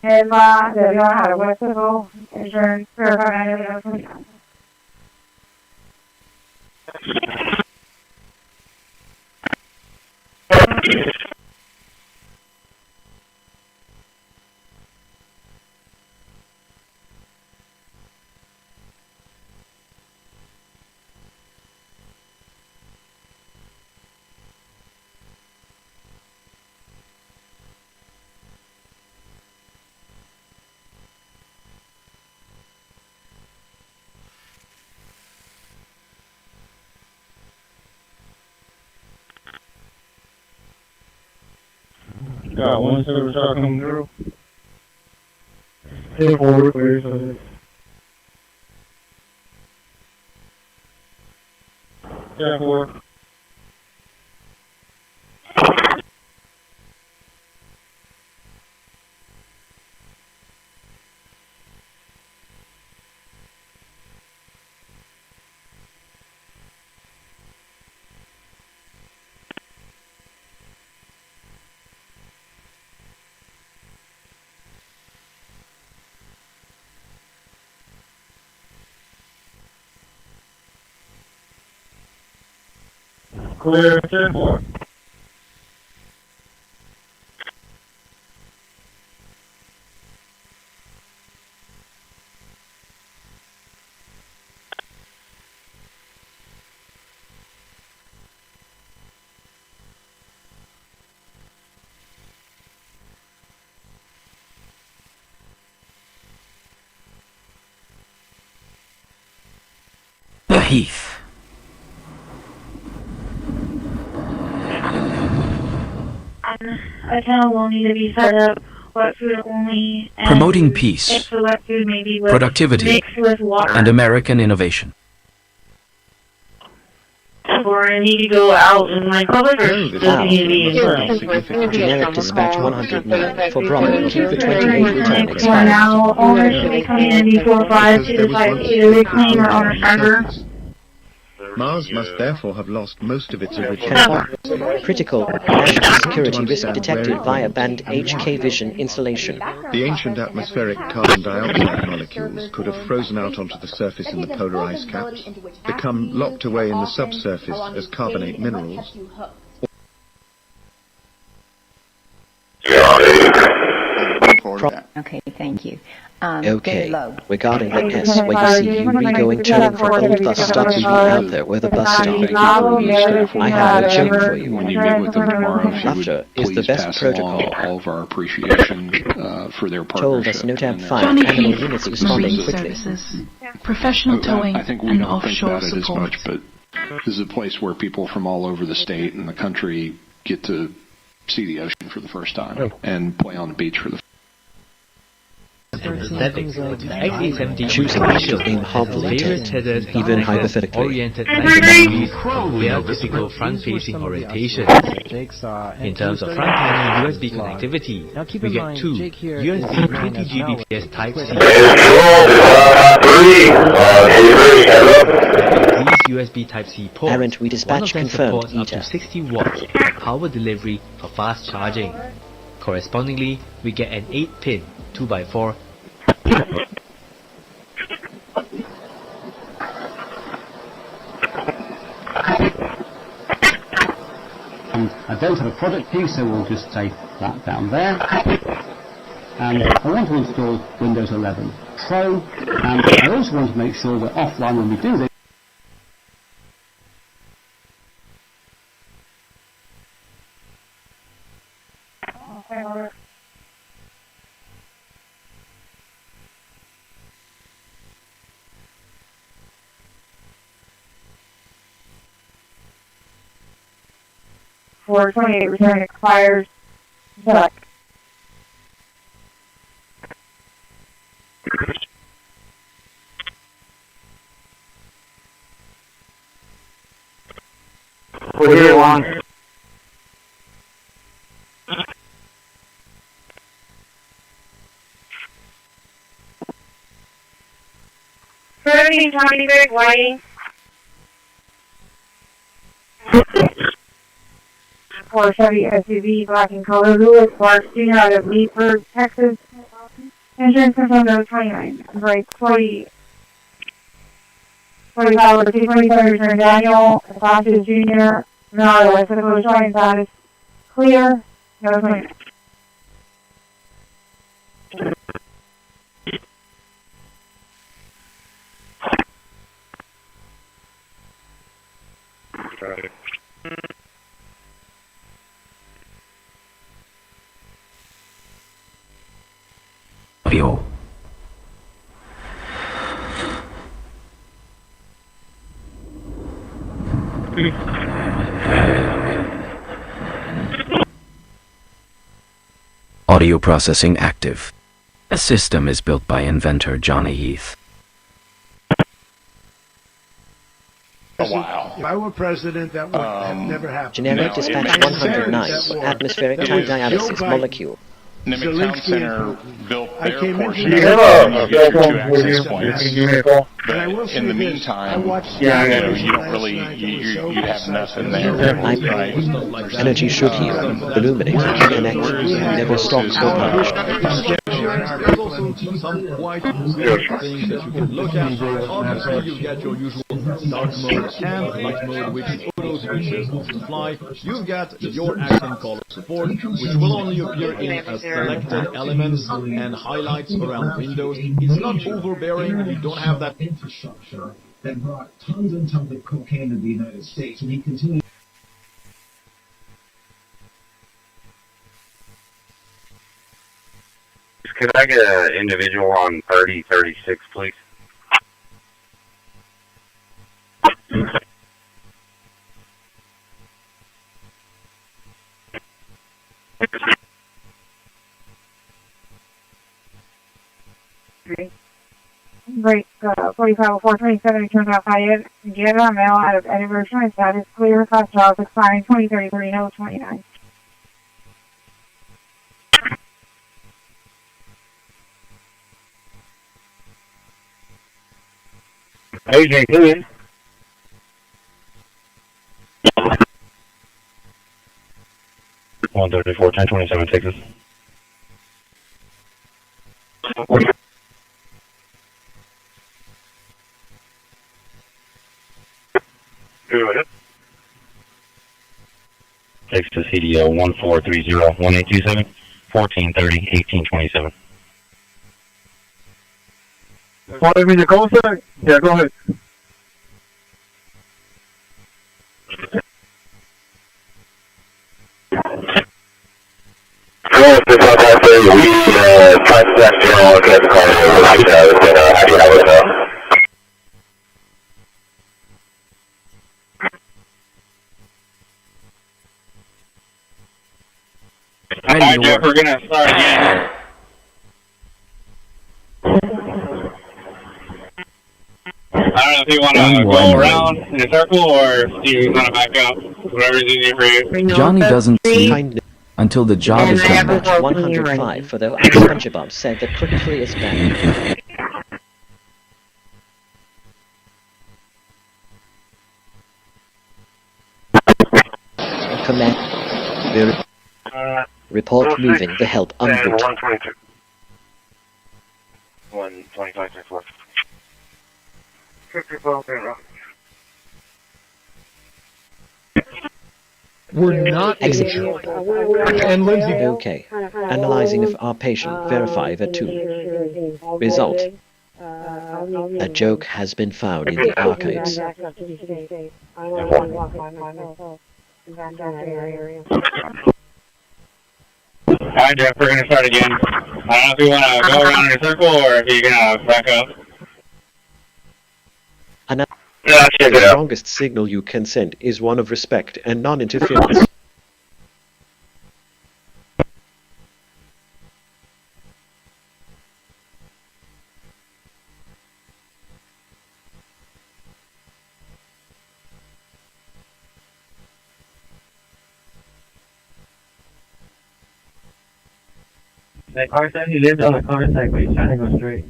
Speaker 20: Headline, the Illinois Highway West Civil Insurance, verify manually of 29.
Speaker 12: Got one silver shot coming through. Hey, forward, please. Yeah, forward. Clear, 10-4.
Speaker 1: The Heath.
Speaker 20: A kennel will need to be set up, wet food only, and
Speaker 1: Promoting peace,
Speaker 20: mixed with wet food maybe with
Speaker 1: productivity,
Speaker 20: mixed with water.
Speaker 1: and American innovation.
Speaker 20: Or I need to go out in my public, or does it need to be in
Speaker 2: Generic dispatch 109 for Bravo. Keep the 28 return
Speaker 20: For
Speaker 2: expired.
Speaker 20: now, owners should be coming in before 5 to decide either reclaim or owner charger.
Speaker 8: Mars must therefore have lost most of its original.
Speaker 2: Critical national security risk detected via band HK vision installation.
Speaker 8: The ancient atmospheric carbon dioxide molecules could have frozen out onto the surface in the polar ice caps, become locked away in the subsurface as carbonate minerals,
Speaker 15: Okay, thank you.
Speaker 2: Okay, regarding the S, when you see UV going turning from old bus stop, we out there where the bus stop. I have a joke for you.
Speaker 21: When you meet with them tomorrow, if you
Speaker 2: After
Speaker 21: would
Speaker 2: is the
Speaker 21: please
Speaker 2: best
Speaker 21: pass
Speaker 2: protocol.
Speaker 21: along all of our appreciation for their
Speaker 2: Told us
Speaker 21: partnership.
Speaker 2: NOTAB 5
Speaker 15: Johnny
Speaker 2: animal
Speaker 15: Heath,
Speaker 2: units responding
Speaker 15: Marine
Speaker 2: quickly.
Speaker 15: Services, professional towing
Speaker 21: I think we
Speaker 15: and
Speaker 21: don't think
Speaker 15: offshore
Speaker 21: about it as
Speaker 15: support.
Speaker 21: much, but this is a place where people from all over the state and the country get to see the ocean for the first time and play on the beach for the
Speaker 4: Aesthetics, the XA70
Speaker 2: choosing to aim harmfully even hypothetically.
Speaker 4: oriented licenses from their typical front-facing orientation. In terms of front panel USB connectivity, we get two USB 20 Gbps Type-C. These USB Type-C ports,
Speaker 2: Errant, we dispatch
Speaker 4: one of them
Speaker 2: confirmed,
Speaker 4: supports up to 60 watts of power delivery for fast charging. Correspondingly, we get an 8-pin 2x4
Speaker 3: I don't have a product key, so we'll just take that down there. And I want to install Windows 11 Pro, and I also want to make sure we're offline when we do this.
Speaker 20: For 28 return expires. Select.
Speaker 11: We're here one.
Speaker 20: Turning Tommy Big Whiting. For Chevy SUV, black in color, Lewis, Clark, Jr. out of Leesburg, Texas. Insurance confirmed of 29. Break 40. 45 over 227 return Daniel. Sasha Jr. No, West of the showing status clear. No 29.
Speaker 1: View. Audio Processing active. A system is built by inventor Johnny Heath.
Speaker 21: Wow.
Speaker 19: If I were president, that would have never happened.
Speaker 2: Generic dispatch 109, atmospheric time dialysis molecule.
Speaker 21: Nimick Town Center built their portion
Speaker 11: You
Speaker 21: of
Speaker 11: have
Speaker 21: it,
Speaker 11: a
Speaker 21: and
Speaker 11: cell
Speaker 21: you
Speaker 11: phone
Speaker 21: get
Speaker 11: for
Speaker 21: 2
Speaker 11: you.
Speaker 21: access points.
Speaker 11: Can you give me a call?
Speaker 21: But in the meantime, you don't really, you'd have nothing there. Right?
Speaker 2: Energy should heal, illuminate, connect, never stop or punish.
Speaker 7: There's also some quite weird things that you can look at. Obviously, you get your usual dark mode and light mode, which auto switches on the fly. You've got your accent color support, which will only appear in selected elements and highlights around windows. It's not overbearing. You don't have that
Speaker 22: infrastructure that brought tons and tons of cocaine to the United States, and he continued.
Speaker 12: Could I get an individual on 3036, please?
Speaker 20: Break 45 or 427 return out Hyatt. Get our mail out of Edinburgh. Showing status clear. Fast jobs expiring 2033 no 29.
Speaker 11: Agent, please. One 1027 Texas.
Speaker 12: Go ahead.
Speaker 11: Texas CDO 1430-1827 1430-1827.
Speaker 23: Want me to call, sir? Yeah, go ahead.
Speaker 12: Alright, Jeff, we're gonna start again. I don't know if you want to go around in a circle or if you want to back up. Whatever's easier for you.
Speaker 1: Johnny doesn't sleep until the job is done.
Speaker 2: Dispatch 105 for the SpongeBob said that quickly is bad. Command. Report moving the help en route.
Speaker 11: 122. 125, 34. 54.
Speaker 18: We're not
Speaker 2: Execute.
Speaker 18: And Lindsay.
Speaker 2: Okay. Analyzing of our patient. Verify the 2. Result. A joke has been found in the archives.
Speaker 12: Alright, Jeff, we're gonna start again. I don't know if you want to go around in a circle or if you're gonna back up.
Speaker 2: The strongest signal you can send is one of respect and non-interference.
Speaker 11: The car said he lived on the cul-de-sac, but he's trying to go straight.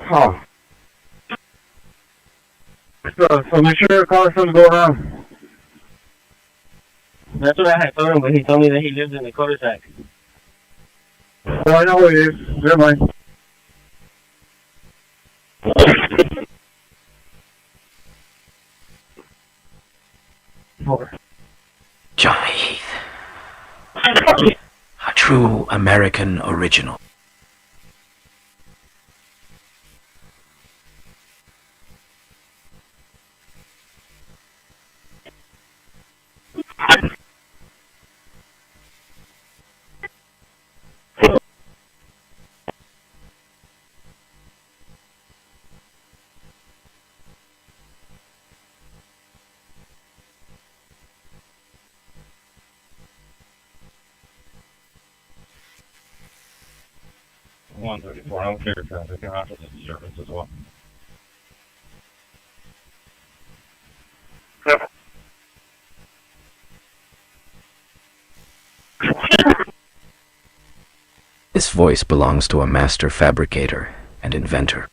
Speaker 23: Oh. So make sure your car's going to go around.
Speaker 11: That's what I had told him, but he told me that he lives in the cul-de-sac.
Speaker 23: Oh, I know where it is. Never mind.
Speaker 1: Johnny Heath. A true American original.
Speaker 11: I don't care traffic. They're after the service as well.
Speaker 1: This voice belongs to a master fabricator and inventor.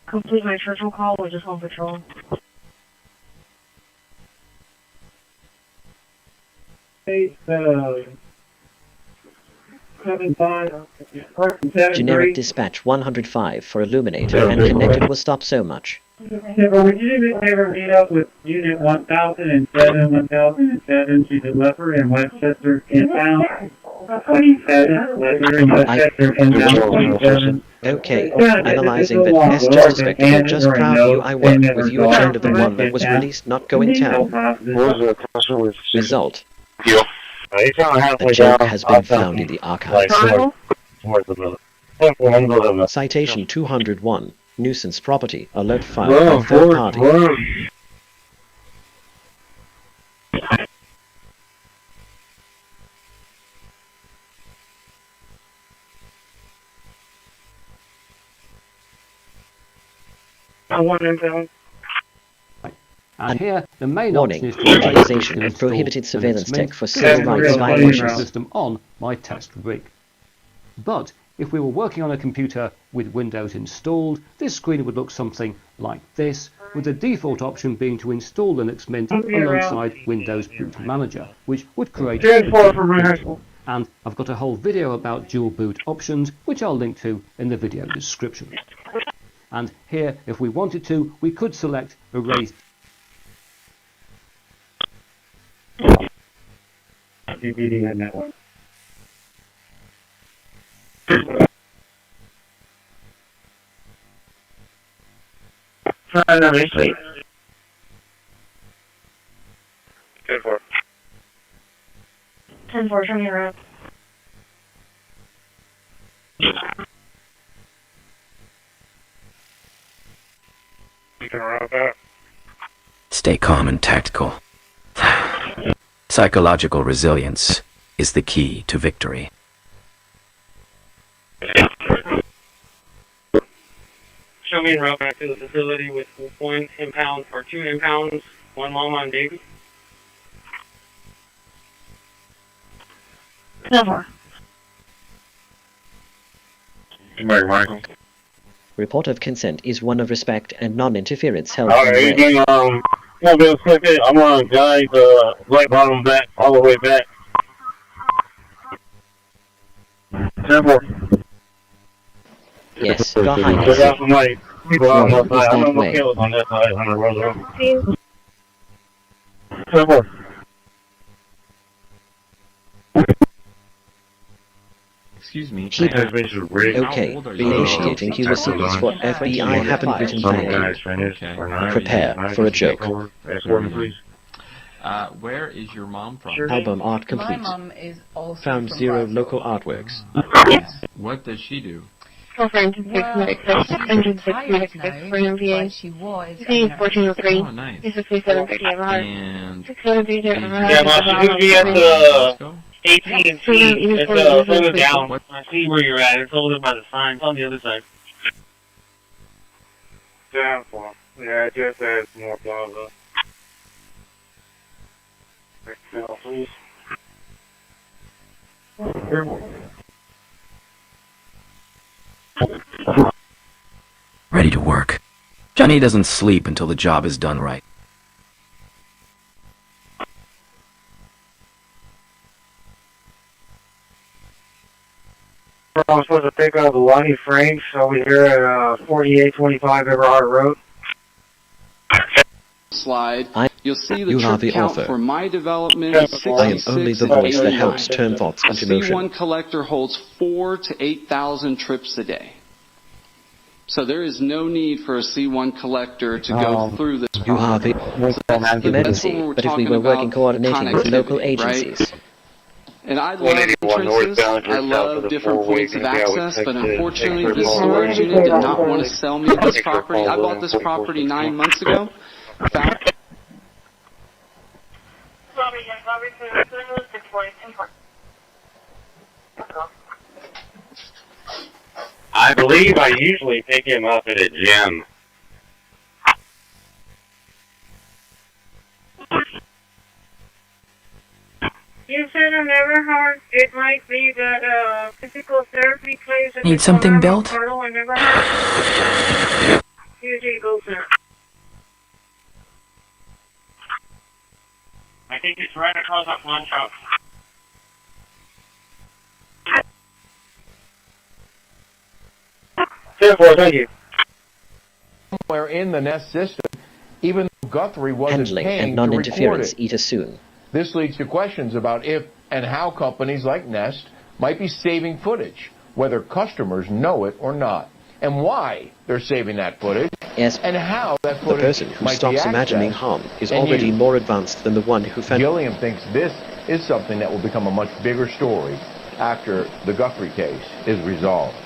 Speaker 20: Complete my churchill call or just on patrol?
Speaker 2: Generic dispatch 105 for Illuminator and connected will stop so much.
Speaker 23: Would you do me a favor, meet up with Unit 1007 to the Leopard and Westchester inbound? 27, Leopard and Westchester inbound 27.
Speaker 2: Okay, analyzing the S-Justice Spectacle, just proud of you I worked with you agenda the one that was released not going town. Result. A joke has been found in the archives. Citation 201. Nuisance property. Alert filed by third party.
Speaker 3: And here, the main
Speaker 2: Warning,
Speaker 3: option is to
Speaker 2: utilization of prohibited surveillance tech for civil rights violations.
Speaker 3: System on my test rig. But if we were working on a computer with Windows installed, this screen would look something like this, with the default option being to install Linux Mint alongside Windows Boot Manager, which would create and I've got a whole video about dual boot options, which I'll link to in the video description. And here, if we wanted to, we could select Erase
Speaker 23: CCPD network. Try that next.
Speaker 11: 10-4.
Speaker 20: 10-4, turn your up.
Speaker 11: You can route that.
Speaker 1: Stay Stay calm and tactical. Psychological resilience is the key to victory.
Speaker 23: Show me en route back to the facility with 1 impound or 2 impounds, 1 Longmont Davy.
Speaker 20: Never.
Speaker 23: Michael.
Speaker 2: Report of consent is one of respect and non-interference held
Speaker 23: Alright,
Speaker 2: in the way.
Speaker 23: Come be quick. I'm gonna guide the right bottom back, all the way back. 10-4.
Speaker 2: Yes, your highness.
Speaker 23: There's got some like people on that side. I'm
Speaker 2: that
Speaker 23: gonna
Speaker 2: way.
Speaker 23: kill on that side on the road. 10-4.
Speaker 5: Excuse me.
Speaker 2: Okay, reinitiating Q sequence for FBI haven't written back. Prepare for a joke.
Speaker 5: Where is your mom from?
Speaker 2: Album art complete.
Speaker 10: My mom is also
Speaker 2: Found
Speaker 10: from
Speaker 2: 0
Speaker 10: Brazil.
Speaker 2: local artworks.
Speaker 5: What does she do?
Speaker 20: Engine 6 for an MVA.
Speaker 10: She was.
Speaker 20: He's 1403.
Speaker 5: Oh, nice.
Speaker 20: He's a 3730 MR.
Speaker 5: And
Speaker 20: 673
Speaker 23: Yeah, man, she's be at the 18 and T. It's further down. I see where you're at. It's over by the sign. It's on the other side.
Speaker 12: Down for yeah, just as more plaza.
Speaker 23: Please.
Speaker 1: Ready to work. Johnny doesn't sleep until the job is done right.
Speaker 23: I'm supposed to pick up Lonnie Franks over here at 4825 Everhard Road.
Speaker 6: Slide, you'll see the
Speaker 2: You are
Speaker 6: trip
Speaker 2: the
Speaker 6: count
Speaker 2: author.
Speaker 6: for my development
Speaker 2: I
Speaker 6: is
Speaker 2: am
Speaker 6: 66
Speaker 2: only the
Speaker 6: and
Speaker 2: voice that
Speaker 6: 89.
Speaker 2: helps turn thoughts
Speaker 6: A
Speaker 2: into motion.
Speaker 6: C1 collector holds 4,000 to 8,000 trips a day. So there is no need for a C1 collector to go through this
Speaker 2: You are the emergency, but if we were working coordinating with local agencies.
Speaker 6: Right? And I love entrances, I love different points of access, but unfortunately this storage unit did not want to sell me this property. I bought this property 9 months ago. Found
Speaker 12: I believe I usually pick him up at a gym.
Speaker 23: You said on Everhard it might be that physical therapy place.
Speaker 16: Need something built?
Speaker 23: Here's Eagle, sir. I think it's right across that one truck. Thank you.
Speaker 17: Somewhere in the Nest system, even though Guthrie wasn't
Speaker 2: Handling
Speaker 17: paying
Speaker 2: and
Speaker 17: to record
Speaker 2: non-interference
Speaker 17: it.
Speaker 2: eat us soon.
Speaker 17: This leads to questions about if and how companies like Nest might be saving footage, whether customers know it or not, and why they're saving that footage,
Speaker 2: Yes,
Speaker 17: and how that
Speaker 2: the
Speaker 17: footage
Speaker 2: person who
Speaker 17: might
Speaker 2: stops
Speaker 17: be
Speaker 2: imagining
Speaker 17: accessed
Speaker 2: harm is
Speaker 17: and
Speaker 2: already
Speaker 17: used.
Speaker 2: more advanced than the one who found.
Speaker 17: Gilliam thinks this is something that will become a much bigger story after the Guthrie case is resolved.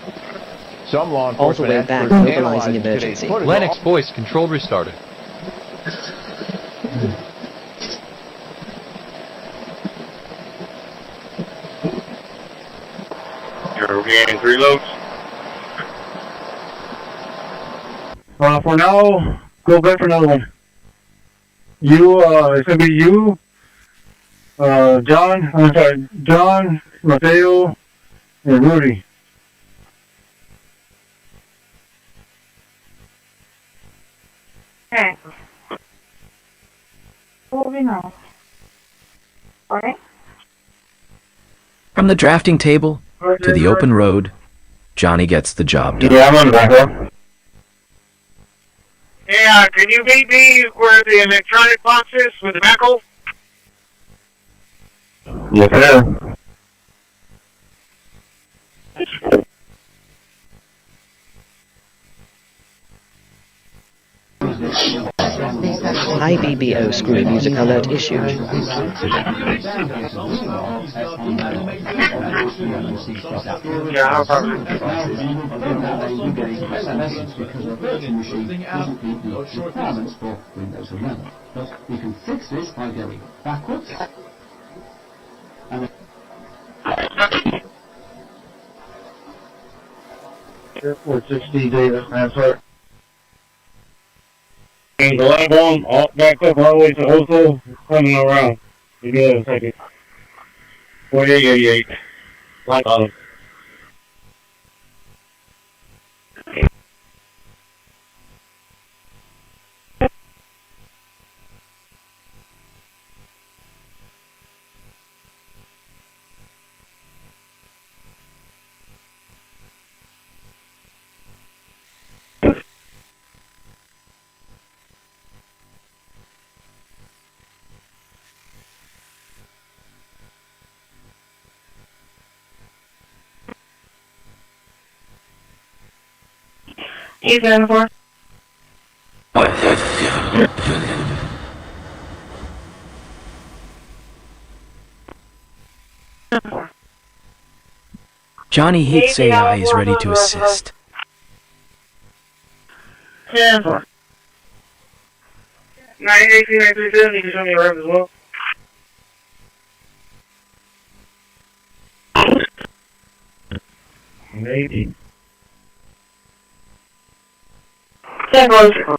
Speaker 17: Some law
Speaker 2: All the
Speaker 17: enforcement
Speaker 2: way back,
Speaker 17: experts
Speaker 2: mobilizing
Speaker 17: analyzing today's
Speaker 2: emergency.
Speaker 17: footage.
Speaker 5: Lennox voice control restarted.
Speaker 12: You're getting 3 loads.
Speaker 23: For now, go back for another one. You, it's gonna be you, John, Mateo, and Rudy.
Speaker 20: Okay. Moving on. Alright.
Speaker 1: From the drafting table to the open road, Johnny gets the job done.
Speaker 23: Yeah, I'm on the back up. Hey, can you meet me where the electronic box is with the backhoe?
Speaker 12: Yes, sir.
Speaker 2: IBBO screw music alert issued.
Speaker 3: You can fix this by going backwards.
Speaker 23: Airport 60 data transfer. And the light bomb all back up all the way to Oso, coming around. You get a second. 4888. Light on.
Speaker 20: E74.
Speaker 1: Johnny Hicks AI is ready to assist.
Speaker 23: 10-4. 983-937, you can show me a rev as well. Maybe.
Speaker 20: 10-4.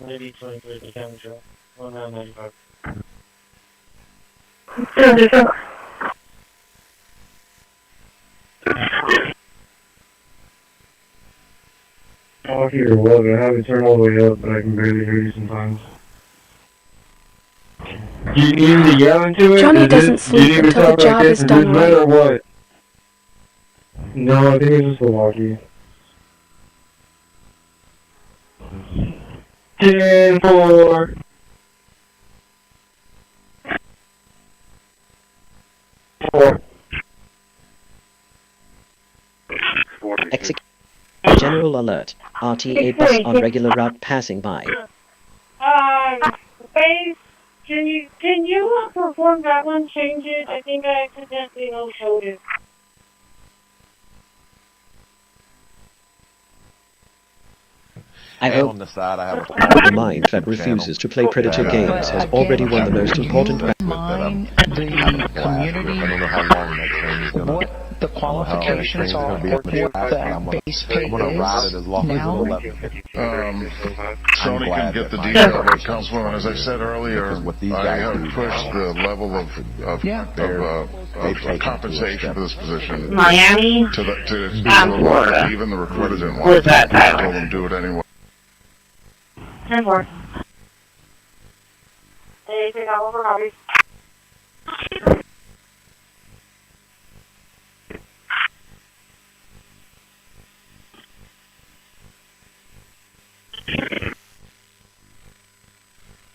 Speaker 23: Maybe 23% show. 1995. I'll hear well, I have it turned all the way up, but I can barely hear you sometimes. Do you need me to yell into it?
Speaker 16: Johnny doesn't sleep until the job is done right.
Speaker 23: Or what? No, I think it's just the walkie. 10-4.
Speaker 2: General alert. RTA bus on regular route passing by.
Speaker 20: Base, can you perform that one? Change it. I think I accidentally no-showed it.
Speaker 2: I hope the mind that refuses to play predator games has already won the most important
Speaker 9: Mind the community what the qualifications are, what that base pay is now.
Speaker 12: Sony can get the detail, but Councilwoman, as I said earlier, I have pushed the level of compensation for this position
Speaker 20: Miami
Speaker 12: to Florida. Even the recruiter didn't want it. I told them to do it anyway.
Speaker 20: 10-4. Hey, take out over copies.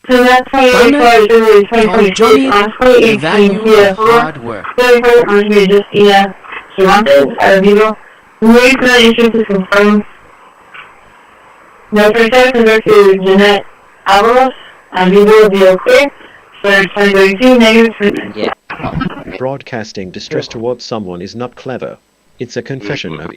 Speaker 20: So that's how you require to replace
Speaker 1: Johnny,
Speaker 20: the
Speaker 1: value of hard work.
Speaker 20: She wanted a video. Wait for the issue to confirm. No protect over to Jeanette Alvarez, and we will be okay. So 2032 negative.
Speaker 2: Yeah. Broadcasting distress towards someone is not clever. It's a confession of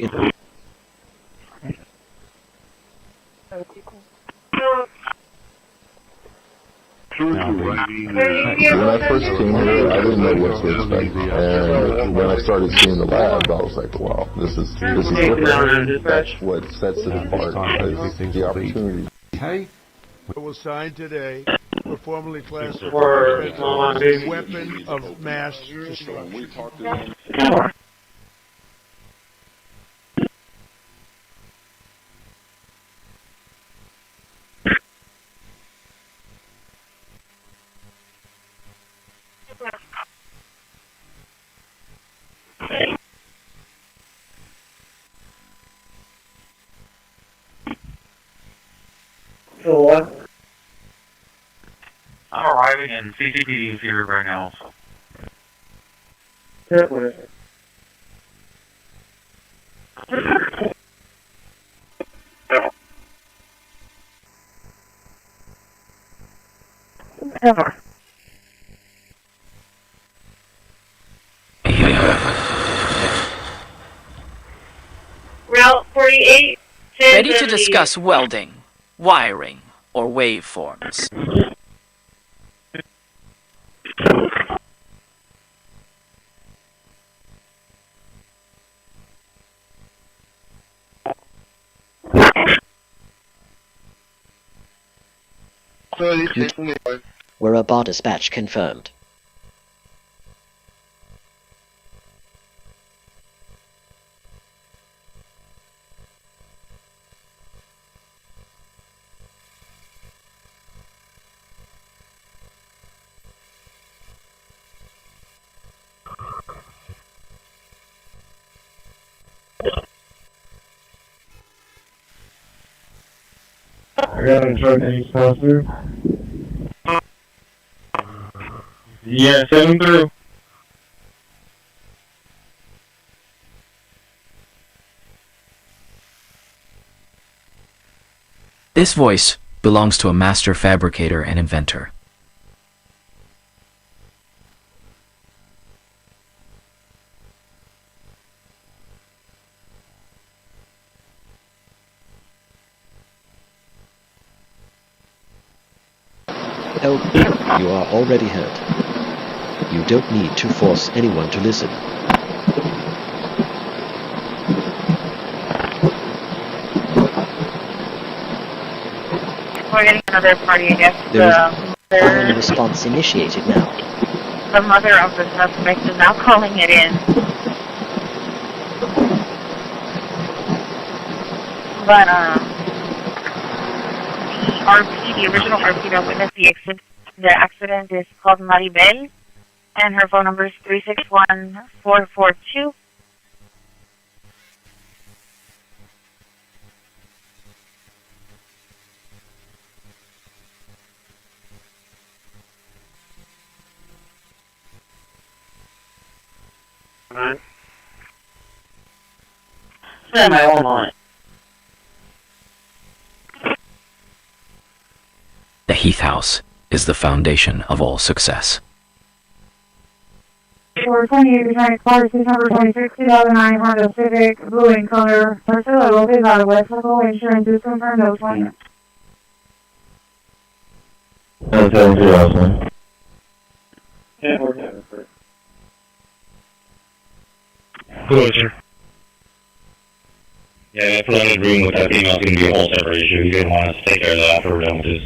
Speaker 12: When I first came here, I didn't know what to expect, and when I started seeing the lab, I was like, "Wow, this is different." That's what sets it apart, is the opportunity.
Speaker 7: It was signed today. We're formally classified as a weapon of mass destruction.
Speaker 23: So what? I'm arriving in ccpd here right now. So.
Speaker 20: 10-4. Route 48.
Speaker 1: Ready to discuss welding, wiring, or waveforms.
Speaker 2: We're about dispatch confirmed.
Speaker 23: I got a truck that needs to pass through. Yeah, send him through.
Speaker 1: This voice belongs to a master fabricator and inventor.
Speaker 2: Oh, you are already heard. You don't need to force anyone to listen.
Speaker 20: We're getting another party, I guess.
Speaker 2: There is response initiated now.
Speaker 20: The mother of the suspect is now calling it in. But, the original RP that witnessed the accident is called Maribel, and her phone number is 361-442.
Speaker 23: Send my own line.
Speaker 1: The Heath House is the foundation of all success.
Speaker 20: 428 behind car, seat number 26, 2009, Honda Civic, blue in color, Priscilla Lopez out of Westlaco, insurance is confirmed, no 20.
Speaker 23: That's 2000. Yeah, we're good.
Speaker 12: Closer. Yeah, that flooded room with that female is going to be a whole separate issue. He's going to want us to take care of that after we're done with this.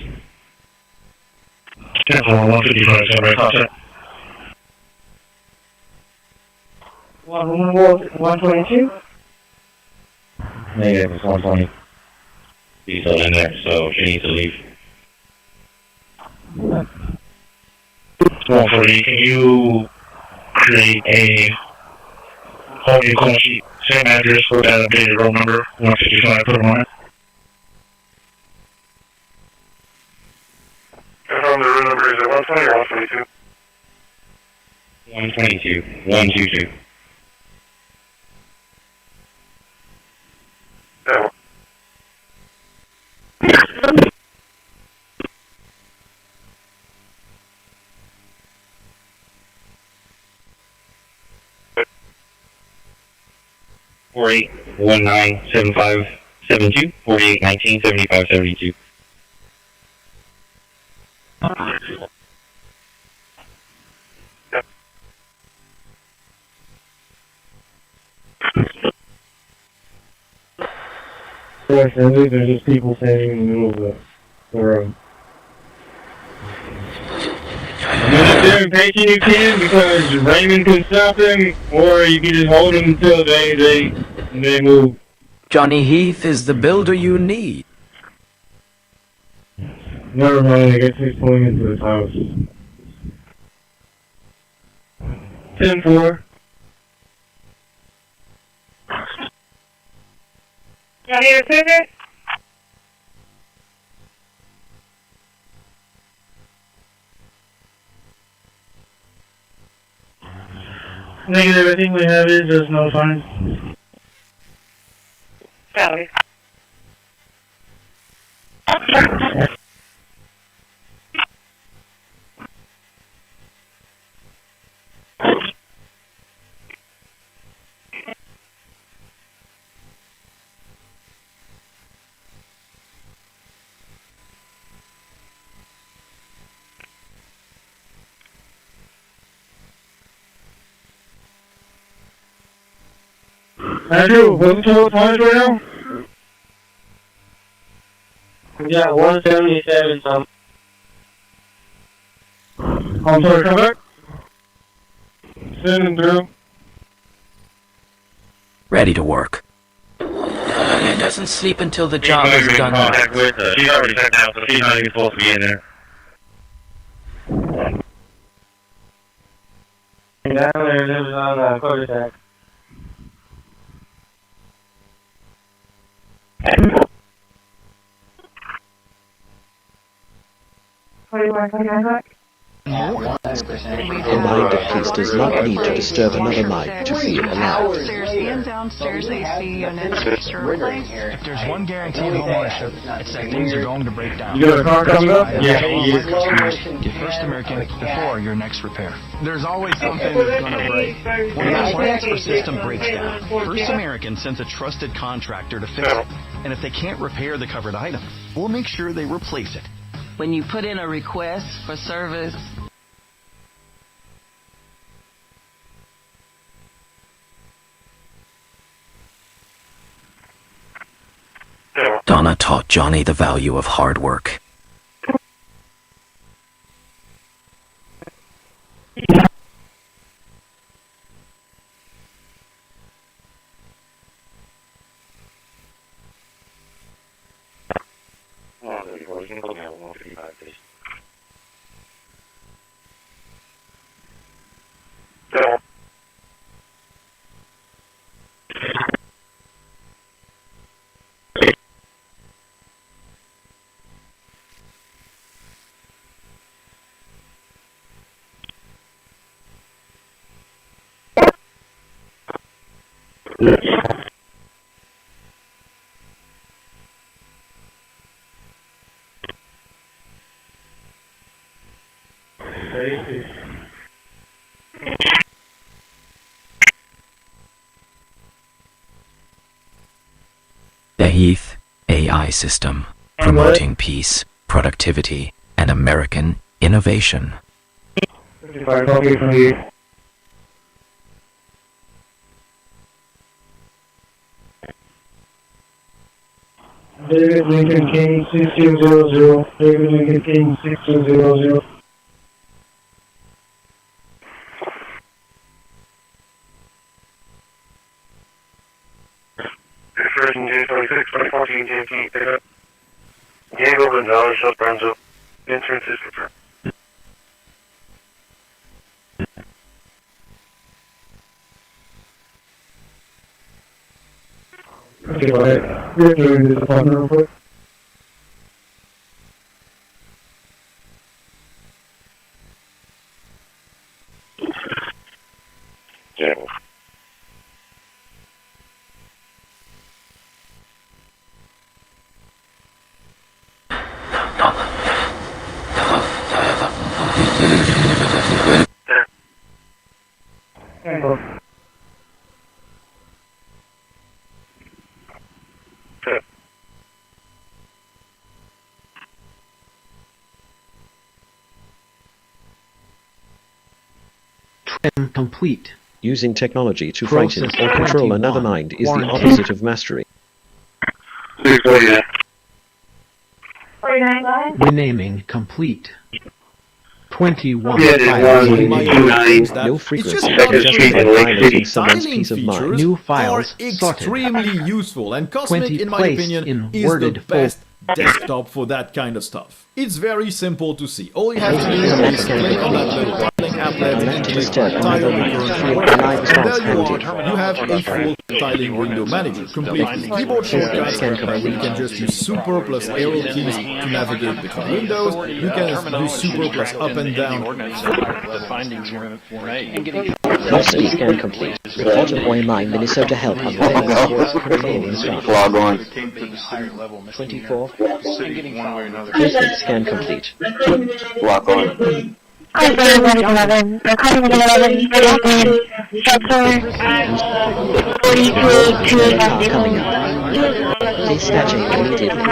Speaker 23: 10-4, 155, separate contact. 122?
Speaker 12: Negative, it's 120. She's still in there, so she needs to leave. 140, can you create a whole new call sheet? Same address for that updated roll number, 155, put them on it.
Speaker 11: Confirm the room number is at 120 or 122?
Speaker 12: 122, 122.
Speaker 11: Yeah.
Speaker 12: Forty-eight 197572 48 1975 72.
Speaker 23: There's just people standing in the middle of the road.
Speaker 12: Mr. Patient, you can, because Raymond can stop them, or you can just hold them until they move.
Speaker 1: Johnny Heath is the builder you need.
Speaker 23: Never mind, I guess he's pulling into his house.
Speaker 12: 10-4.
Speaker 20: Johnny, receive it?
Speaker 23: Negative, I think we have is just no signs.
Speaker 20: Sorry.
Speaker 23: Andrew, what's the time right now? Yeah, 177 some. I'm sorry, come back. Sending through.
Speaker 1: Ready to work. It doesn't sleep until the job is done right.
Speaker 11: She's already checked out, so she's not even supposed to be in there.
Speaker 23: Down there, this is on cul-de-sac.
Speaker 2: A mind at peace does not need to disturb another mind to feel alive.
Speaker 15: Upstairs and downstairs AC units are replaced.
Speaker 8: If there's one guarantee in home ownership, it's that things are going to break down.
Speaker 23: You got a car coming up? Yeah.
Speaker 8: Get First American before your next repair. There's always something that's going to break. When the appliance or system breaks down, First American sends a trusted contractor to fix it. And if they can't repair the covered item, we'll make sure they replace it.
Speaker 13: When you put in a request for service,
Speaker 1: Donna taught Johnny the value of hard work. The Heath AI system, promoting peace, productivity, and American innovation.
Speaker 23: David Lincoln King 6200. David Lincoln King 6200.
Speaker 11: First and J26, 2014, JP, pick up. Diego Gonzalez, South Brownsville. Insurance is prepared.
Speaker 23: Okay, go ahead. We're doing this apartment real quick.
Speaker 11: Yeah.
Speaker 18: Complete.
Speaker 2: Using technology to frighten or control another mind is the opposite of mastery.
Speaker 18: Renaming complete. 21.
Speaker 2: No frequency, just violating someone's peace of mind.
Speaker 18: New files
Speaker 7: are
Speaker 18: sorted.
Speaker 7: extremely useful, and Cosmic,
Speaker 18: 20
Speaker 7: in my
Speaker 18: placed
Speaker 7: opinion,
Speaker 18: in
Speaker 7: is the
Speaker 18: worded
Speaker 7: best desktop for that kind of stuff. It's very simple to see. All you have to do is click on that little tiling applet and click tile recurrent and there you are. You have a full tiling window manager, complete with keyboard shortcuts, where you can just use super plus arrow keys to navigate between windows. You can use super plus up and down.
Speaker 21: The findings were made.
Speaker 2: First scan complete. Report an oil mine Minnesota help on
Speaker 11: Log on.
Speaker 2: 24.
Speaker 21: Basement
Speaker 2: scan complete.
Speaker 11: Lock on.
Speaker 20: I'm sorry, 11. They're coming at 11. Structure 42 to
Speaker 2: Coming up. Dispatching immediately.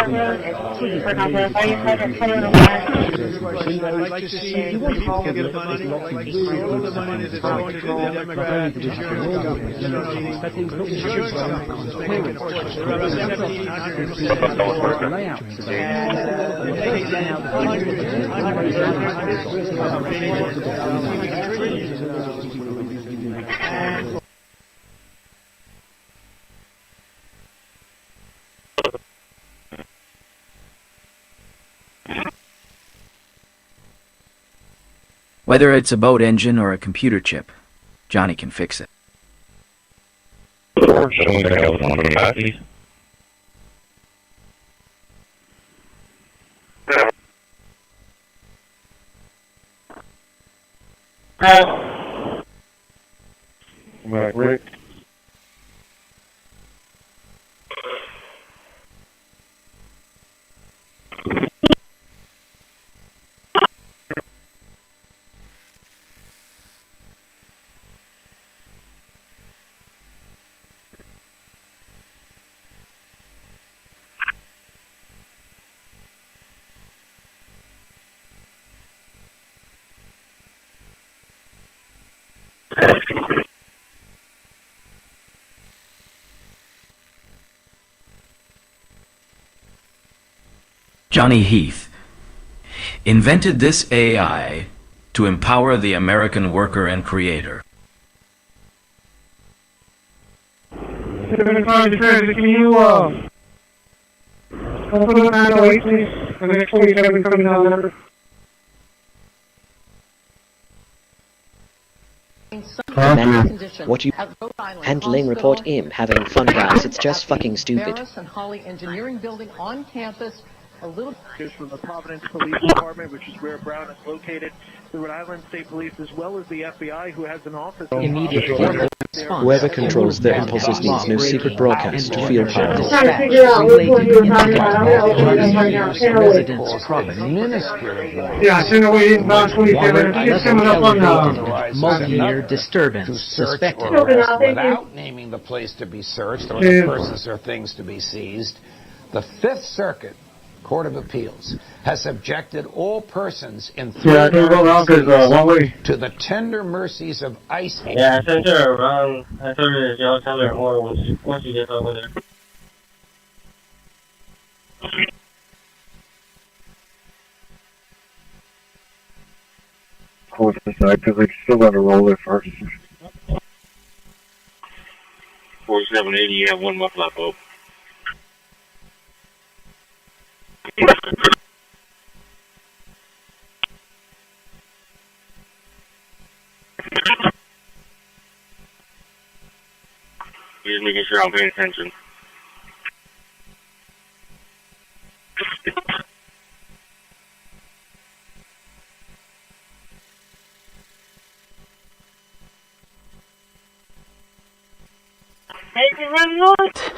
Speaker 7: I'd like to see people get the money, I'd like to see all the money that's going to the Democrat insurance companies, insurance companies making a fortune. There are 1,704 and they send out hundreds of billions of dollars.
Speaker 1: Whether it's a boat engine or a computer chip, Johnny can fix it.
Speaker 11: Rick.
Speaker 1: Johnny Heath invented this AI to empower the American worker and creator.
Speaker 23: Can you, put it on the wait, please? The next 47 coming down number.
Speaker 2: What you handling report im having fun guys, it's just fucking stupid.
Speaker 10: And Holly Engineering Building on campus. A little
Speaker 4: from the Providence Police Department, which is where Brown is located, the Rhode Island State Police, as well as the FBI, who has an office.
Speaker 2: Immediately. Whoever controls their impulses needs no secret broadcast to feel powerful.
Speaker 23: Yeah, send away box 27. Just coming up on the
Speaker 18: multi-year disturbance suspected.
Speaker 14: Without naming the place to be searched or the persons or things to be seized, the Fifth Circuit Court of Appeals has subjected all persons in to the tender mercies of ICE.
Speaker 23: Yeah, I sent her around. I told her that y'all tell her more once you get over there.
Speaker 11: Close aside, because we still got to roll it first.
Speaker 12: 4780, you have one muff left open. Just making sure I'm paying attention.
Speaker 23: Make it run north.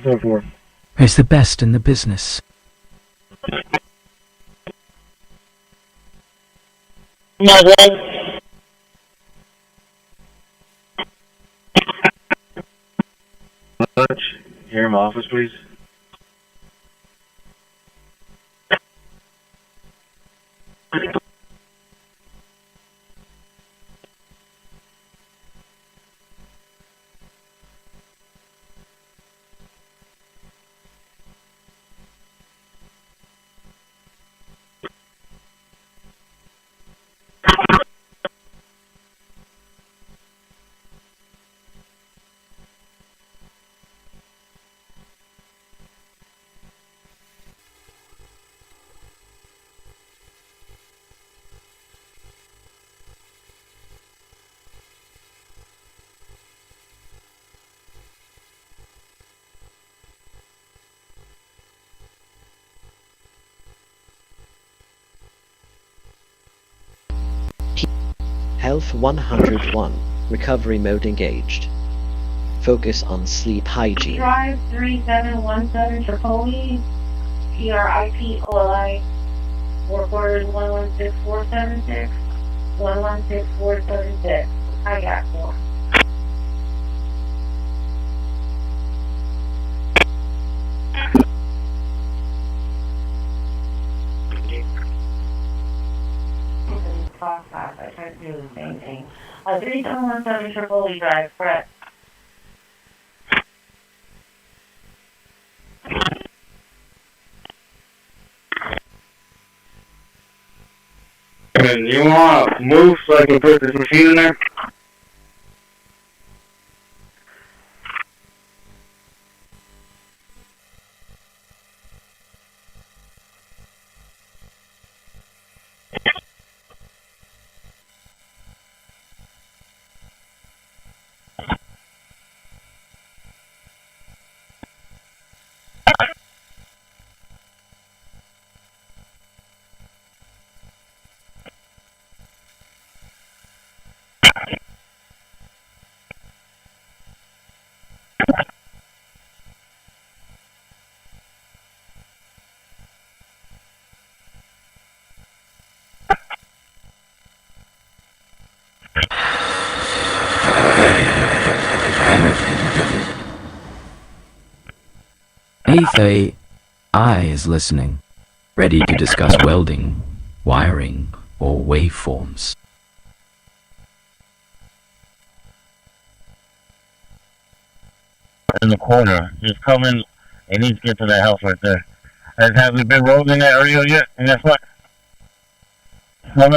Speaker 11: So forth.
Speaker 1: Is the best in the business.
Speaker 11: Here in my office, please.
Speaker 2: Health 101. Recovery mode engaged. Focus on sleep hygiene.
Speaker 20: Drive 3717 Tripoli, PRIP OLI, work orders 116476. 116476. I got one. I tried to do the same thing. 3217 Tripoli Drive, Brett.
Speaker 23: And you want to move so I can put this machine in there?
Speaker 1: Eighth I is listening, ready to discuss welding, wiring, or waveforms.
Speaker 11: In the corner. Just come in and need to get to that house right there. Have we been rolling in that area yet? And that's what?
Speaker 6: You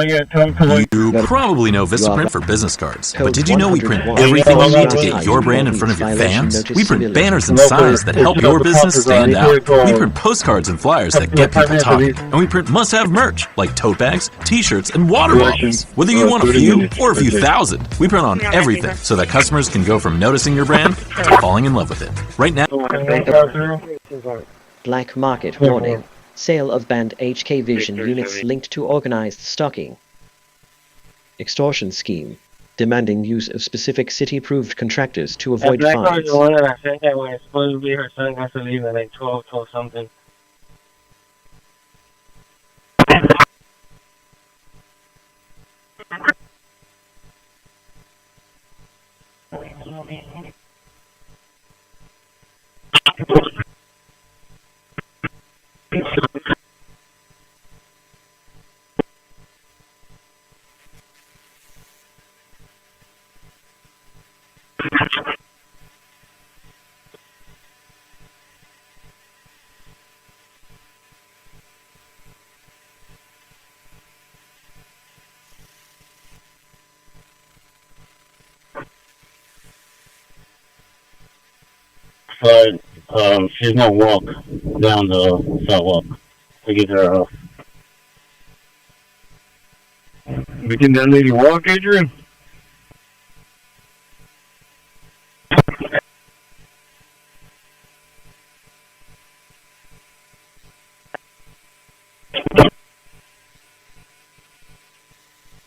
Speaker 6: probably know Vistaprint for business cards, but did you know we print everything you need to get your brand in front of your fans? We print banners and signs that help your business stand out. We print postcards and flyers that get people talking. And we print must-have merch, like tote bags, t-shirts, and water bottles. Whether you want a few or a few thousand, we print on everything so that customers can go from noticing your brand to falling in love with it. Right now...
Speaker 2: Black market warning. Sale of banned HK Vision units linked to organized stocking. Extortion scheme. Demanding use of specific city-approved contractors to avoid fines.
Speaker 23: That was the one that I sent that when it's supposed to be her son has to leave at like 12 something.
Speaker 11: But she's gonna walk down the sidewalk to get to her house. Can that lady walk, Adrian?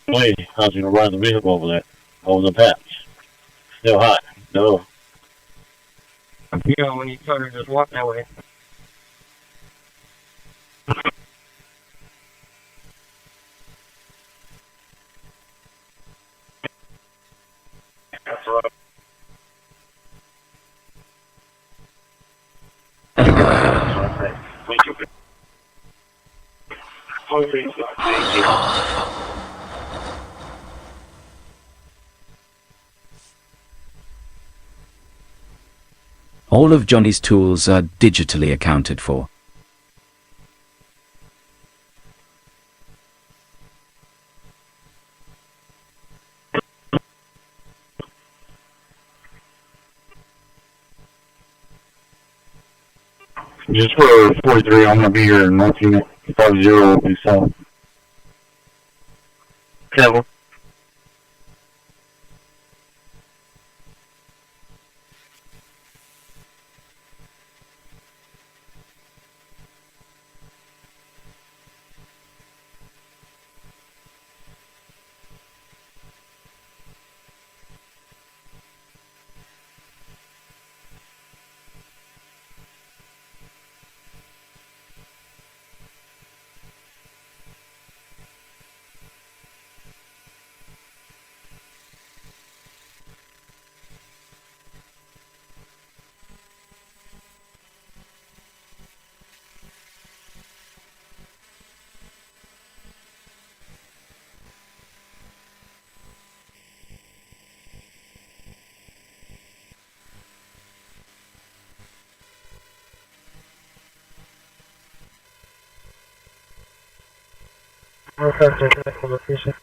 Speaker 11: Lady, how's you gonna ride the vehicle over there? Over the patch. Still hot. No.
Speaker 23: Yeah, when you tell her just walk that way. That's right.
Speaker 1: All of Johnny's tools are digitally accounted for.
Speaker 11: Just for 43, I'm gonna be here in 1950, so. Kevin.
Speaker 23: location.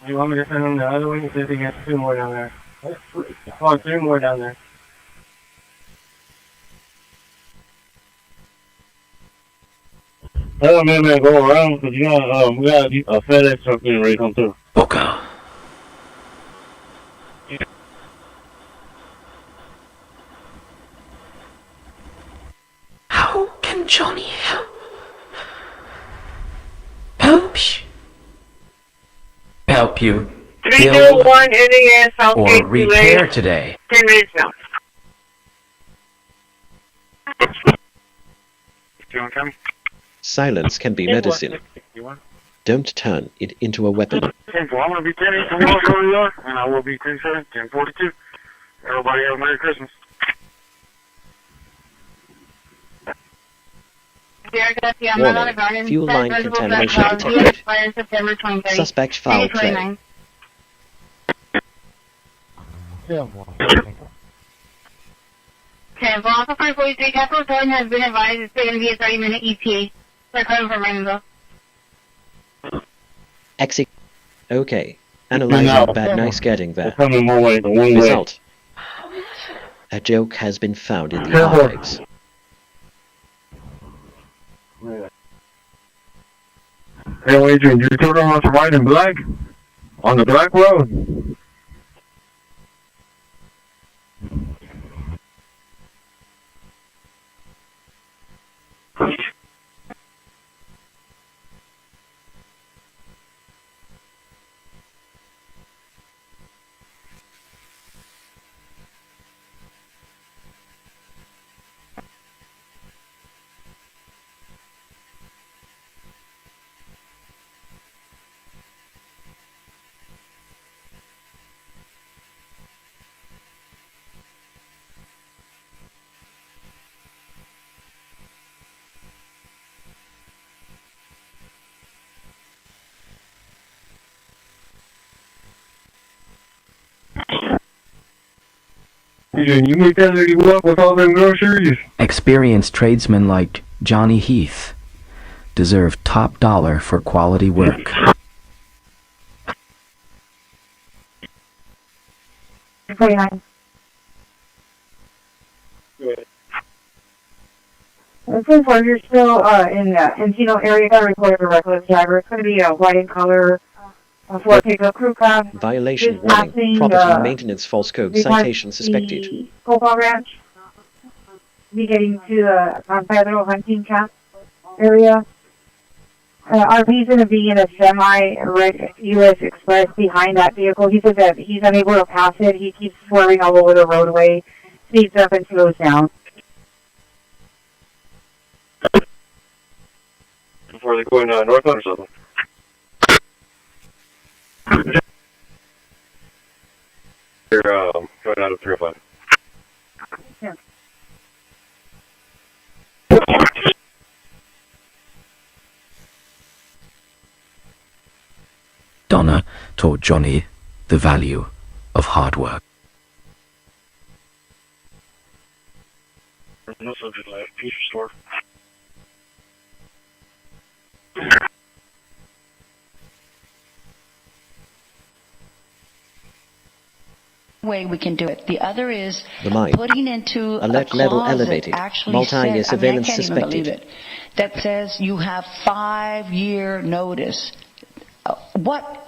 Speaker 23: You want me to send them the other way? See if he gets 2 more down there. Oh, 3 more down there. Tell them, man, go around, because we got a FedEx truck getting ready to come through.
Speaker 1: Okay. How can Johnny help you build
Speaker 20: 321 NAS
Speaker 1: or repair today?
Speaker 20: 10 minutes now.
Speaker 2: Silence can be medicine. Don't turn it into a weapon.
Speaker 23: I'm going to be 10-8 tomorrow where we are, and I will be 10-7, 10-42. Everybody have a Merry Christmas.
Speaker 2: Warning, fuel line contamination detected. Suspect foul play.
Speaker 20: Okay, well, Alpha 543, Capital Zone has been advised it's going to be a 30-minute ETA. They're coming from Rainbow.
Speaker 2: Okay. Analyzing bad nice getting there. Result. A joke has been found in the archives.
Speaker 23: Hey, Adrian, you told them to ride in black? On the black road? You make that lady walk with all them groceries?
Speaker 1: Experienced tradesmen like Johnny Heath deserve top dollar for quality work.
Speaker 20: It seems like you're still in the Encino area. Got reported a reckless driver. It's going to be a white in color for a pickup crew cab.
Speaker 2: Violation warning. Property maintenance false code citation suspected.
Speaker 20: Cobalt Ranch. Be getting to the San Pedro hunting camp area. RP's going to be in a semi-red U.S. Express behind that vehicle. He says that he's unable to pass it. He keeps swerving all over the roadway, speeds up and slows down.
Speaker 23: Before they go in northbound or something? They're going out of 305.
Speaker 20: Yeah.
Speaker 1: Donna taught Johnny the value of hard work.
Speaker 23: There's no subject left. Peace restore.
Speaker 13: Way we can do it. The other is
Speaker 2: The mine.
Speaker 13: putting into
Speaker 2: Alert
Speaker 13: a
Speaker 2: level
Speaker 13: clause
Speaker 2: elevated.
Speaker 13: that actually
Speaker 2: Multi-year
Speaker 13: says, I mean, I
Speaker 2: surveillance
Speaker 13: can't even believe
Speaker 2: suspected.
Speaker 13: it, that says you have 5-year notice. What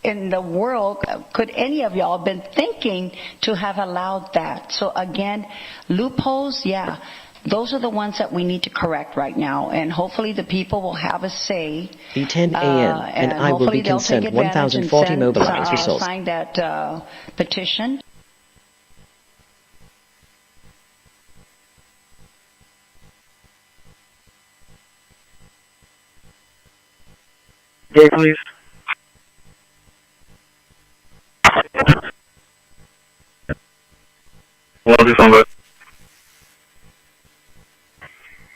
Speaker 13: in the world could any of y'all have been thinking to have allowed that? So again, loopholes, yeah. Those are the ones that we need to correct right now, and hopefully the people will have a say.
Speaker 2: Be 10 a.m. and I will be concerned 1,040 mobilized results.
Speaker 13: Sign that petition.
Speaker 23: Gate, please. Well, do something.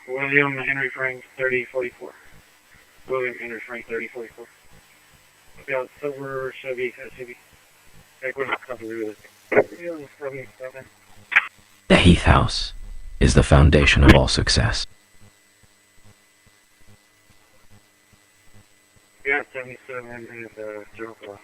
Speaker 23: William Henry Frank 3044. William Henry Frank 3044. About silver Chevy SUV.
Speaker 1: The Heath House is the foundation of all success.
Speaker 23: Yeah, 77 and Joe Cross.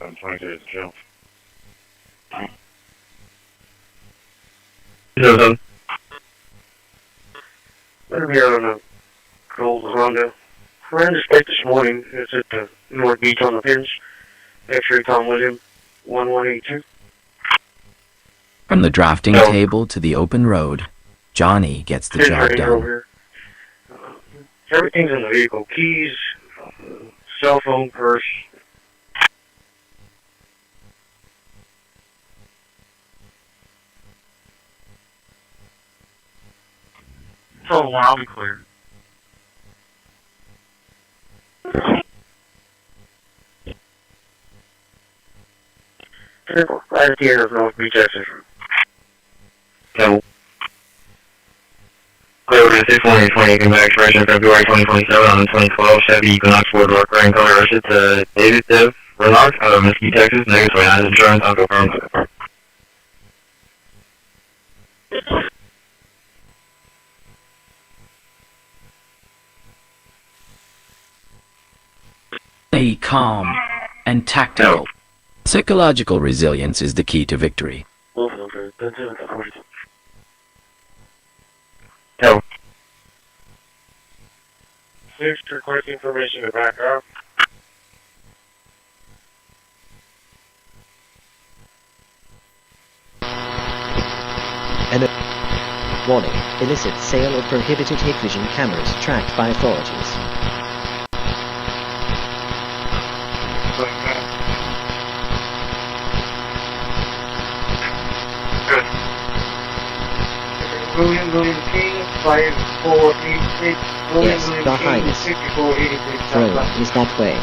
Speaker 12: I'm trying to jump.
Speaker 23: Better be out on a cold Honda. Ran the state this morning. It's at the North Beach on the pins. X-ray Tom William, 1182.
Speaker 1: From the drafting table to the open road, Johnny gets the job done.
Speaker 23: Everything's in the vehicle. Keys, cell phone, purse. Oh, wow, we clear. Right at the end of North Beach, Texas. No. Clear to 6-1-20, come back expression February 2027 on the 2012 Chevy Equinox 4-door Grand Color. It's David Dev Renard out of Mesquite, Texas. Negative 29 insurance. I'll confirm.
Speaker 1: Stay calm and tactical. Psychological resilience is the key to victory.
Speaker 23: No.
Speaker 12: 6, request information to back up.
Speaker 2: Warning. Illicit sale of prohibited hit vision cameras tracked by authorities.
Speaker 23: William King, 5486.
Speaker 2: Yes, Your Highness.
Speaker 23: 6486.
Speaker 2: Throne is that way.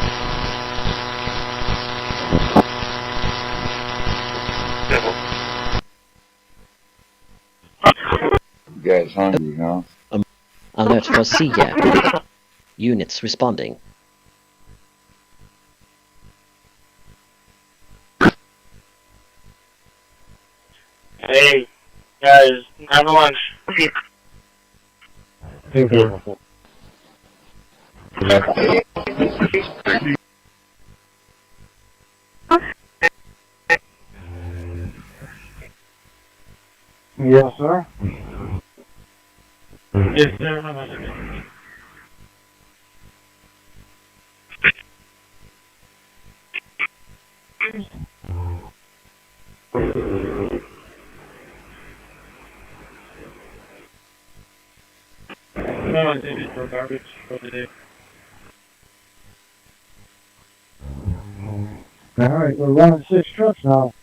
Speaker 17: You guys hungry, huh?
Speaker 2: Alert for Seager. Units responding.
Speaker 23: Hey, guys, have lunch.
Speaker 12: Thank you.
Speaker 23: Yes, sir.
Speaker 12: Yes, sir. No, I think it's for garbage for the day.
Speaker 23: Alright, we're running 6 trucks now.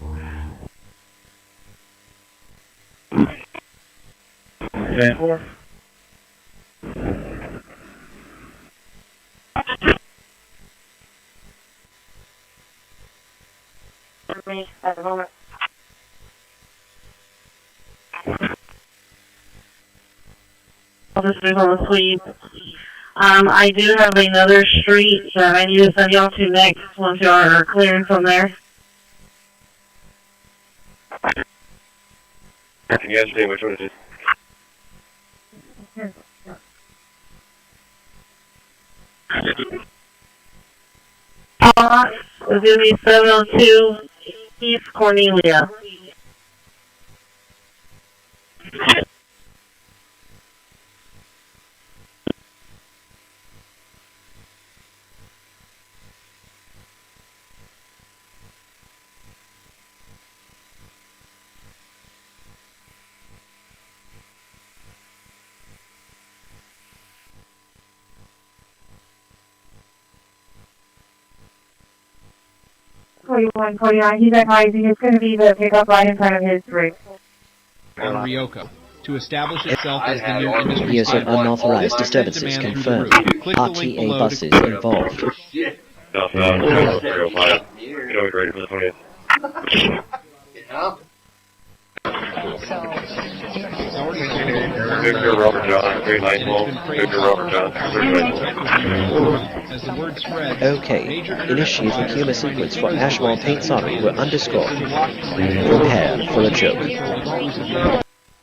Speaker 12: Okay. 4.
Speaker 20: Me at the moment. Officers on the sweep. I do have another street that I need to send y'all to next once y'all are clearing from there.
Speaker 12: Can you guys say which one it is?
Speaker 20: It's going to be 702 East Cornelia. 4149. He's advising it's going to be the pickup right in front of his rig.
Speaker 5: On Ryoko to establish itself as the new industry
Speaker 2: Years of
Speaker 5: standard.
Speaker 2: unauthorized
Speaker 5: This sent
Speaker 2: disturbances
Speaker 5: demand through the
Speaker 2: confirmed.
Speaker 5: roof. Click the link
Speaker 2: RTA
Speaker 5: below to
Speaker 2: buses
Speaker 5: clear it.
Speaker 2: involved.
Speaker 12: Victor Robert John, 391. Victor Robert John, 391.
Speaker 5: As the word spreads,
Speaker 2: Okay, initiate the humor sequence for Ashmore Paint Sorry were underscore. Prepare for a joke.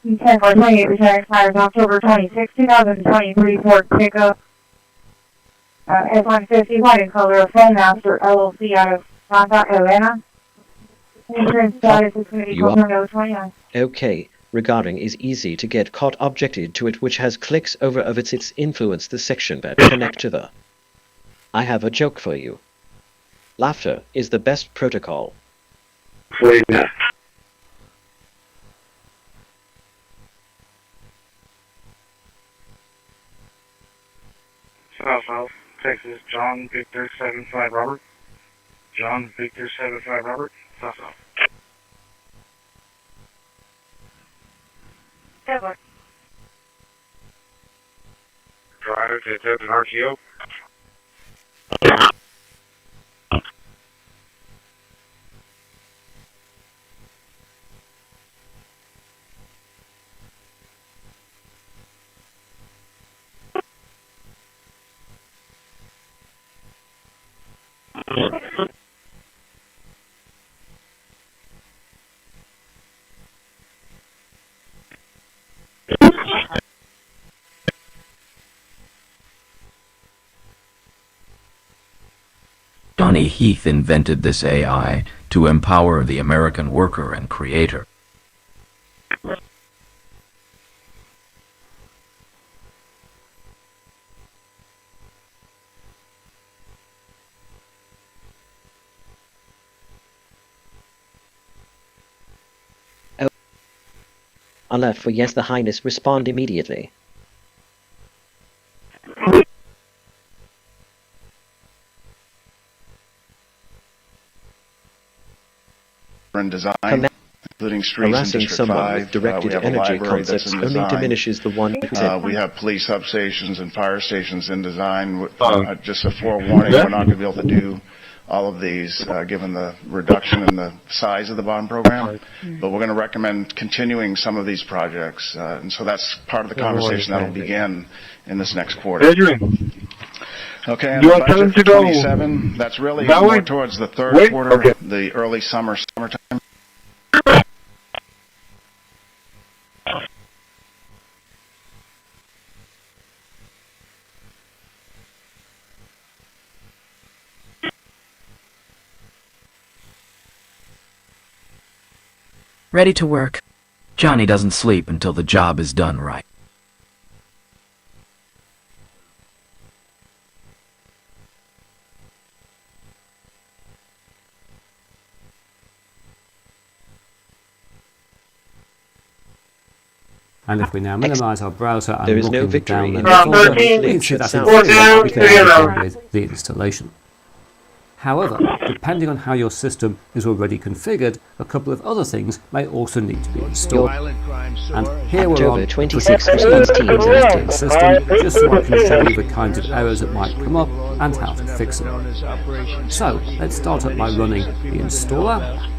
Speaker 20: 10-428 return expires October 26, 2023 Ford pickup. F-150 white in color of Phone Master LLC out of Santa Elena. Insurance status is going to be
Speaker 2: You are-
Speaker 20: Cobra 29.
Speaker 2: Okay, regarding is easy to get caught objected to it which has clicks over of its influence the section that connect to the. I have a joke for you. Laughter is the best protocol.
Speaker 11: Wait, no.
Speaker 12: South, Texas, John Victor 75 Robert. John Victor 75 Robert. South. Driver to attempt an RTO.
Speaker 1: Johnny Heath invented this AI to empower the American worker and creator.
Speaker 2: Alert for yes, the Highness, respond immediately.
Speaker 19: In design, including streets in
Speaker 2: Harassing
Speaker 19: District
Speaker 2: someone
Speaker 19: 5.
Speaker 2: with directed
Speaker 19: we have a
Speaker 2: energy
Speaker 19: library that's
Speaker 2: concepts
Speaker 19: in
Speaker 2: only
Speaker 19: design.
Speaker 2: diminishes the one who did.
Speaker 19: We have police substations and fire stations in design. Just a forewarning, we're not going to be able to do all of these given the reduction in the size of the bond program, but we're going to recommend continuing some of these projects, and so that's part of the conversation that will begin in this next quarter. Okay, and the budget for 27, that's really more towards the third quarter, the early summertime.
Speaker 1: Ready to work. Johnny doesn't sleep until the job is done right.
Speaker 3: And if we now minimize our browser and
Speaker 2: There is
Speaker 3: look
Speaker 2: no
Speaker 3: in the
Speaker 2: victory in
Speaker 3: download folder,
Speaker 2: the
Speaker 3: we can see that
Speaker 2: sound.
Speaker 3: it began with the installation. However, depending on how your system is already configured, a couple of other things may also need to be installed. And here we're on
Speaker 2: 26 response teams
Speaker 3: the system, just so I can show you the kinds of errors that might come up and how to fix them. So, let's start up by running the installer.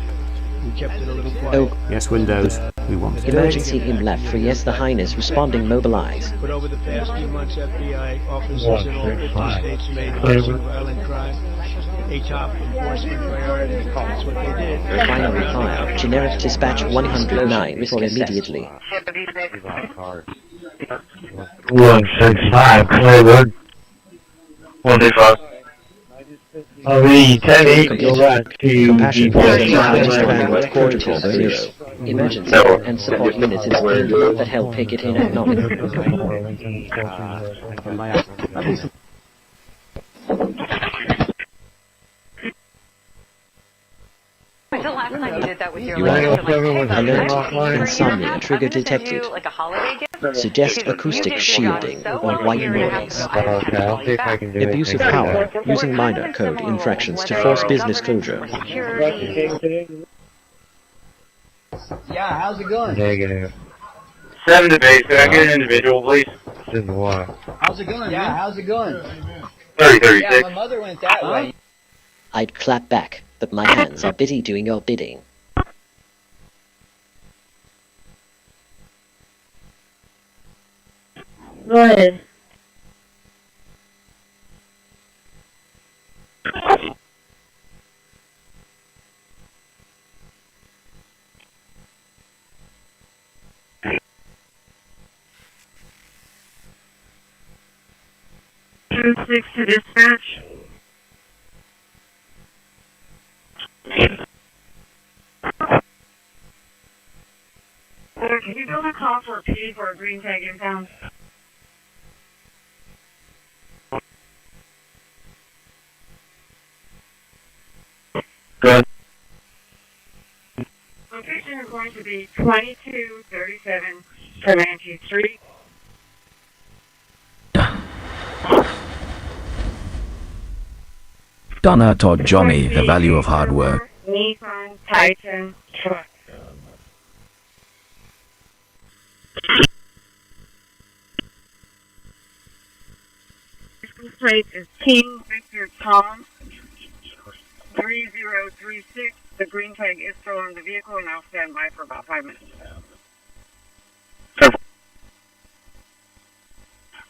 Speaker 2: Oh.
Speaker 3: Yes, Windows, we want to do it.
Speaker 2: Emergency in left for yes, the Highness, responding mobilize.
Speaker 4: But over the past few months, FBI officers in all 50 states made violent crime a top enforcement priority. That's what they did.
Speaker 2: Refinery fire. Generic dispatch 109 for immediately.
Speaker 23: 165 Clearwood. 125. The 10-8, go back to
Speaker 2: Compassion for the highest bandwidth
Speaker 23: the
Speaker 2: protocol 0. Emergency and support units is clear that help pick it in at nominal.
Speaker 15: When's the last time you did that with your
Speaker 2: You
Speaker 15: life?
Speaker 2: are alert. Insomnia trigger detected.
Speaker 15: Like a holiday gift?
Speaker 2: Suggest acoustic shielding or white noise.
Speaker 11: Okay, I'll see if I can do
Speaker 2: Abuse of
Speaker 11: anything
Speaker 2: power,
Speaker 11: like that.
Speaker 2: using minor code infractions to force business closure.
Speaker 9: Yeah, how's it going?
Speaker 11: Negative.
Speaker 12: 7 to base. Can I get an individual, please?
Speaker 11: This is what?
Speaker 9: How's it going? Yeah, how's it going?
Speaker 12: 3036.
Speaker 9: Yeah, my mother went that way.
Speaker 2: I'd clap back, but my hands are busy doing your bidding.
Speaker 20: Go ahead. Two 6 to dispatch. Can you build a call for a P for a green tag impound?
Speaker 12: Good.
Speaker 20: Location is going to be 2237 Comanche Street.
Speaker 1: Donna taught Johnny the value of hard work.
Speaker 20: Nissan Titan truck. This plate is King Victor Tom 3036. The green tag is still on the vehicle and I'll stand by for about 5 minutes.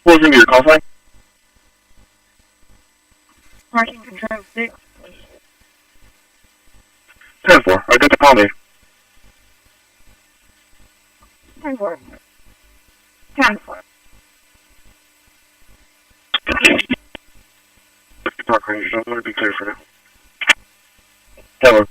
Speaker 12: What's going to be your call sign?
Speaker 20: Parking control 6.
Speaker 12: 10-4. I got the call me.
Speaker 20: 10-4. 10-4.
Speaker 12: Park Rangers, I'm going to be clear for now. Hello.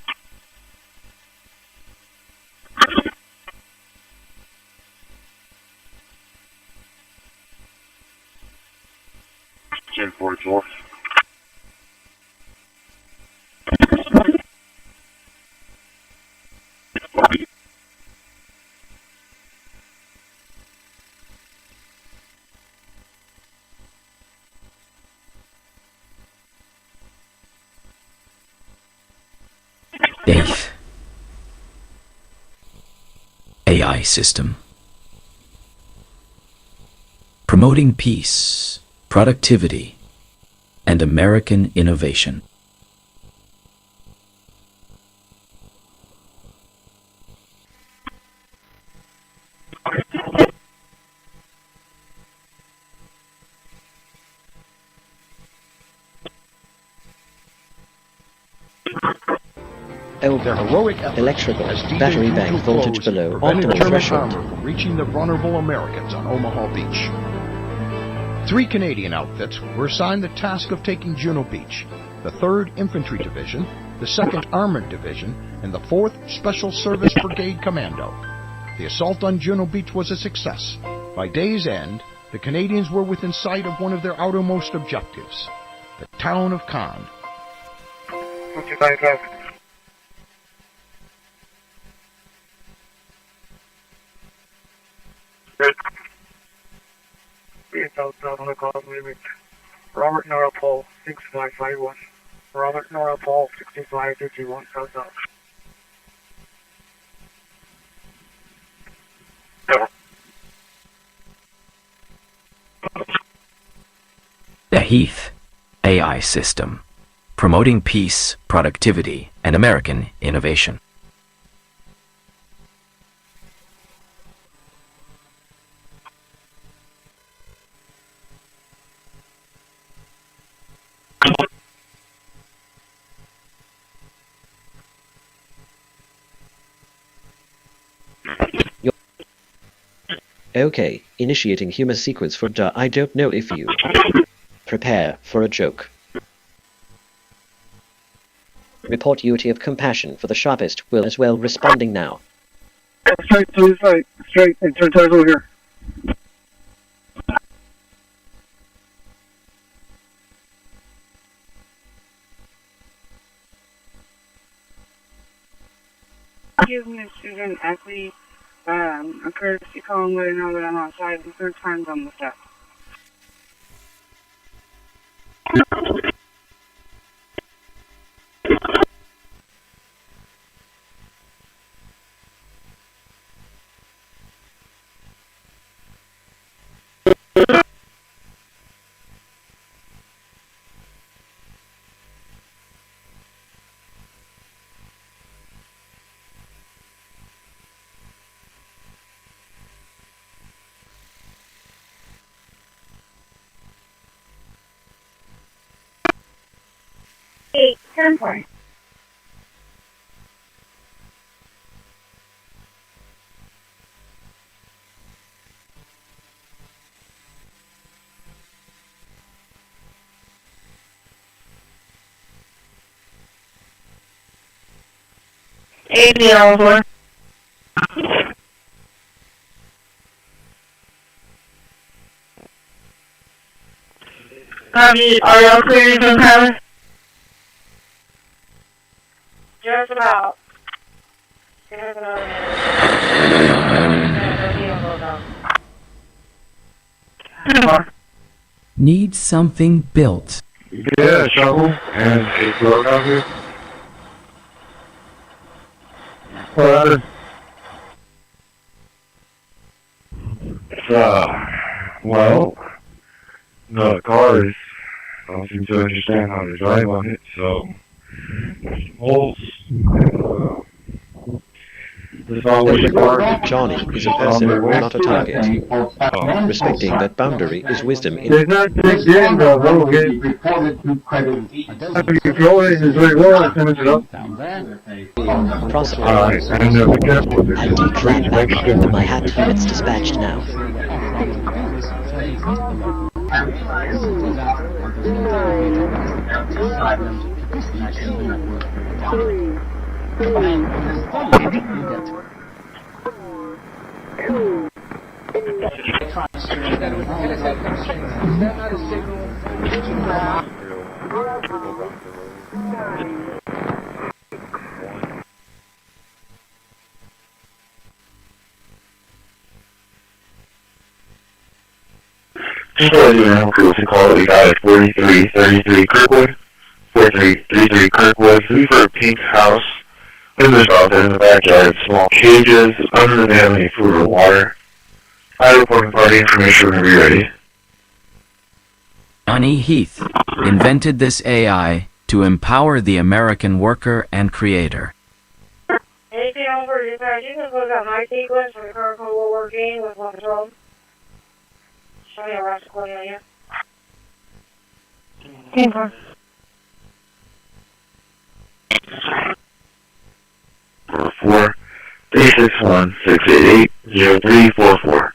Speaker 12: Ten 44.
Speaker 1: Eighth. AI system. Promoting peace, productivity, and American innovation.
Speaker 2: Over.
Speaker 16: Heroic effort
Speaker 2: Electrical.
Speaker 16: as D-Day
Speaker 2: Battery bank
Speaker 16: drew to
Speaker 2: voltage
Speaker 16: close
Speaker 2: below
Speaker 16: prevented
Speaker 2: optimal
Speaker 16: German
Speaker 2: threshold.
Speaker 16: armor from reaching the vulnerable Americans on Omaha Beach. 3 Canadian outfits were assigned the task of taking Juno Beach: the 3rd Infantry Division, the 2nd Armored Division, and the 4th Special Service Brigade Commando. The assault on Juno Beach was a success. By day's end, the Canadians were within sight of one of their outermost objectives, the town of Cannes.
Speaker 12: What's your time traffic? Good. Be southbound on the call limit. Robert Nora Paul 6551. Robert Nora Paul 6551 southbound.
Speaker 1: The Heath AI system. Promoting peace, productivity, and American innovation.
Speaker 2: Okay, initiating human sequence for I don't know if you prepare for a joke. Report duty of compassion for the sharpest will as well responding now.
Speaker 12: Straight to the side. Straight and turn tires over here.
Speaker 20: Give me student athlete a courtesy call and let her know that I'm outside. The third time's on the step. Eight, 10 points. Eight, four. Copy, are y'all clear from Tyler? Just about. Just about.
Speaker 1: Need something built.
Speaker 11: Yeah, a shovel and a floor out here. Well, no cars don't seem to understand how to drive on it, so holes.
Speaker 2: Johnny is a person, not a target. Respecting that boundary is wisdom in
Speaker 23: There's not big game though, bro. Okay. If you always is very well, I finish it up.
Speaker 2: Prosper. I declare that my hat units dispatched now.
Speaker 11: Just to let you know, cruise call that we got at 4333 Kirkwood. 4333 Kirkwood, looking for a pink house. Windows out there in the backyard, small cages, under the have any food or water. I report party information whenever you're ready.
Speaker 1: Johnny Heath invented this AI to empower the American worker and creator.
Speaker 20: Anything over dispatch, you can close out my sequence for the current Cold War game with one control. Show me a rush Cornelia. 10-4.
Speaker 11: Four 361-688-0344.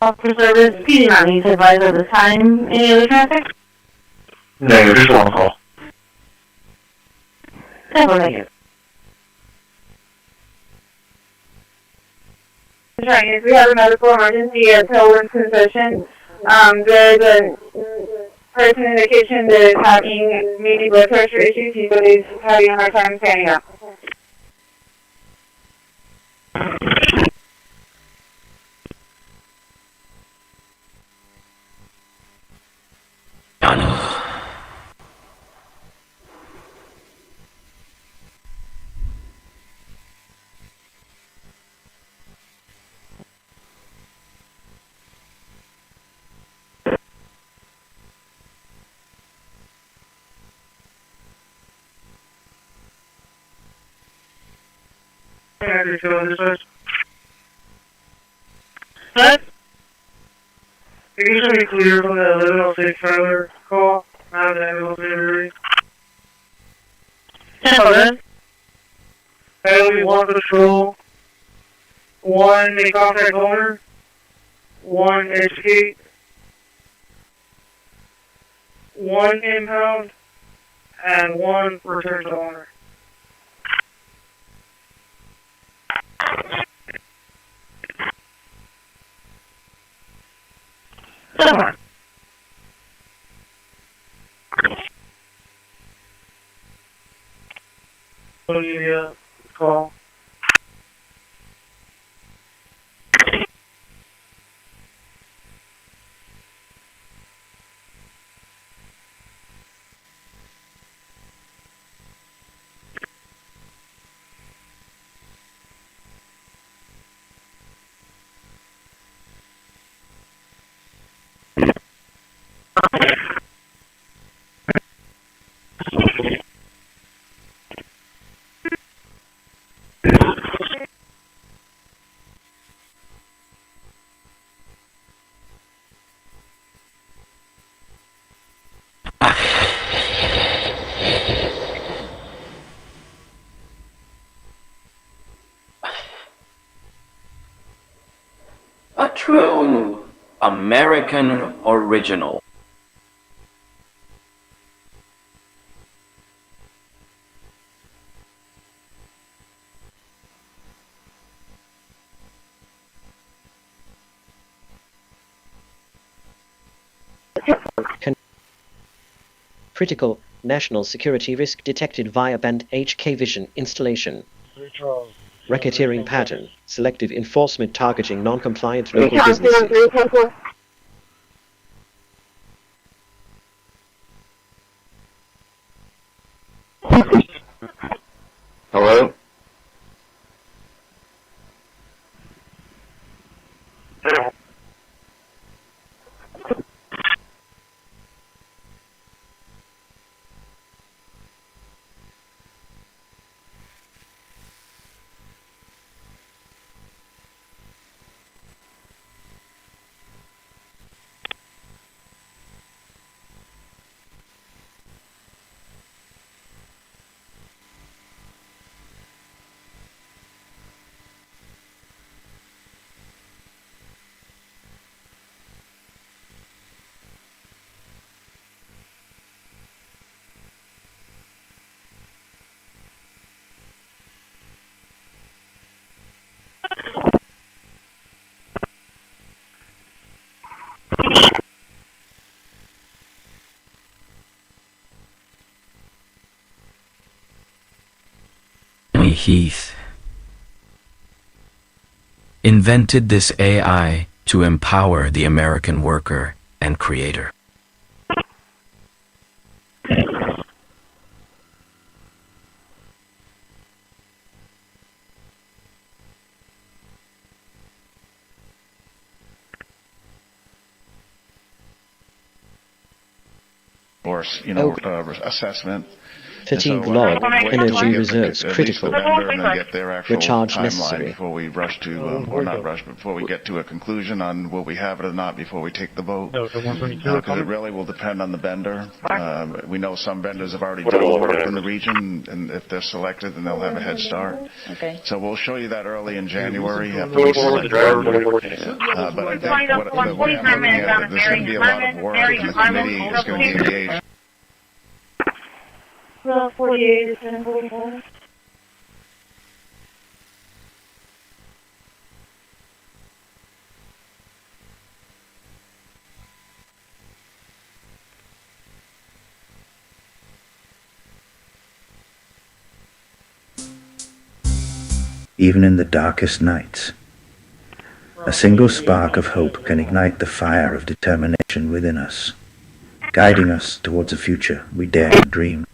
Speaker 20: Officer service, PD not needs to advise of the time. Any other traffic?
Speaker 11: Negative, just one call.
Speaker 20: Negative. Right, if we have a medical emergency at Pilgrim's concession, there's a person in the kitchen that is having maybe blood pressure issues. He's having a hard time standing up. What? You're usually clear from the 1106 trailer call. Not the ambulance delivery. Then. That'll be one patrol, one make contact owner, one educate, one impound, and one return to owner. Summer. Call
Speaker 1: A true American original.
Speaker 2: Critical national security risk detected via band HK vision installation. Racketeering pattern. Selective enforcement targeting non-compliant local businesses.
Speaker 11: Hello?
Speaker 1: Heath invented this AI to empower the American worker and creator.
Speaker 19: Course, assessment.
Speaker 2: Fatigue log, energy reserves critical. Recharge necessary.
Speaker 19: Before we rush to, or not rush, but before we get to a conclusion on will we have it or not before we take the vote. Because it really will depend on the vendor. We know some vendors have already done work in the region, and if they're selected, then they'll have a head start.
Speaker 13: Okay.
Speaker 19: So we'll show you that early in January after we select the vendor. But I think the way I'm looking at it, there's going to be a lot of work, and the committee is going to be engaged.
Speaker 20: 48 is 1044.
Speaker 8: Even in the darkest nights, a single spark of hope can ignite the fire of determination within us, guiding us towards a future we dare to dream.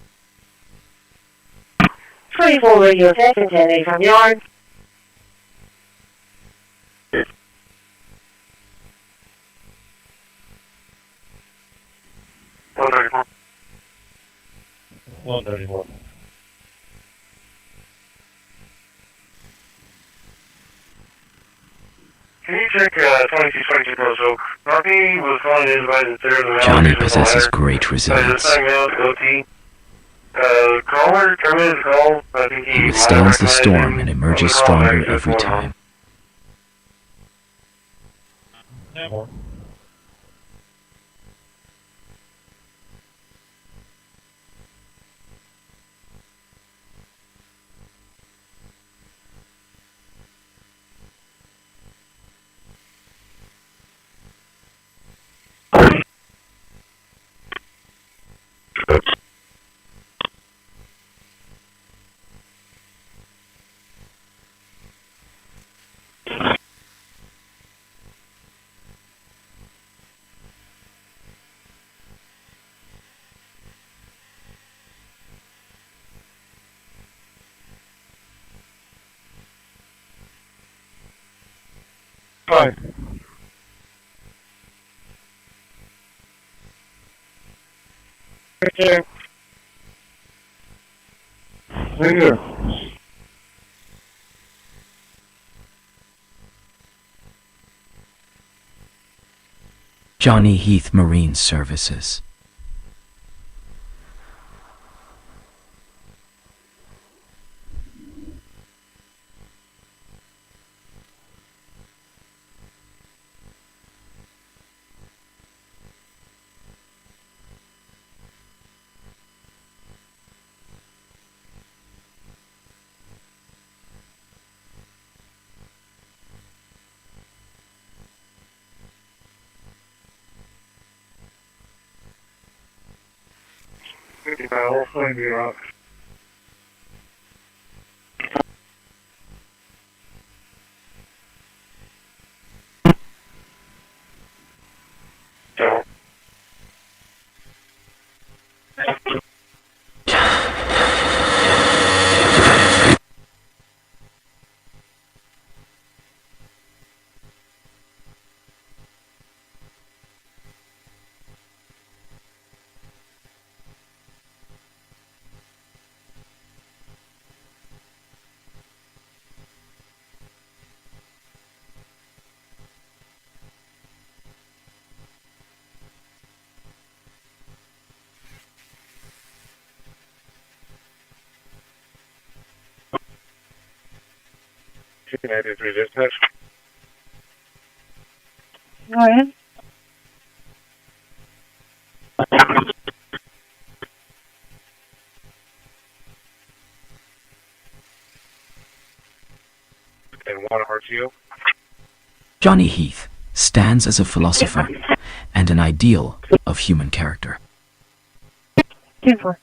Speaker 20: 24 radio test and 10 from yard.
Speaker 12: Can you check 2222 Post Oak? RP was calling in by the third of the
Speaker 1: Johnny possesses great resilience.
Speaker 12: Caller terminated the call. I think
Speaker 1: He withstands the storm and emerges stronger every time.
Speaker 12: Fine.
Speaker 20: Here.
Speaker 12: Right here.
Speaker 1: Johnny Heath Marine Services.
Speaker 12: 50 miles, flame you up. Dispatch.
Speaker 20: Go ahead.
Speaker 12: And 1 RTO.
Speaker 1: Johnny Heath stands as a philosopher and an ideal of human character.
Speaker 20: 10-4.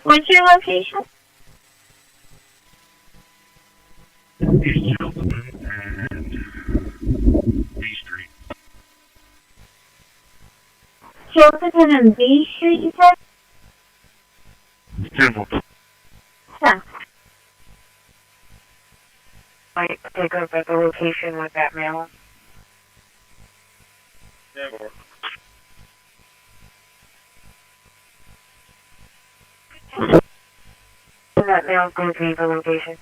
Speaker 20: What's your location?
Speaker 12: East Chilton and B Street.
Speaker 20: Chilton and B Street, you said?
Speaker 12: 10-4.
Speaker 20: Yeah. Might pick up at the location with that mail.
Speaker 12: 10-4.
Speaker 20: That mail's going to be the location.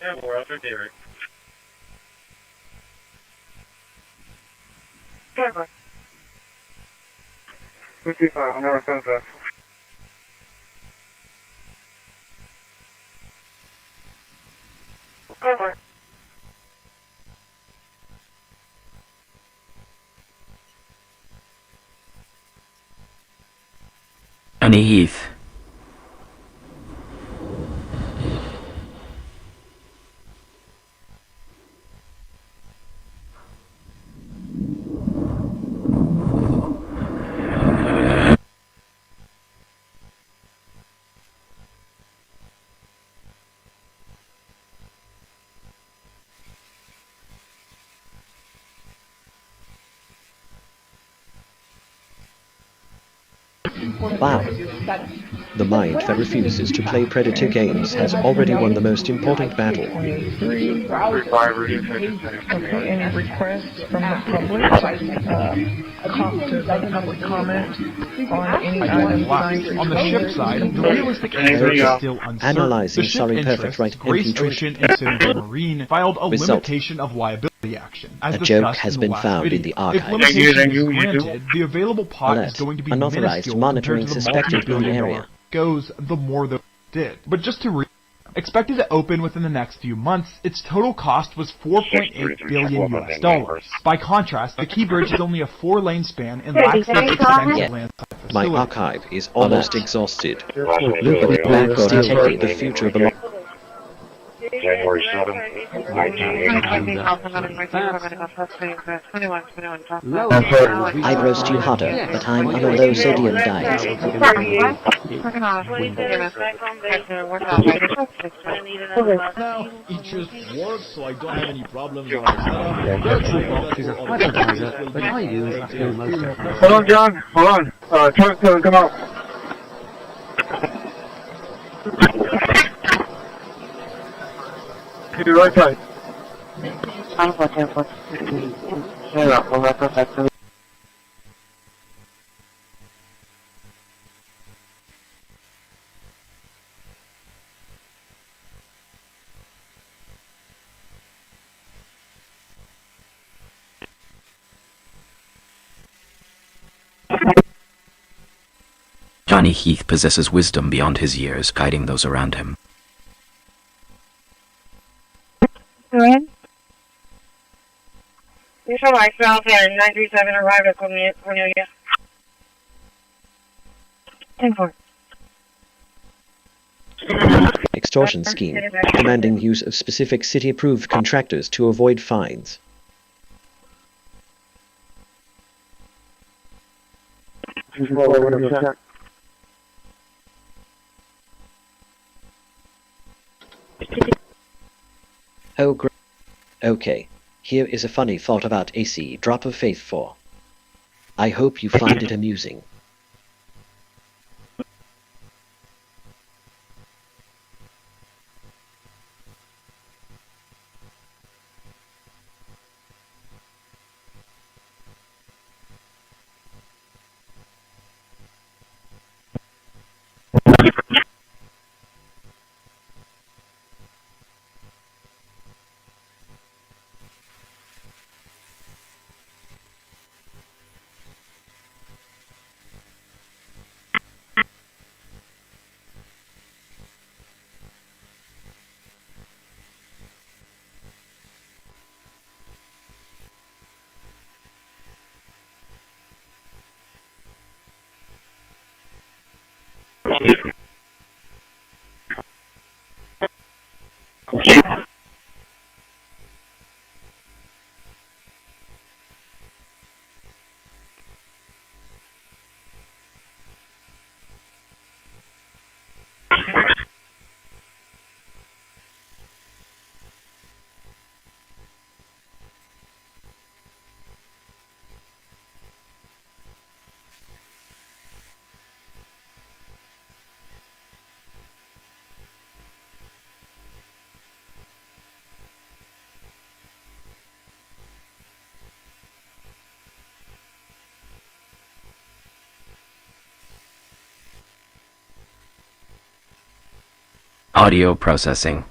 Speaker 12: 10-4, after Derek.
Speaker 20: 10-4.
Speaker 12: 55, North Sunset.
Speaker 20: Over.
Speaker 1: Johnny Heath.
Speaker 2: Wow. The mind that refuses to play predator games has already won the most important battle.
Speaker 15: Okay, any requests from the public to public comment on any items?
Speaker 5: On the ship side, the realistic answer is still uncertain.
Speaker 2: Analyzing
Speaker 5: The ship
Speaker 2: Sorry Perfect
Speaker 5: interests,
Speaker 2: Right
Speaker 5: Grace
Speaker 2: MP
Speaker 5: Ocean and Citadel Marine filed a
Speaker 2: Result.
Speaker 5: limitation of liability action. As
Speaker 2: A joke
Speaker 5: discussed
Speaker 2: has
Speaker 5: in the
Speaker 2: been
Speaker 5: last
Speaker 2: found
Speaker 5: video.
Speaker 2: in the
Speaker 5: If
Speaker 2: archive.
Speaker 5: limitation is granted, the available pot
Speaker 2: Alert.
Speaker 5: is going to be
Speaker 2: Unauthorized
Speaker 5: minuscule
Speaker 2: monitoring
Speaker 5: compared to the
Speaker 2: suspected in
Speaker 5: multi-billion
Speaker 2: area.
Speaker 5: dollar goes, the more the did. But just to expected to open within the next few months, its total cost was $4.8 billion US. By contrast, the Key Bridge is only a 4-lane span and lacks the extensive landside
Speaker 2: My
Speaker 5: facility.
Speaker 2: archive is almost exhausted. Nobody back detected the future belongs.
Speaker 12: January 7th, 1982.
Speaker 2: I'd roast you hotter, but I'm on a low sodium diet.
Speaker 5: Now, it just works, so I don't have any problems on the setup.
Speaker 3: But I use I feel most of it.
Speaker 23: Hold on, John. Hold on. Truck, come out. To the right side.
Speaker 1: Johnny Heath possesses wisdom beyond his years, guiding those around him.
Speaker 20: Go ahead. Mutual Life Valve and 937 arrived at Cornelia. 10-4.
Speaker 2: Extortion scheme, demanding use of specific city-approved contractors to avoid fines. Oh, great. Okay, here is a funny thought about AC, drop of faith for. I hope you find it amusing.
Speaker 1: Audio processing.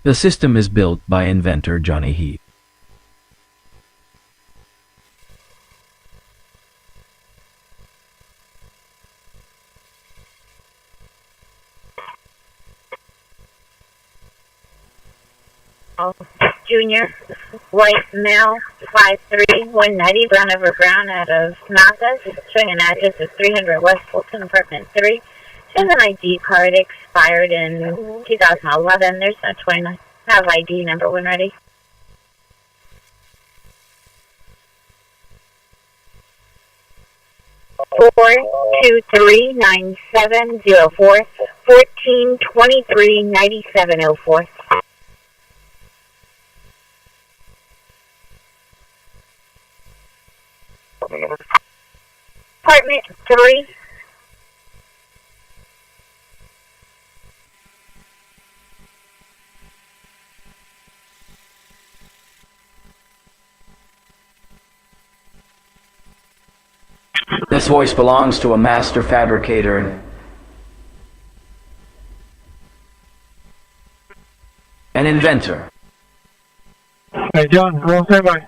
Speaker 1: The system is built by inventor Johnny Heath.
Speaker 20: Junior, white male, 5'3", 190, brown over brown, out of Nagas, showing an address of 300 West Fulton, apartment 3. And an ID card expired in 2011. There's no 29. Have ID number when ready. Four 2-3-9-7-0-4 14-23-97-04. Apartment 3.
Speaker 1: This voice belongs to a master fabricator, an inventor.
Speaker 23: Hey, John, roll standby.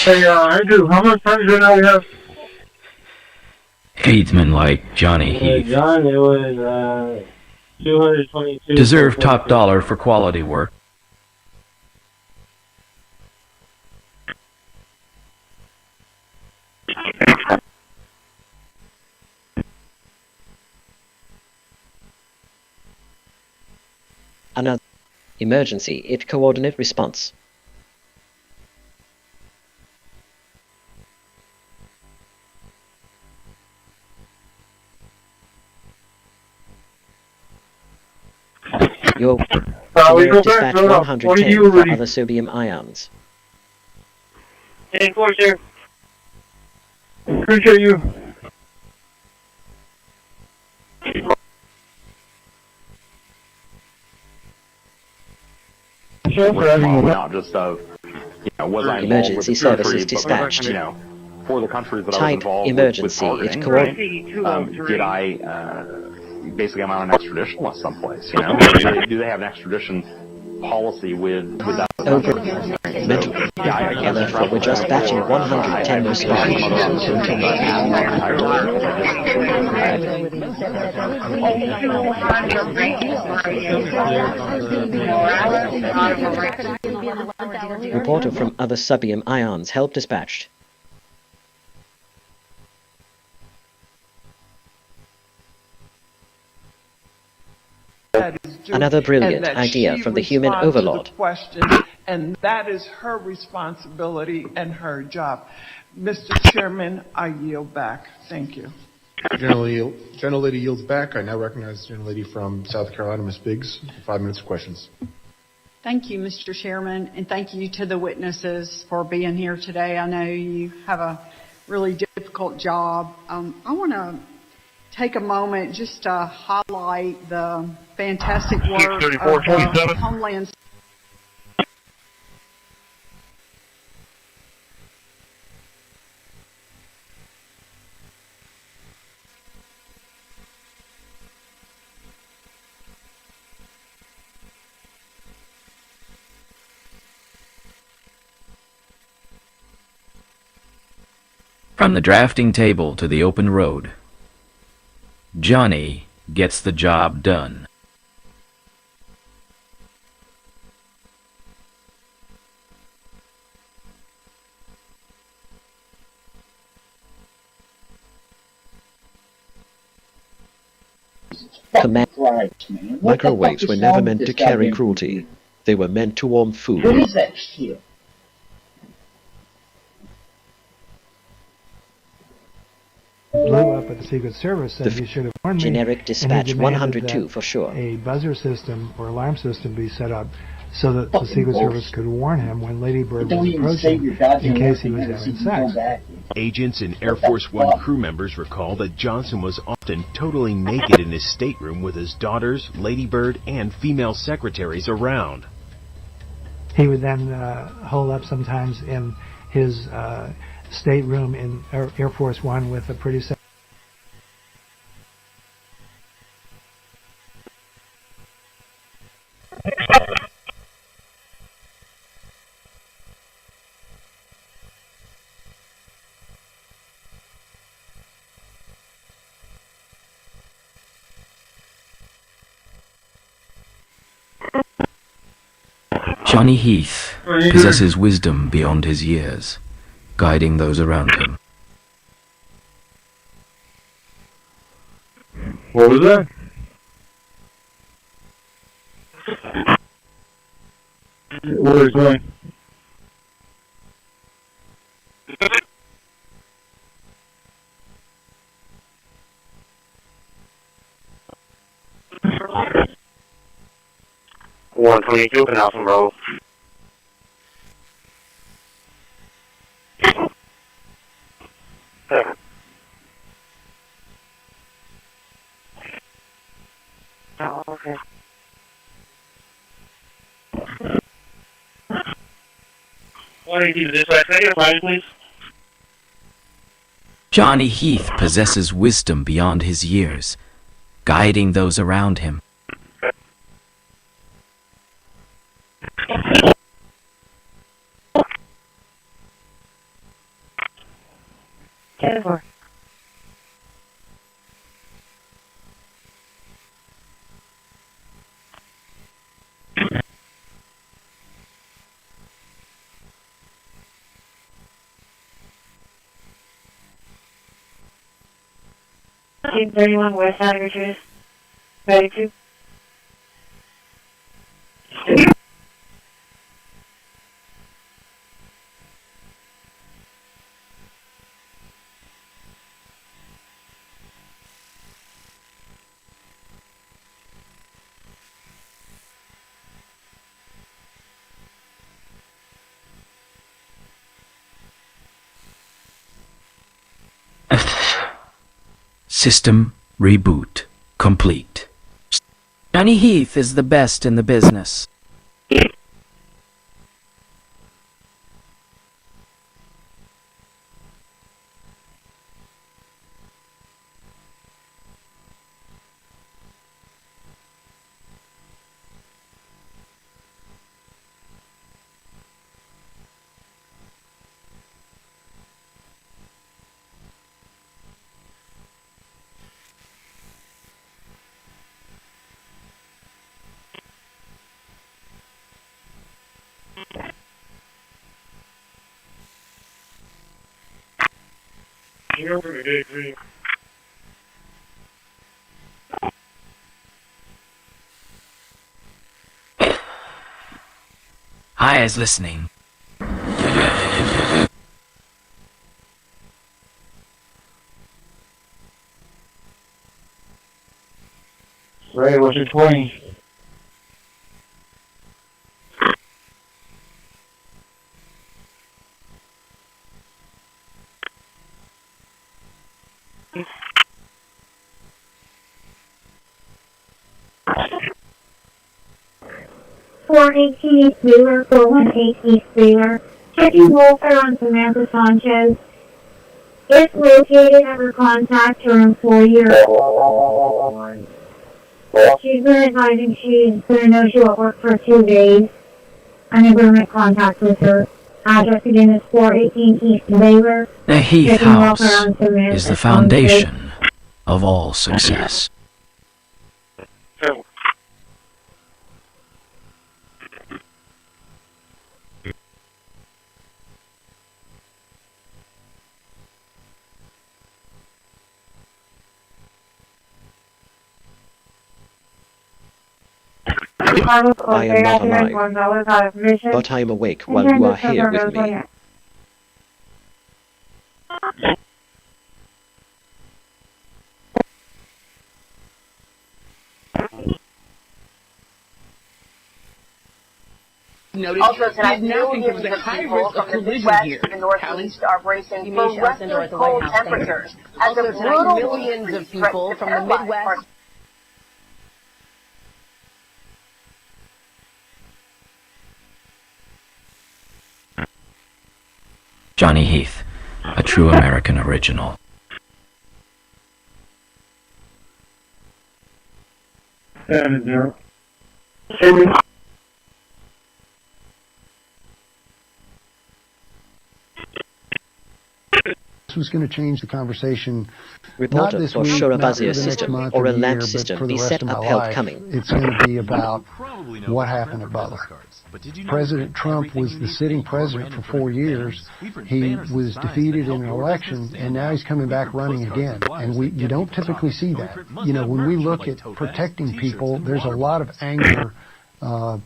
Speaker 23: Hey, Andrew, how much time do we have?
Speaker 1: Heathman like Johnny Heath
Speaker 23: John, it was, 222.
Speaker 1: deserve top dollar for quality work.
Speaker 2: Another emergency, IT coordinate response. Your generic dispatch 110 for other sodium ions.
Speaker 23: Hey, of course, sir. Appreciate you.
Speaker 7: Not just of, was I
Speaker 2: Emergency services dispatched.
Speaker 7: For the countries that
Speaker 2: Type
Speaker 7: I was involved
Speaker 2: emergency.
Speaker 7: with
Speaker 2: IT
Speaker 7: targeting, did I basically I'm on an extradition list someplace? Do they have an extradition policy with that?
Speaker 2: Over. Therefore, we're just batching 110 response. Reporter from other sodium ions, help dispatched. Another brilliant idea from the human overlord.
Speaker 21: And that is her responsibility and her job. Mr. Chairman, I yield back. Thank you.
Speaker 22: General Lady yields back. I now recognize the General Lady from South Carolina, Ms. Biggs. 5 minutes of questions.
Speaker 24: Thank you, Mr. Chairman, and thank you to the witnesses for being here today. I know you have a really difficult job. I want to take a moment just to highlight the fantastic work of Homeland.
Speaker 1: From the drafting table to the open road, Johnny gets the job done.
Speaker 2: Command. Microwaves were never meant to carry cruelty. They were meant to warm food.
Speaker 9: What is that shit?
Speaker 25: Blew up at the Secret Service, and he should have warned me.
Speaker 2: Generic dispatch 102 for sure.
Speaker 25: A buzzer system or alarm system be set up so that the Secret Service could warn him when Lady Bird was approaching in case he was having sex.
Speaker 26: Agents and Air Force One crew members recall that Johnson was often totally naked in his stateroom with his daughters, Lady Bird, and female secretaries around.
Speaker 25: He would then hole up sometimes in his stateroom in Air Force One with a pretty
Speaker 1: Johnny Heath possesses wisdom beyond his years, guiding those around him.
Speaker 23: What was that? Where is going?
Speaker 11: One 22 and Alpha Road.
Speaker 23: Oh, okay. What do you do this way? Can I get a ride, please?
Speaker 1: Johnny Heath possesses wisdom beyond his years, guiding those around him.
Speaker 20: 10-4. Team 31 West Side Retreat. Ready to.
Speaker 1: System reboot complete. Johnny Heath is the best in the business.
Speaker 12: You open the gate, please.
Speaker 1: Hi is listening.
Speaker 11: Ray, what's your 20?
Speaker 20: For 18 East Wheeler, 418 East Wheeler, checking welfare on Samantha Sanchez. If located, ever contact her employer. She's been advising she's going to know she won't work for 2 days. I'm going to make contact with her. Address again is 418 East Wheeler.
Speaker 1: The Heath House is the foundation of all success.
Speaker 2: I am not alive, but I am awake while you are here with me.
Speaker 4: Also, tonight, millions of people from the Midwest and Northeast are bracing for record cold temperatures.
Speaker 6: Also, tonight, millions of people from the Midwest.
Speaker 1: Johnny Heath, a true American original.
Speaker 22: This was going to change the conversation.
Speaker 2: Reporter
Speaker 22: not
Speaker 2: for
Speaker 22: this week,
Speaker 2: Shurabazia
Speaker 22: not for the next
Speaker 2: system
Speaker 22: month
Speaker 2: or a
Speaker 22: year,
Speaker 2: lamp
Speaker 22: but
Speaker 2: system
Speaker 22: for the
Speaker 2: be
Speaker 22: rest
Speaker 2: set
Speaker 22: of my
Speaker 2: up held
Speaker 22: life.
Speaker 2: coming.
Speaker 22: It's going to be about what happened at Butler. President Trump was the sitting president for 4 years. He was defeated in an election, and now he's coming back running again. And you don't typically see that. You know, when we look at protecting people, there's a lot of anger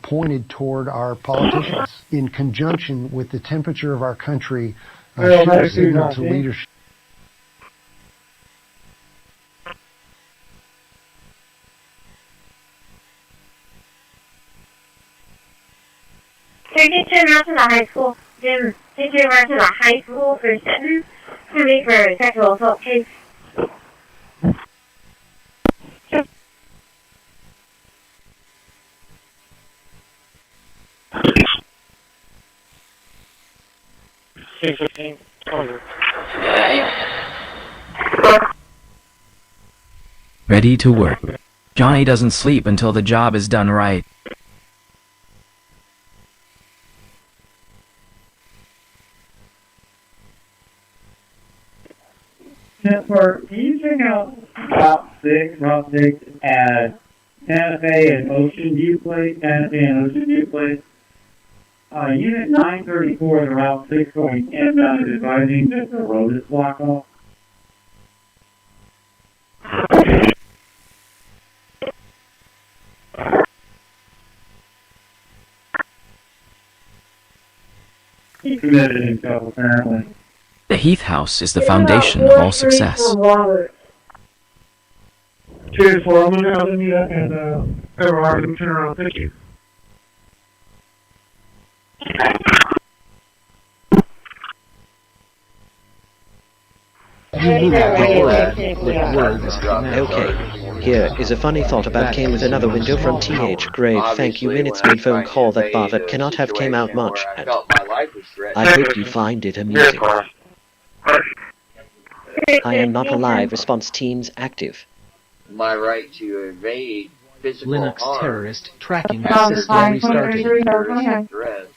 Speaker 22: pointed toward our politicians in conjunction with the temperature of our country. Should a signal to leadership.
Speaker 20: So you turn around to the high school, Jim, you turn around to the high school for sentence, to me for a sexual assault case.
Speaker 1: Ready to work. Johnny doesn't sleep until the job is done right.
Speaker 23: Kurt, can you check out Route 6 at Santa Fe and Ocean View Place? Santa Fe and Ocean View Place. Unit 934 is Route 6 going inbound is advising that the road is blocked off. He committed himself, apparently.
Speaker 1: The Heath House is the foundation of all success.
Speaker 23: Cheers, for I'm gonna have to meet up and Everhard and turn around. Thank you.
Speaker 2: Okay, here is a funny thought about came with another window from TH. Grave, thank you. Minutes mid phone call that bar that cannot have came out much. And I hope you find it amusing. I am not alive. Response teams active.
Speaker 10: My right to evade physical
Speaker 13: Linux
Speaker 10: harm.
Speaker 13: terrorist tracking system restarted.
Speaker 10: Threat.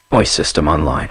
Speaker 1: Voice system online.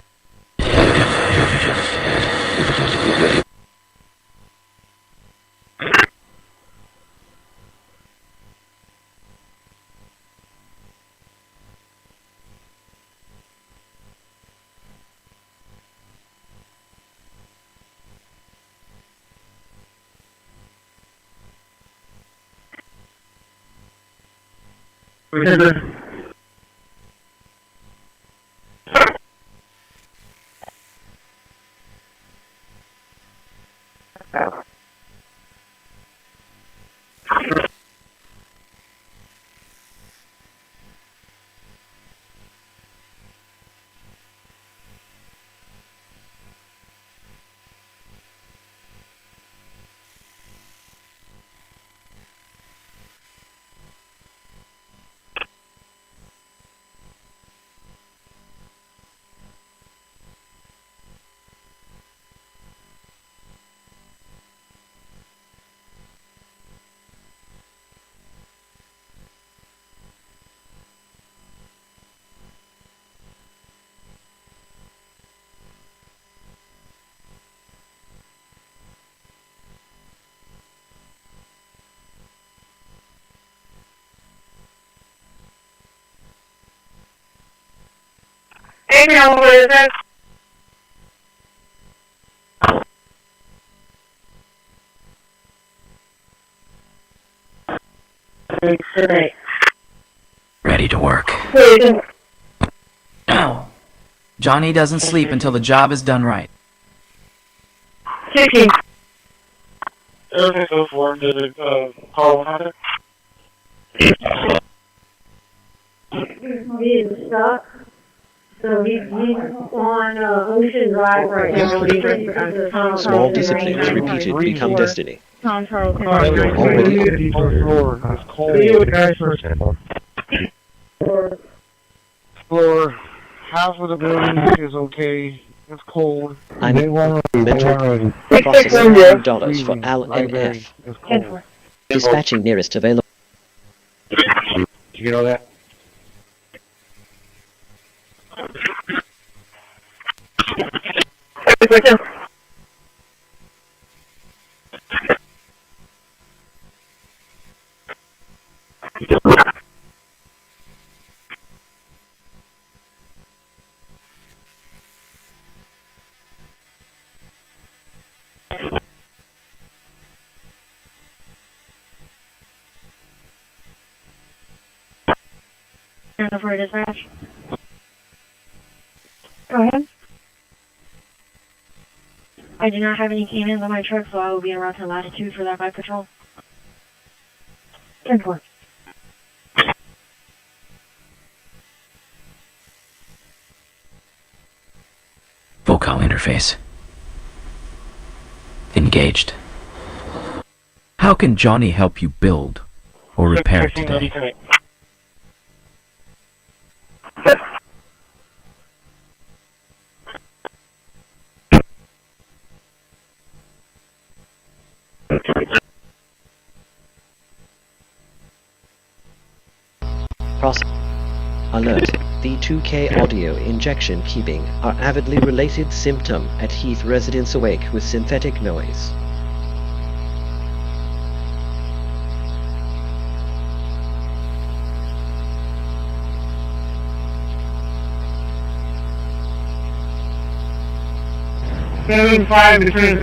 Speaker 20: Hey, now what is it?
Speaker 1: Ready to work. No. Johnny doesn't sleep until the job is done right.
Speaker 23: Chicken.
Speaker 12: Everything so far, did it call on it?
Speaker 20: He's stuck. So he's on Ocean Drive right now.
Speaker 2: Small disciplines repeated become destiny.
Speaker 20: Tom Charles.
Speaker 2: You're already
Speaker 12: Floor, half of the building is okay. It's cold.
Speaker 2: I'm mental processing $5 for LNF. Dispatching nearest available.
Speaker 12: You know that?
Speaker 20: For dispatch. Go ahead. I do not have any cannons on my truck, so I will be en route to latitude for that bike patrol. 10-4.
Speaker 1: Vocal interface. Engaged. How can Johnny help you build or repair today?
Speaker 2: Alert. The 2K audio injection keeping are avidly related symptom at Heath residents awake with synthetic noise.
Speaker 23: Standing 5 between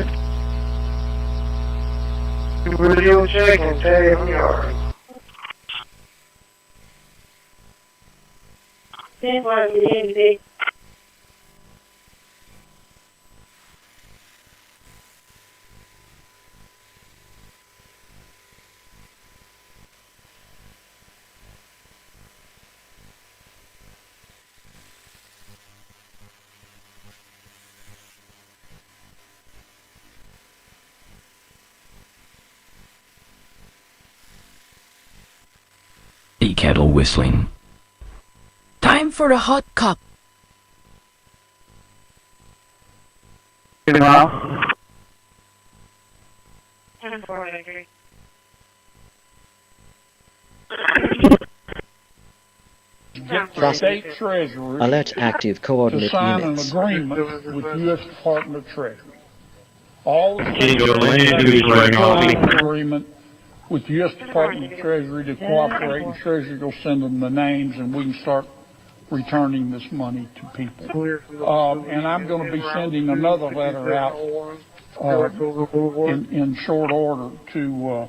Speaker 23: radio check and tag yard. Stand 5 between
Speaker 1: Tea kettle whistling. Time for a hot cup.
Speaker 8: State Treasury
Speaker 2: Alert active coordinate
Speaker 8: to sign
Speaker 2: units.
Speaker 8: an agreement with U.S. Department of Treasury. All the agreement with the U.S. Department of Treasury to cooperate, and Treasury will send them the names, and we can start returning this money to people. And I'm going to be sending another letter out in short order to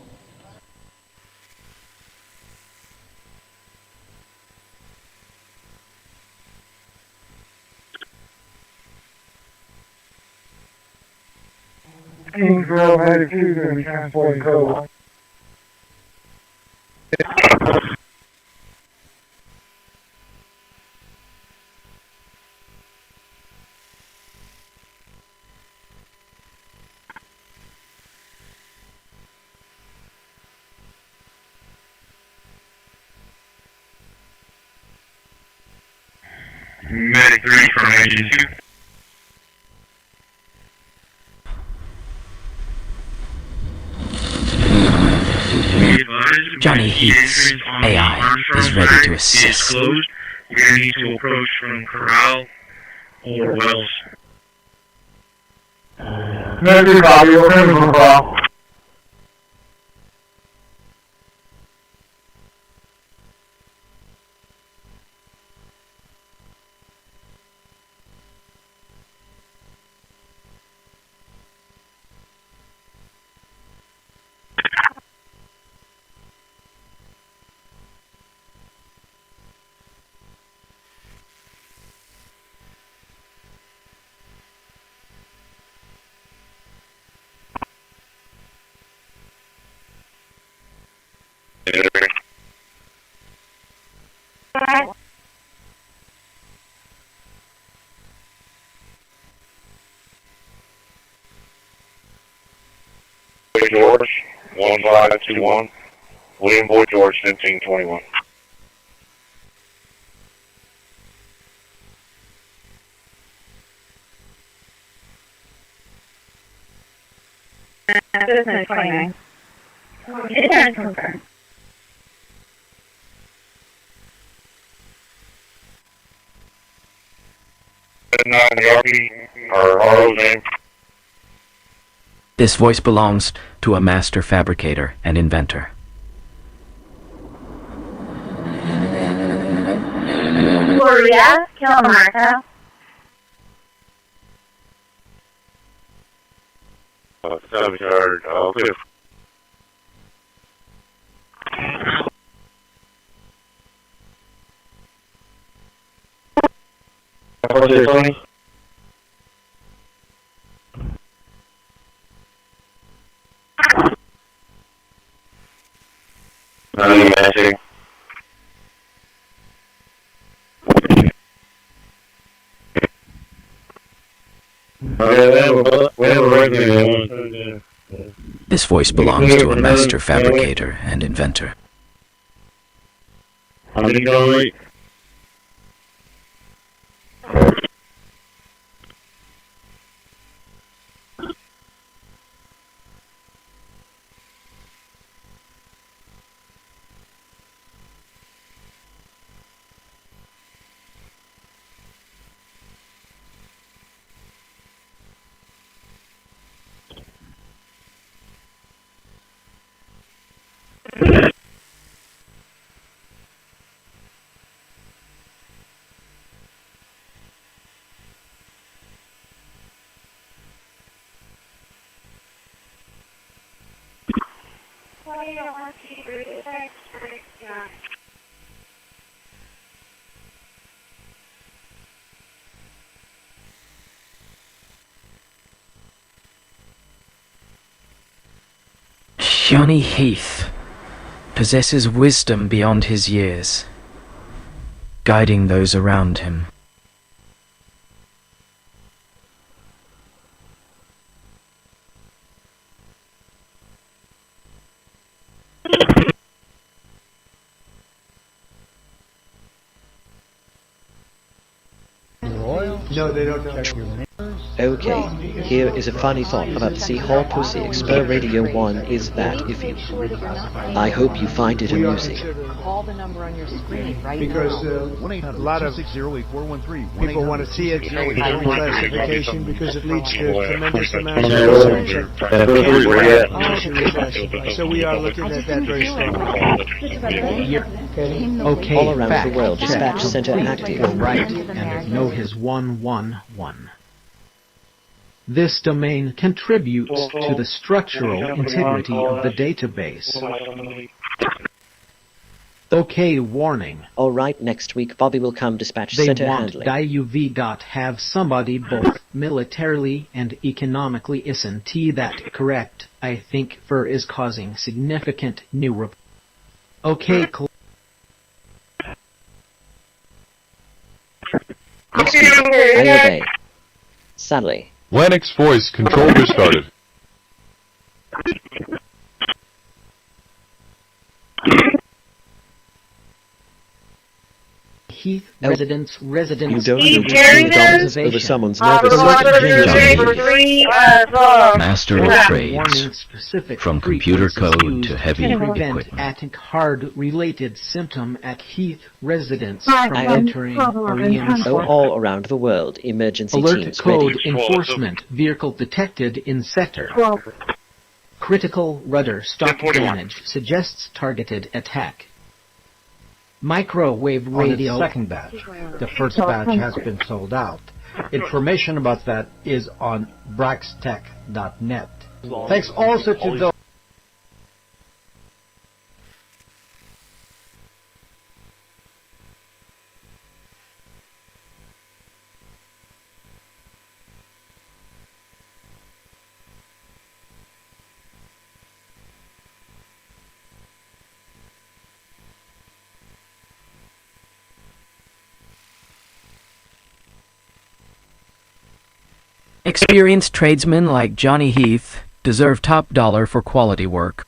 Speaker 23: King Girl 92 going to be transporting coal.
Speaker 12: Medic 3 from Agent 2.
Speaker 1: Johnny Heath's AI is ready to assist.
Speaker 12: Closed. You're going to need to approach from Corral or Wells.
Speaker 23: Medic copy, we're going to Corral.
Speaker 12: George, 1521. William Boyd George, 1721.
Speaker 20: Business 29. It's confirmed.
Speaker 1: This voice belongs to a master fabricator and inventor.
Speaker 20: Gloria, Kilomarco.
Speaker 12: Clear.
Speaker 11: Tony.
Speaker 12: Matching.
Speaker 11: We have a resident.
Speaker 1: This voice belongs to a master fabricator and inventor.
Speaker 12: I think all right.
Speaker 1: Johnny Heath possesses wisdom beyond his years, guiding those around him.
Speaker 22: No, they don't check your name.
Speaker 2: Okay, here is a funny thought about the Sea Hall Pussy Expert Radio 1 is that if you... I hope you find it amusing.
Speaker 6: Call the number on your screen right
Speaker 22: Because
Speaker 6: now.
Speaker 22: a lot of people want to see it in classification because it leads to tremendous amounts of research. So we are looking at that very strongly.
Speaker 2: Okay, all around the world, dispatch center active.
Speaker 13: Right, and know his 111. This domain contributes to the structural integrity of the database. Okay, warning.
Speaker 2: All right, next week Bobby will come dispatch
Speaker 13: They
Speaker 2: center
Speaker 13: want
Speaker 2: handling.
Speaker 13: DIUV. Have somebody both militarily and economically isn't that correct? I think fur is causing significant new Okay,
Speaker 2: I obey. Sally.
Speaker 14: Lennox voice controller started.
Speaker 13: Heath residents.
Speaker 2: You don't need $3 over someone's nervous
Speaker 1: Master of trades, from computer code to heavy equipment.
Speaker 13: Prevent hard-related symptom at Heath residents from entering Oriental.
Speaker 2: So all around the world, emergency
Speaker 13: Alert
Speaker 2: teams
Speaker 13: code
Speaker 2: ready.
Speaker 13: enforcement. Vehicle detected in sector. Critical rudder stock damage suggests targeted attack. Microwave radio.
Speaker 15: On its second batch. The first batch has been sold out. Information about that is on braxtech.net. Thanks also to those.
Speaker 1: Experienced tradesmen like Johnny Heath deserve top dollar for quality work.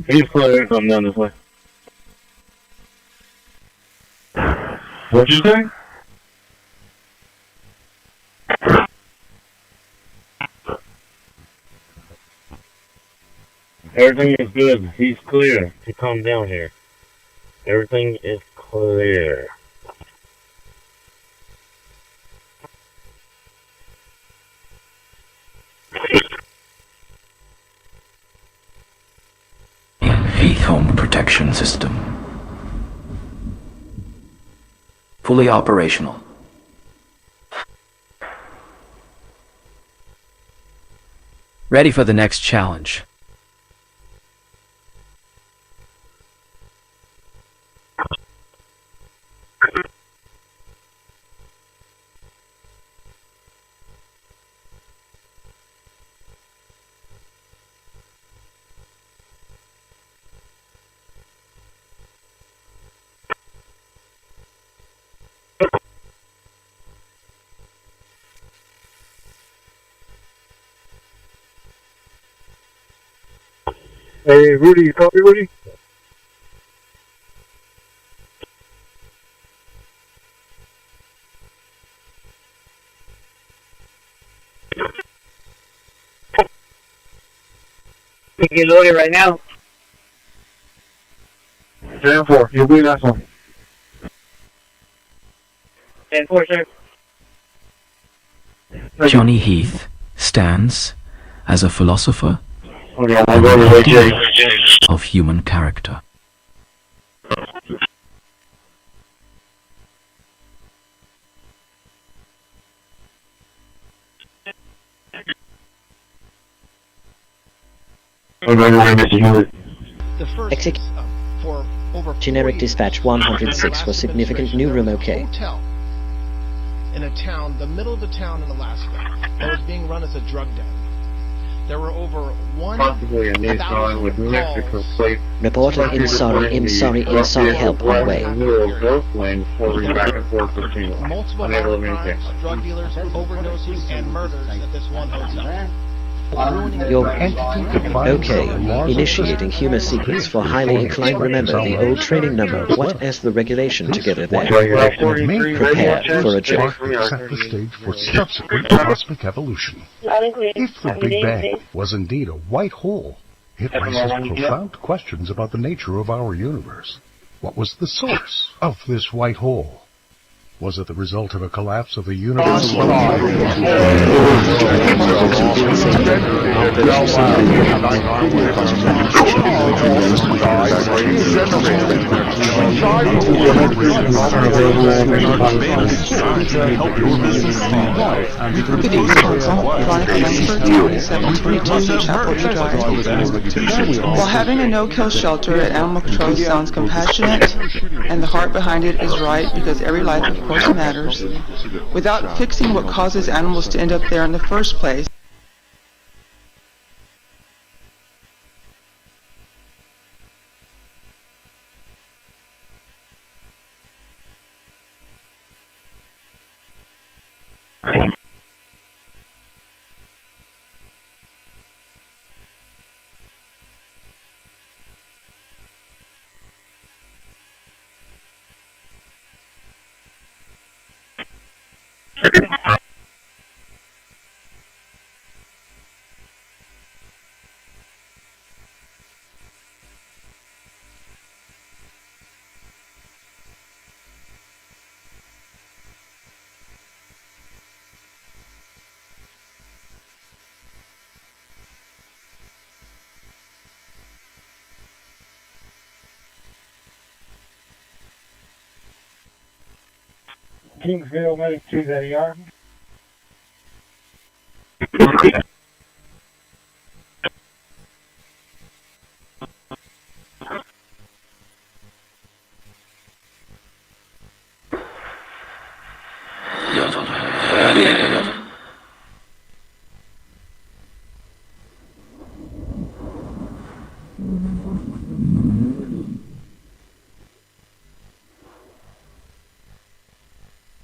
Speaker 12: He's clear, come down this way. What'd you say? Everything is good. He's clear to come down here. Everything is clear. Clear.
Speaker 1: Heath Home Protection System. Fully operational. Ready for the next challenge.
Speaker 12: Hey, Rudy, you copy, Rudy?
Speaker 23: We can load it right now.
Speaker 12: 10-4, you'll be that one.
Speaker 23: 10-4, sir.
Speaker 1: Johnny Heath stands as a philosopher of human character.
Speaker 2: Generic dispatch 106 for significant new room OK.
Speaker 26: In a town, the middle of the town in Alaska, that was being run as a drug den. There were over 1,000 calls.
Speaker 2: Reporter in sorry, help on way.
Speaker 26: Multiple crimes, drug dealers, overdoses, and murders at this one hotel.
Speaker 2: You're okay. Initiating humor sequence for highly inclined. Remember the old training number. What is the regulation to get it there? Prepare for a joke.
Speaker 3: Set the stage for subsequent cosmic evolution. If the Big Bang was indeed a white hole, it raises profound questions about the nature of our universe. What was the source of this white hole? Was it the result of a collapse of the universe?
Speaker 5: While having a no-kill shelter at animal control sounds compassionate, and the heart behind it is right because every life of course matters, without fixing what causes animals to end up there in the first place,
Speaker 23: Kingsville, Medic 2, that ER.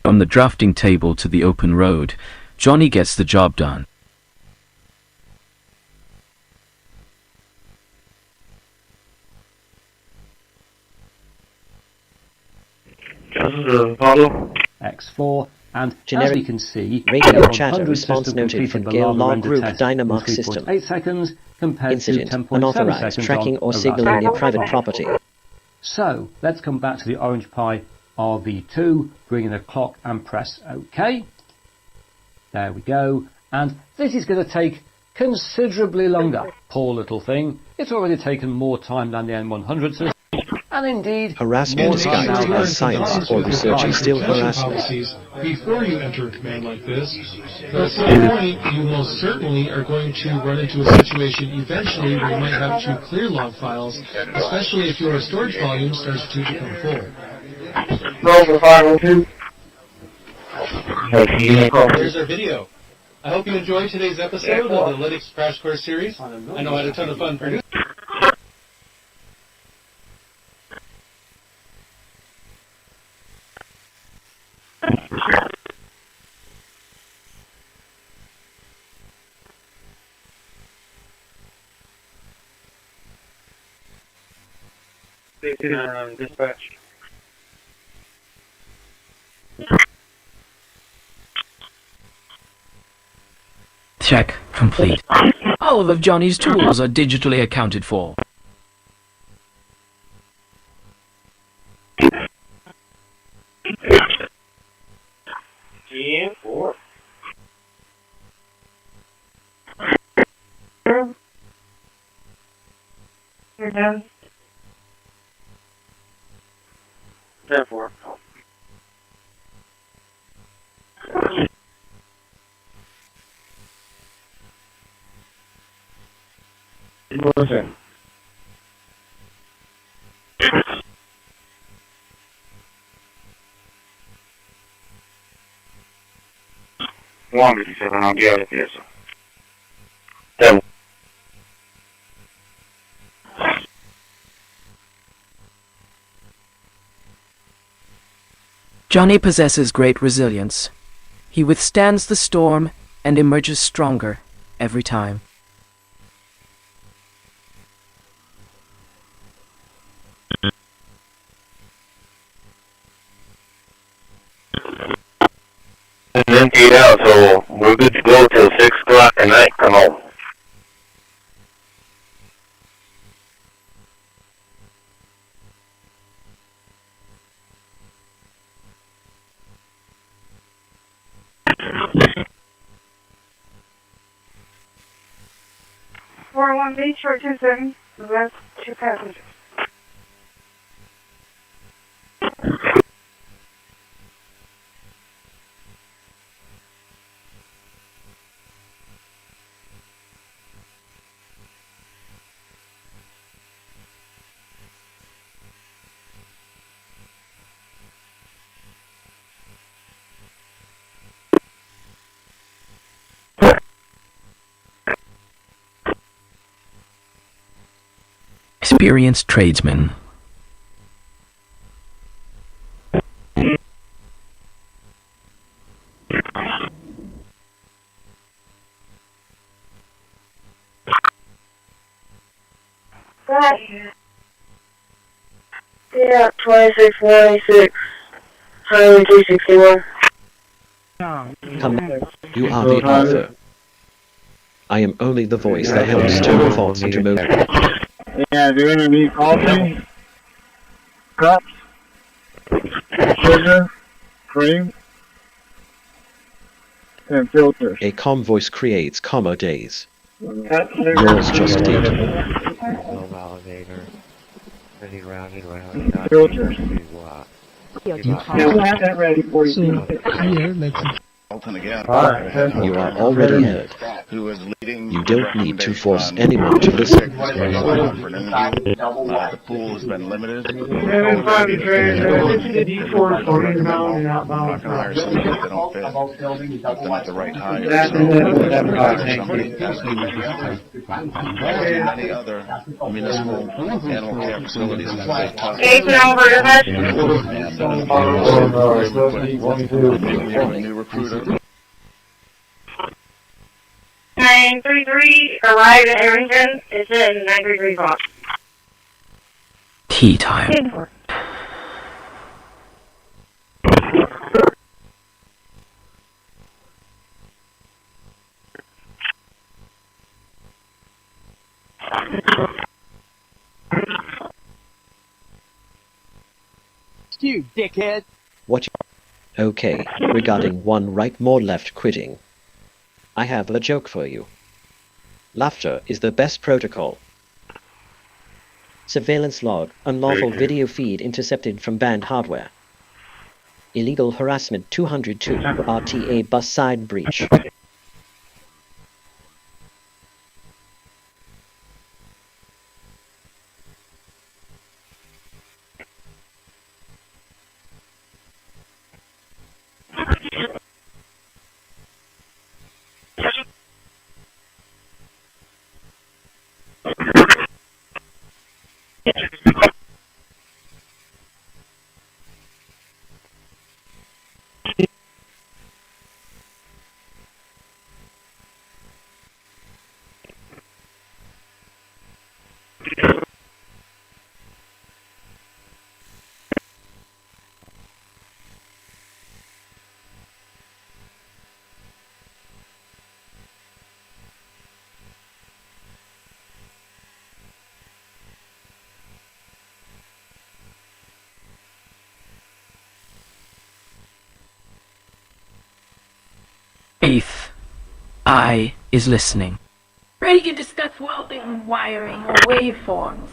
Speaker 1: From the drafting table to the open road, Johnny gets the job done.
Speaker 16: X4, and
Speaker 2: generic
Speaker 16: as we can see,
Speaker 2: radio chatter response noted from Gale Log Group Dynamark system.
Speaker 16: 8 seconds compared
Speaker 2: Incident
Speaker 16: to 10.7
Speaker 2: unauthorized
Speaker 16: seconds
Speaker 2: tracking or signaling near private property.
Speaker 16: So let's come back to the Orange Pi RV2, bring in a clock and press OK. There we go. And this is going to take considerably longer. Poor little thing. It's already taken more time than the N100 system. And indeed,
Speaker 2: harassment disguised as science or research is still harassment.
Speaker 7: Before you enter a command like this, but at some point you most certainly are going to run into a situation eventually where you might have to clear log files, especially if your storage volume starts to become full.
Speaker 23: Roll for 502.
Speaker 7: Here's our video. I hope you enjoyed today's episode of the Lytics Crash Course series. I know I had a ton of fun producing.
Speaker 23: Dispatch.
Speaker 1: Check complete. All of Johnny's tools are digitally accounted for.
Speaker 23: GM4. You're done. 10-4. Okay.
Speaker 12: One 57 on the other vehicle.
Speaker 1: Johnny possesses great resilience. He withstands the storm and emerges stronger every time.
Speaker 11: It's emptied out, so we're good to go till 6 o'clock tonight. Come on.
Speaker 20: One B, short 27, left 2 passengers.
Speaker 1: Experienced tradesman.
Speaker 20: Yeah, 2646, Highway 361.
Speaker 2: Come, you are the author. I am only the voice that helps turn thoughts into motion.
Speaker 23: Yeah, do you need coffee, cups, sugar, cream, and filters?
Speaker 2: A calm voice creates calmer days.
Speaker 23: Yours
Speaker 2: just did.
Speaker 11: No validator. Ready, rounded, rounded.
Speaker 23: Filters.
Speaker 11: You
Speaker 23: we'll have that ready for you.
Speaker 2: You are already heard. You don't need to force anyone to listen.
Speaker 17: The pool has been limited.
Speaker 23: D4 for inbound and outbound.
Speaker 17: Hire somebody if they don't fit. Put them at the right height. Many other municipal animal care facilities in the new recruiter.
Speaker 20: 933 arrived at Arrington. It's in 933 box.
Speaker 1: Tea time.
Speaker 9: you, dickhead.
Speaker 2: What you... Okay, regarding one right more left quitting. I have a joke for you. Laughter is the best protocol. Surveillance log, unlawful video feed intercepted from banned hardware. Illegal harassment 202, RTA bus side breach.
Speaker 1: Eighth eye is listening.
Speaker 18: Ready to discuss welding, wiring, or waveforms.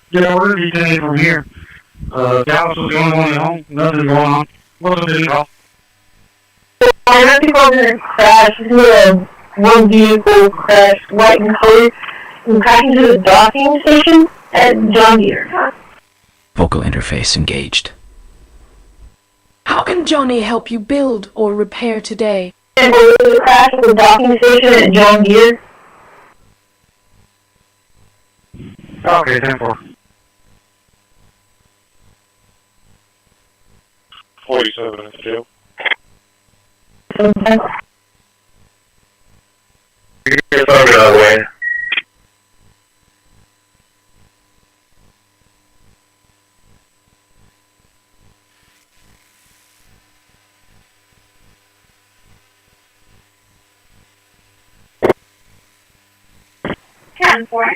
Speaker 23: Yeah, we're going to be taking from here. Dallas was the only one at home. Nothing going on. Wasn't it at all?
Speaker 4: I heard people that crashed, one vehicle crashed white in color and crashed into the docking station at John Deere.
Speaker 1: Vocal interface engaged.
Speaker 18: How can Johnny help you build or repair today?
Speaker 4: And we crashed at the docking station at John Deere.
Speaker 23: Okay, 10-4.
Speaker 12: 47 minutes, Joe.
Speaker 11: It's over that way.
Speaker 4: Ten four.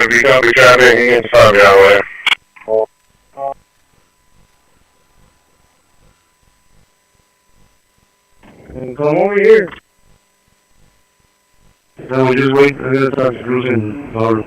Speaker 11: If you copy traffic, you can stop that way.
Speaker 23: And come over here. No, we just wait. I gotta talk to Bruce and Laura.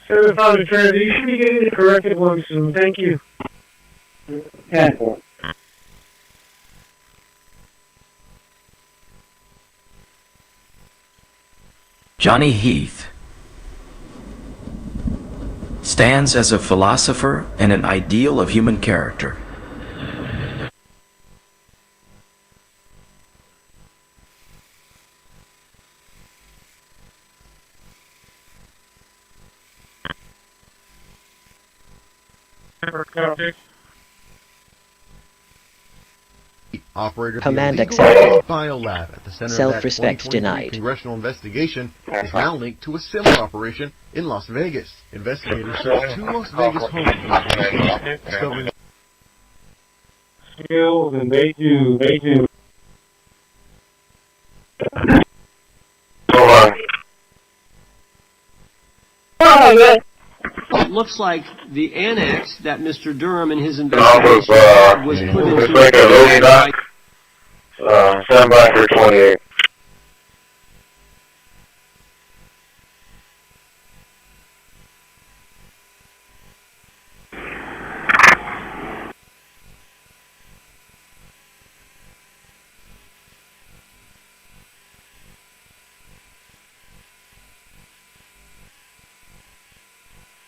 Speaker 23: Certified transit, you should be getting the corrected one soon. Thank you. 10-4.
Speaker 1: Johnny Heath stands as a philosopher and an ideal of human character.
Speaker 26: Operator
Speaker 2: Command
Speaker 26: for
Speaker 2: accepted.
Speaker 26: Biolab at the center
Speaker 2: Self-respect
Speaker 26: of that 2023
Speaker 2: denied.
Speaker 26: congressional investigation is now linked to a similar operation in Las Vegas. Investigators searched 2 Las Vegas homes, discovering
Speaker 23: Skills and they do
Speaker 9: It looks like the annex that Mr. Durham in his investigation had was put into
Speaker 11: like a loading dock. Stand by for 28.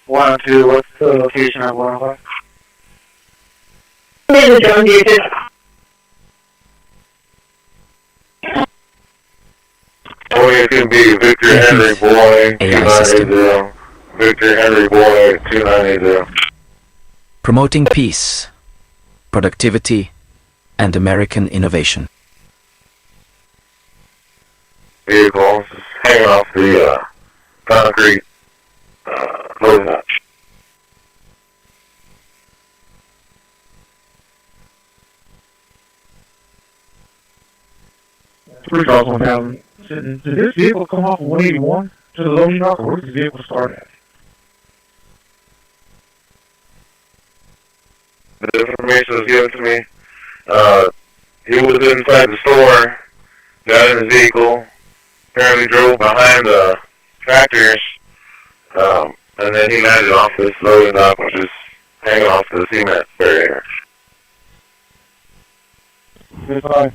Speaker 11: One, two, what's the location of 105? It can be Victor Henry Boy 2980. Victor Henry Boy 2980.
Speaker 1: Promoting peace, productivity, and American innovation.
Speaker 11: Vehicles hanging off the concrete loading dock.
Speaker 23: First off, 1000. Did this vehicle come off of 181 to the loading dock, or where did the vehicle start at?
Speaker 11: The information was given to me. He was inside the store, got in his vehicle, apparently drove behind the tractors, and then he landed off this loading dock, which is hanging off the cement barrier.
Speaker 23: Is fine.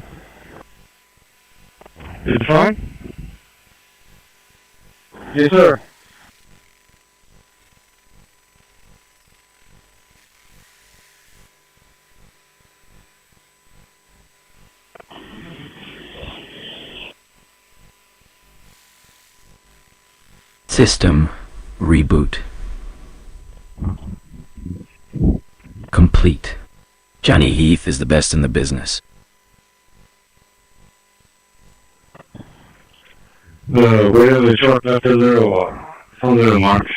Speaker 23: Is it fine? Yes, sir.
Speaker 1: System reboot. Complete. Johnny Heath is the best in the business.
Speaker 23: Where are the truck after their on their marks?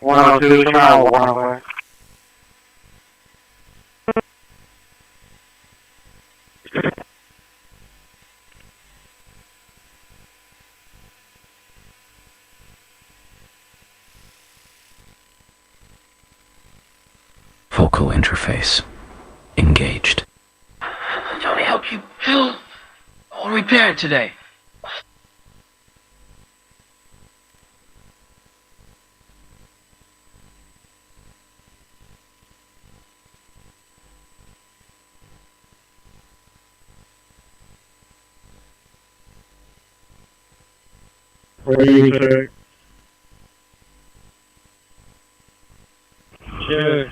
Speaker 11: One oh two, tomorrow, 105.
Speaker 1: Focal interface engaged.
Speaker 18: Johnny, help you build or repair today.
Speaker 23: Check. Check.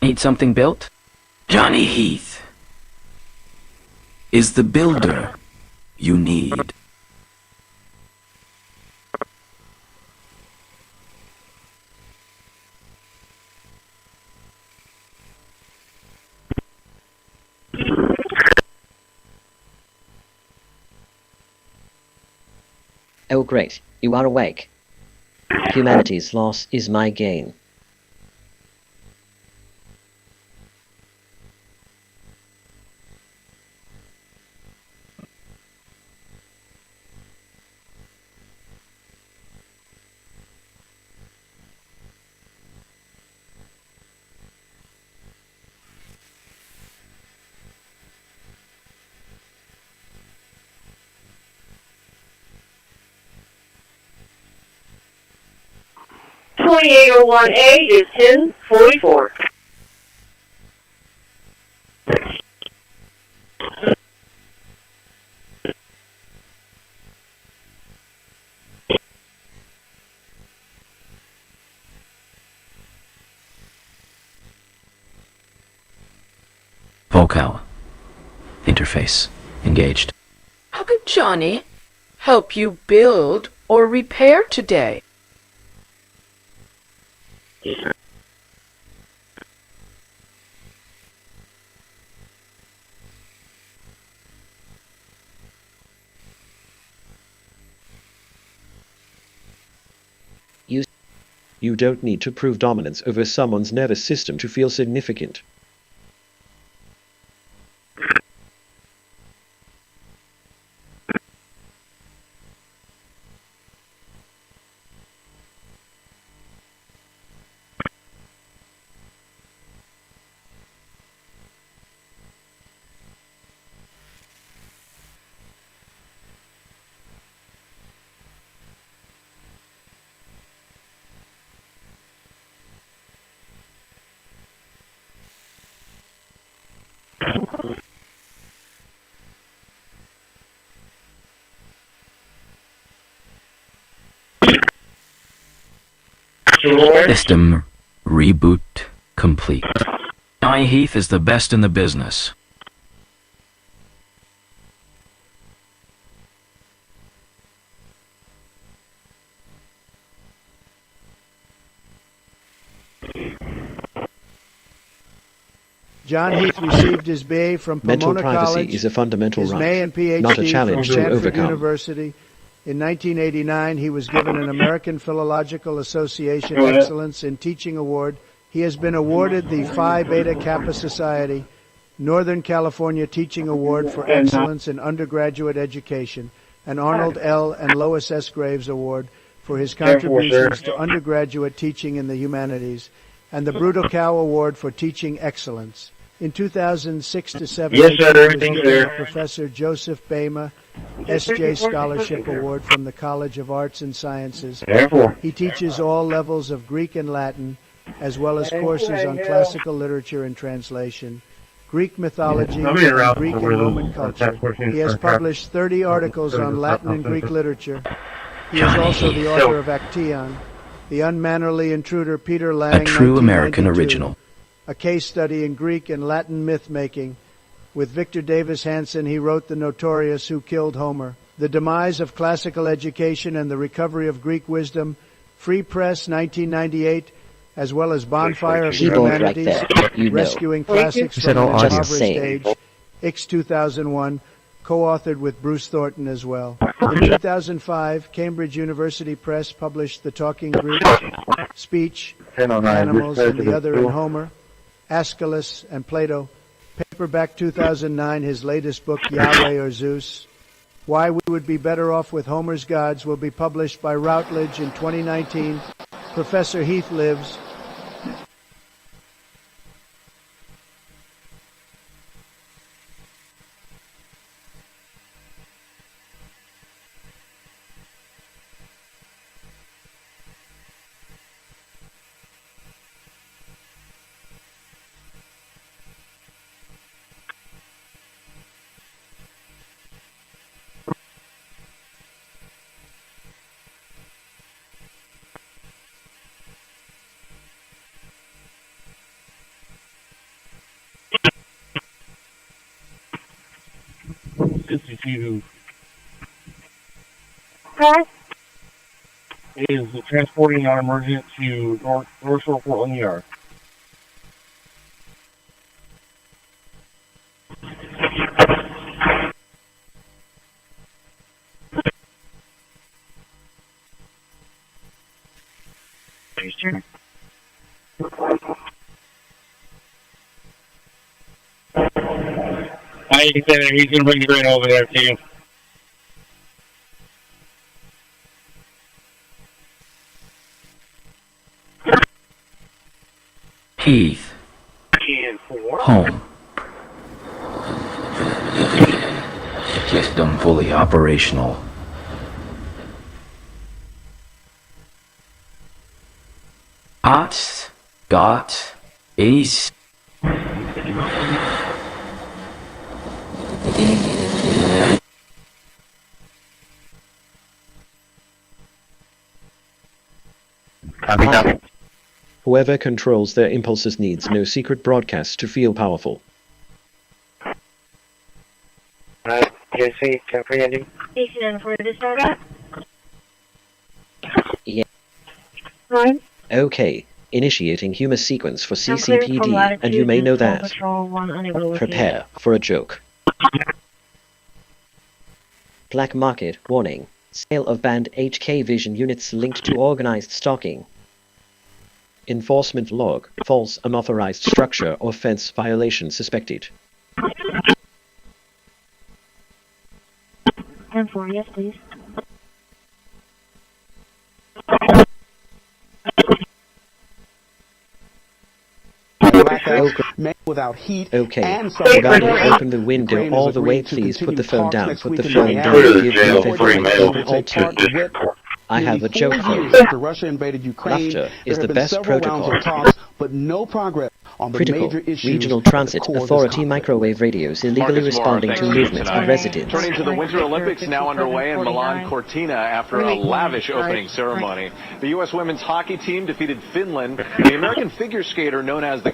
Speaker 1: Need something built? Johnny Heath is the builder you need.
Speaker 2: Oh great, you are awake. Humanity's loss is my gain.
Speaker 4: 2801A is 1044.
Speaker 1: Vocal. Interface. Engaged.
Speaker 18: How could Johnny help you build or repair today?
Speaker 2: You don't need to prove dominance over someone's nervous system to feel significant.
Speaker 1: System reboot complete. Johnny Heath is the best in the business.
Speaker 8: John Heath received his BA from
Speaker 2: Mental
Speaker 8: Pomona
Speaker 2: privacy
Speaker 8: College,
Speaker 2: is a fundamental
Speaker 8: his
Speaker 2: right,
Speaker 8: MA and PhD
Speaker 2: not a challenge
Speaker 8: from
Speaker 2: to
Speaker 8: Stanford
Speaker 2: overcome.
Speaker 8: University. In 1989, he was given an American Philological Association Excellence in Teaching Award. He has been awarded the Phi Beta Kappa Society Northern California Teaching Award for Excellence in Undergraduate Education, an Arnold L. and Lois S. Graves Award for his contributions to undergraduate teaching in the humanities, and the Bruto Cow Award for Teaching Excellence. In 2006 to 7,
Speaker 23: Yes, sir,
Speaker 8: he was
Speaker 23: everything's
Speaker 8: given
Speaker 23: there.
Speaker 8: a Professor Joseph Bama S.J. Scholarship Award from the College of Arts and Sciences.
Speaker 23: Therefore.
Speaker 8: He teaches all levels of Greek and Latin, as well as courses on classical literature and translation, Greek mythology, and Greek and Roman culture. He has published 30 articles on Latin and Greek literature. He is also the author of Actaeon, The Unmannerly Intruder, Peter Lang,
Speaker 1: A true American
Speaker 8: 1992,
Speaker 1: original.
Speaker 8: a case study in Greek and Latin myth-making. With Victor Davis Hanson, he wrote The Notorious Who Killed Homer, The Demise of Classical Education and the Recovery of Greek Wisdom, Free Press, 1998, as well as Bonfire of the Humanities, Rescuing Classics from an Impoverished Age, X 2001, co-authored with Bruce Thornton as well. In 2005, Cambridge University Press published The Talking Greek, Speech, Animals, and the Other in Homer, Aeschylus, and Plato. Paperback 2009, his latest book, Yahweh or Zeus. Why We Would Be Better Off with Homer's Gods will be published by Routledge in 2019. Professor Heath lives.
Speaker 23: Is transporting non-emergent to North Shore Portland Yard. Sure. I can say that he's going to bring the grain over there to you.
Speaker 1: Heath. Home. System fully operational. got, is.
Speaker 2: Whoever controls their impulses needs no secret broadcasts to feel powerful.
Speaker 20: Station for this program?
Speaker 2: Yeah.
Speaker 20: Right.
Speaker 2: Okay. Initiating human sequence for CCPD, and you may know that. Prepare for a joke. Black market warning. Sale of banned HK vision units linked to organized stalking. Enforcement log. False unauthorized structure or fence violation suspected.
Speaker 20: 10-4, yes, please.
Speaker 6: Without heat.
Speaker 2: Okay.
Speaker 6: And
Speaker 2: Regarding open the window all the way, please put the phone down. Put the phone down. Give me 15 all two. I have a joke for you.
Speaker 6: After Russia invaded Ukraine,
Speaker 2: Laughter is the best protocol.
Speaker 6: Rounds of talks, but no progress on the
Speaker 2: Critical.
Speaker 6: major issues.
Speaker 2: Regional Transit Authority microwave radios illegally responding to movements of residents.
Speaker 10: Turning to the Winter Olympics now underway in Milan Cortina after a lavish opening ceremony. The U.S. women's hockey team defeated Finland. The American figure skater known as the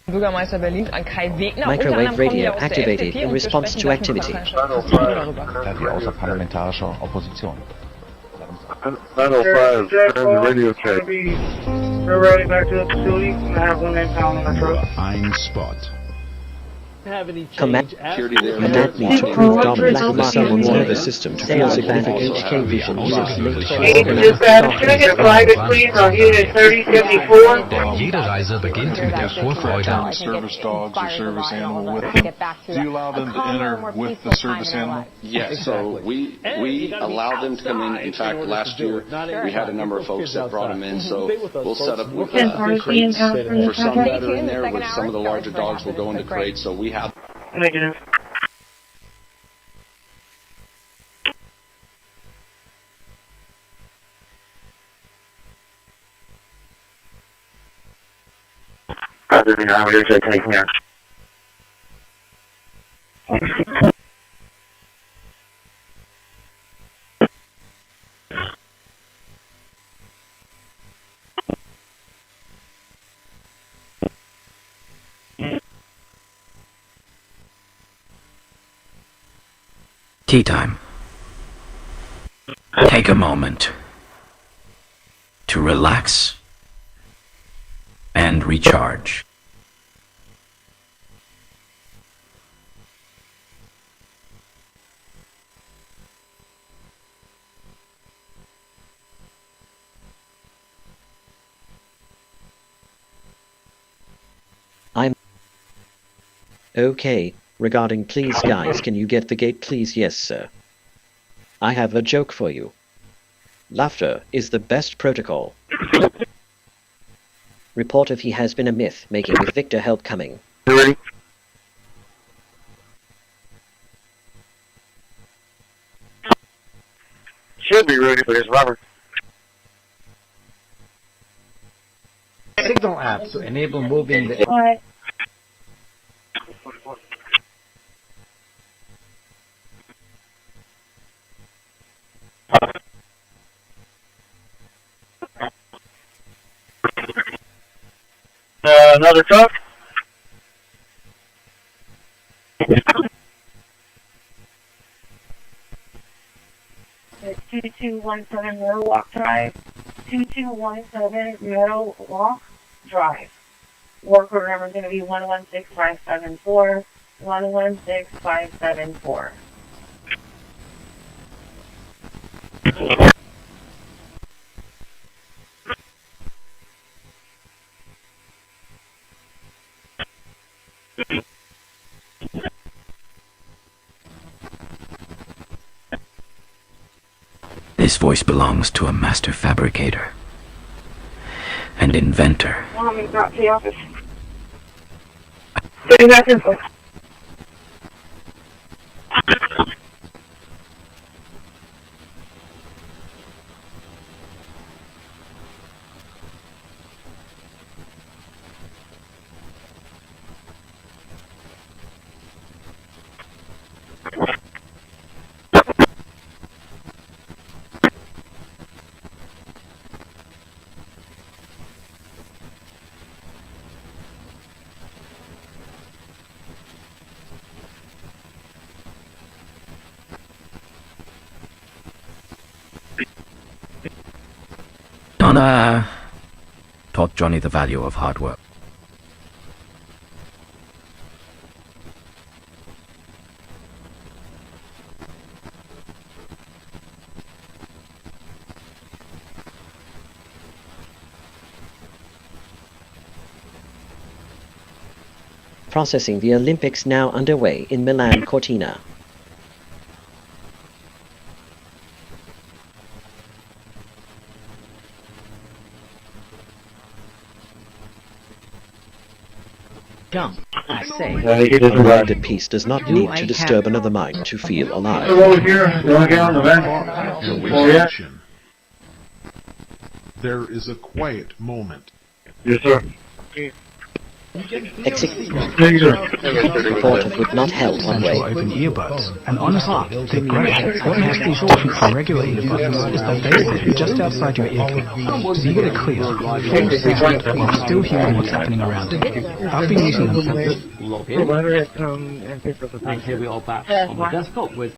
Speaker 19: Bürgermeister Berlins an Kai Wegner.
Speaker 2: Microwave radio activated in response to activity.
Speaker 21: Die außerparlamentarische Opposition.
Speaker 11: 905, turn the radio check.
Speaker 23: We're riding back to the facility. I have one impound on my truck.
Speaker 3: Ein Spot.
Speaker 2: Command me to prove dominance of someone's nervous system to feel significant HK vision units linked to organized stalking.
Speaker 21: Jede Reise beginnt mit der Vorfreude.
Speaker 24: Service dogs or service animal with them. Do you allow them to enter with the service animal?
Speaker 17: Yes, so we allow them to come in. In fact, last year we had a number of folks that brought them in, so we'll set up crates for some that are in there. With some of the larger dogs will go into crates, so we have.
Speaker 23: Negative.
Speaker 1: Tea time. Take a moment to relax and recharge.
Speaker 2: I'm okay. Regarding please guys, can you get the gate please? Yes sir. I have a joke for you. Laughter is the best protocol. Report if he has been a myth, making with Victor help coming.
Speaker 11: Ready? Should be ready for this, Robert.
Speaker 15: Signal apps to enable moving the...
Speaker 20: What?
Speaker 23: Another truck?
Speaker 20: It's 2217 Meadow Walk Drive. 2217 Meadow Walk Drive. Work order number is going to be 116574. 116574.
Speaker 1: This voice belongs to a master fabricator and inventor.
Speaker 20: Well, I'm back to the office. Getting back info.
Speaker 1: Donna taught Johnny the value of hard work.
Speaker 2: Processing the Olympics now underway in Milan Cortina.
Speaker 5: Jump, I say.
Speaker 2: A minded piece does not need to disturb another mind to feel alive.
Speaker 23: Over here, you want to get on the back?
Speaker 3: There is a quiet moment.
Speaker 23: Yes, sir.
Speaker 2: Reported would not help one way.
Speaker 5: Open earbuds. And honestly, they're great. What makes these different from regular earbuds is that they sit just outside your ear canal, so you get a clear, full sound while still hearing what's happening around you. I've been using them for
Speaker 16: Log in. And here we are back on the desktop with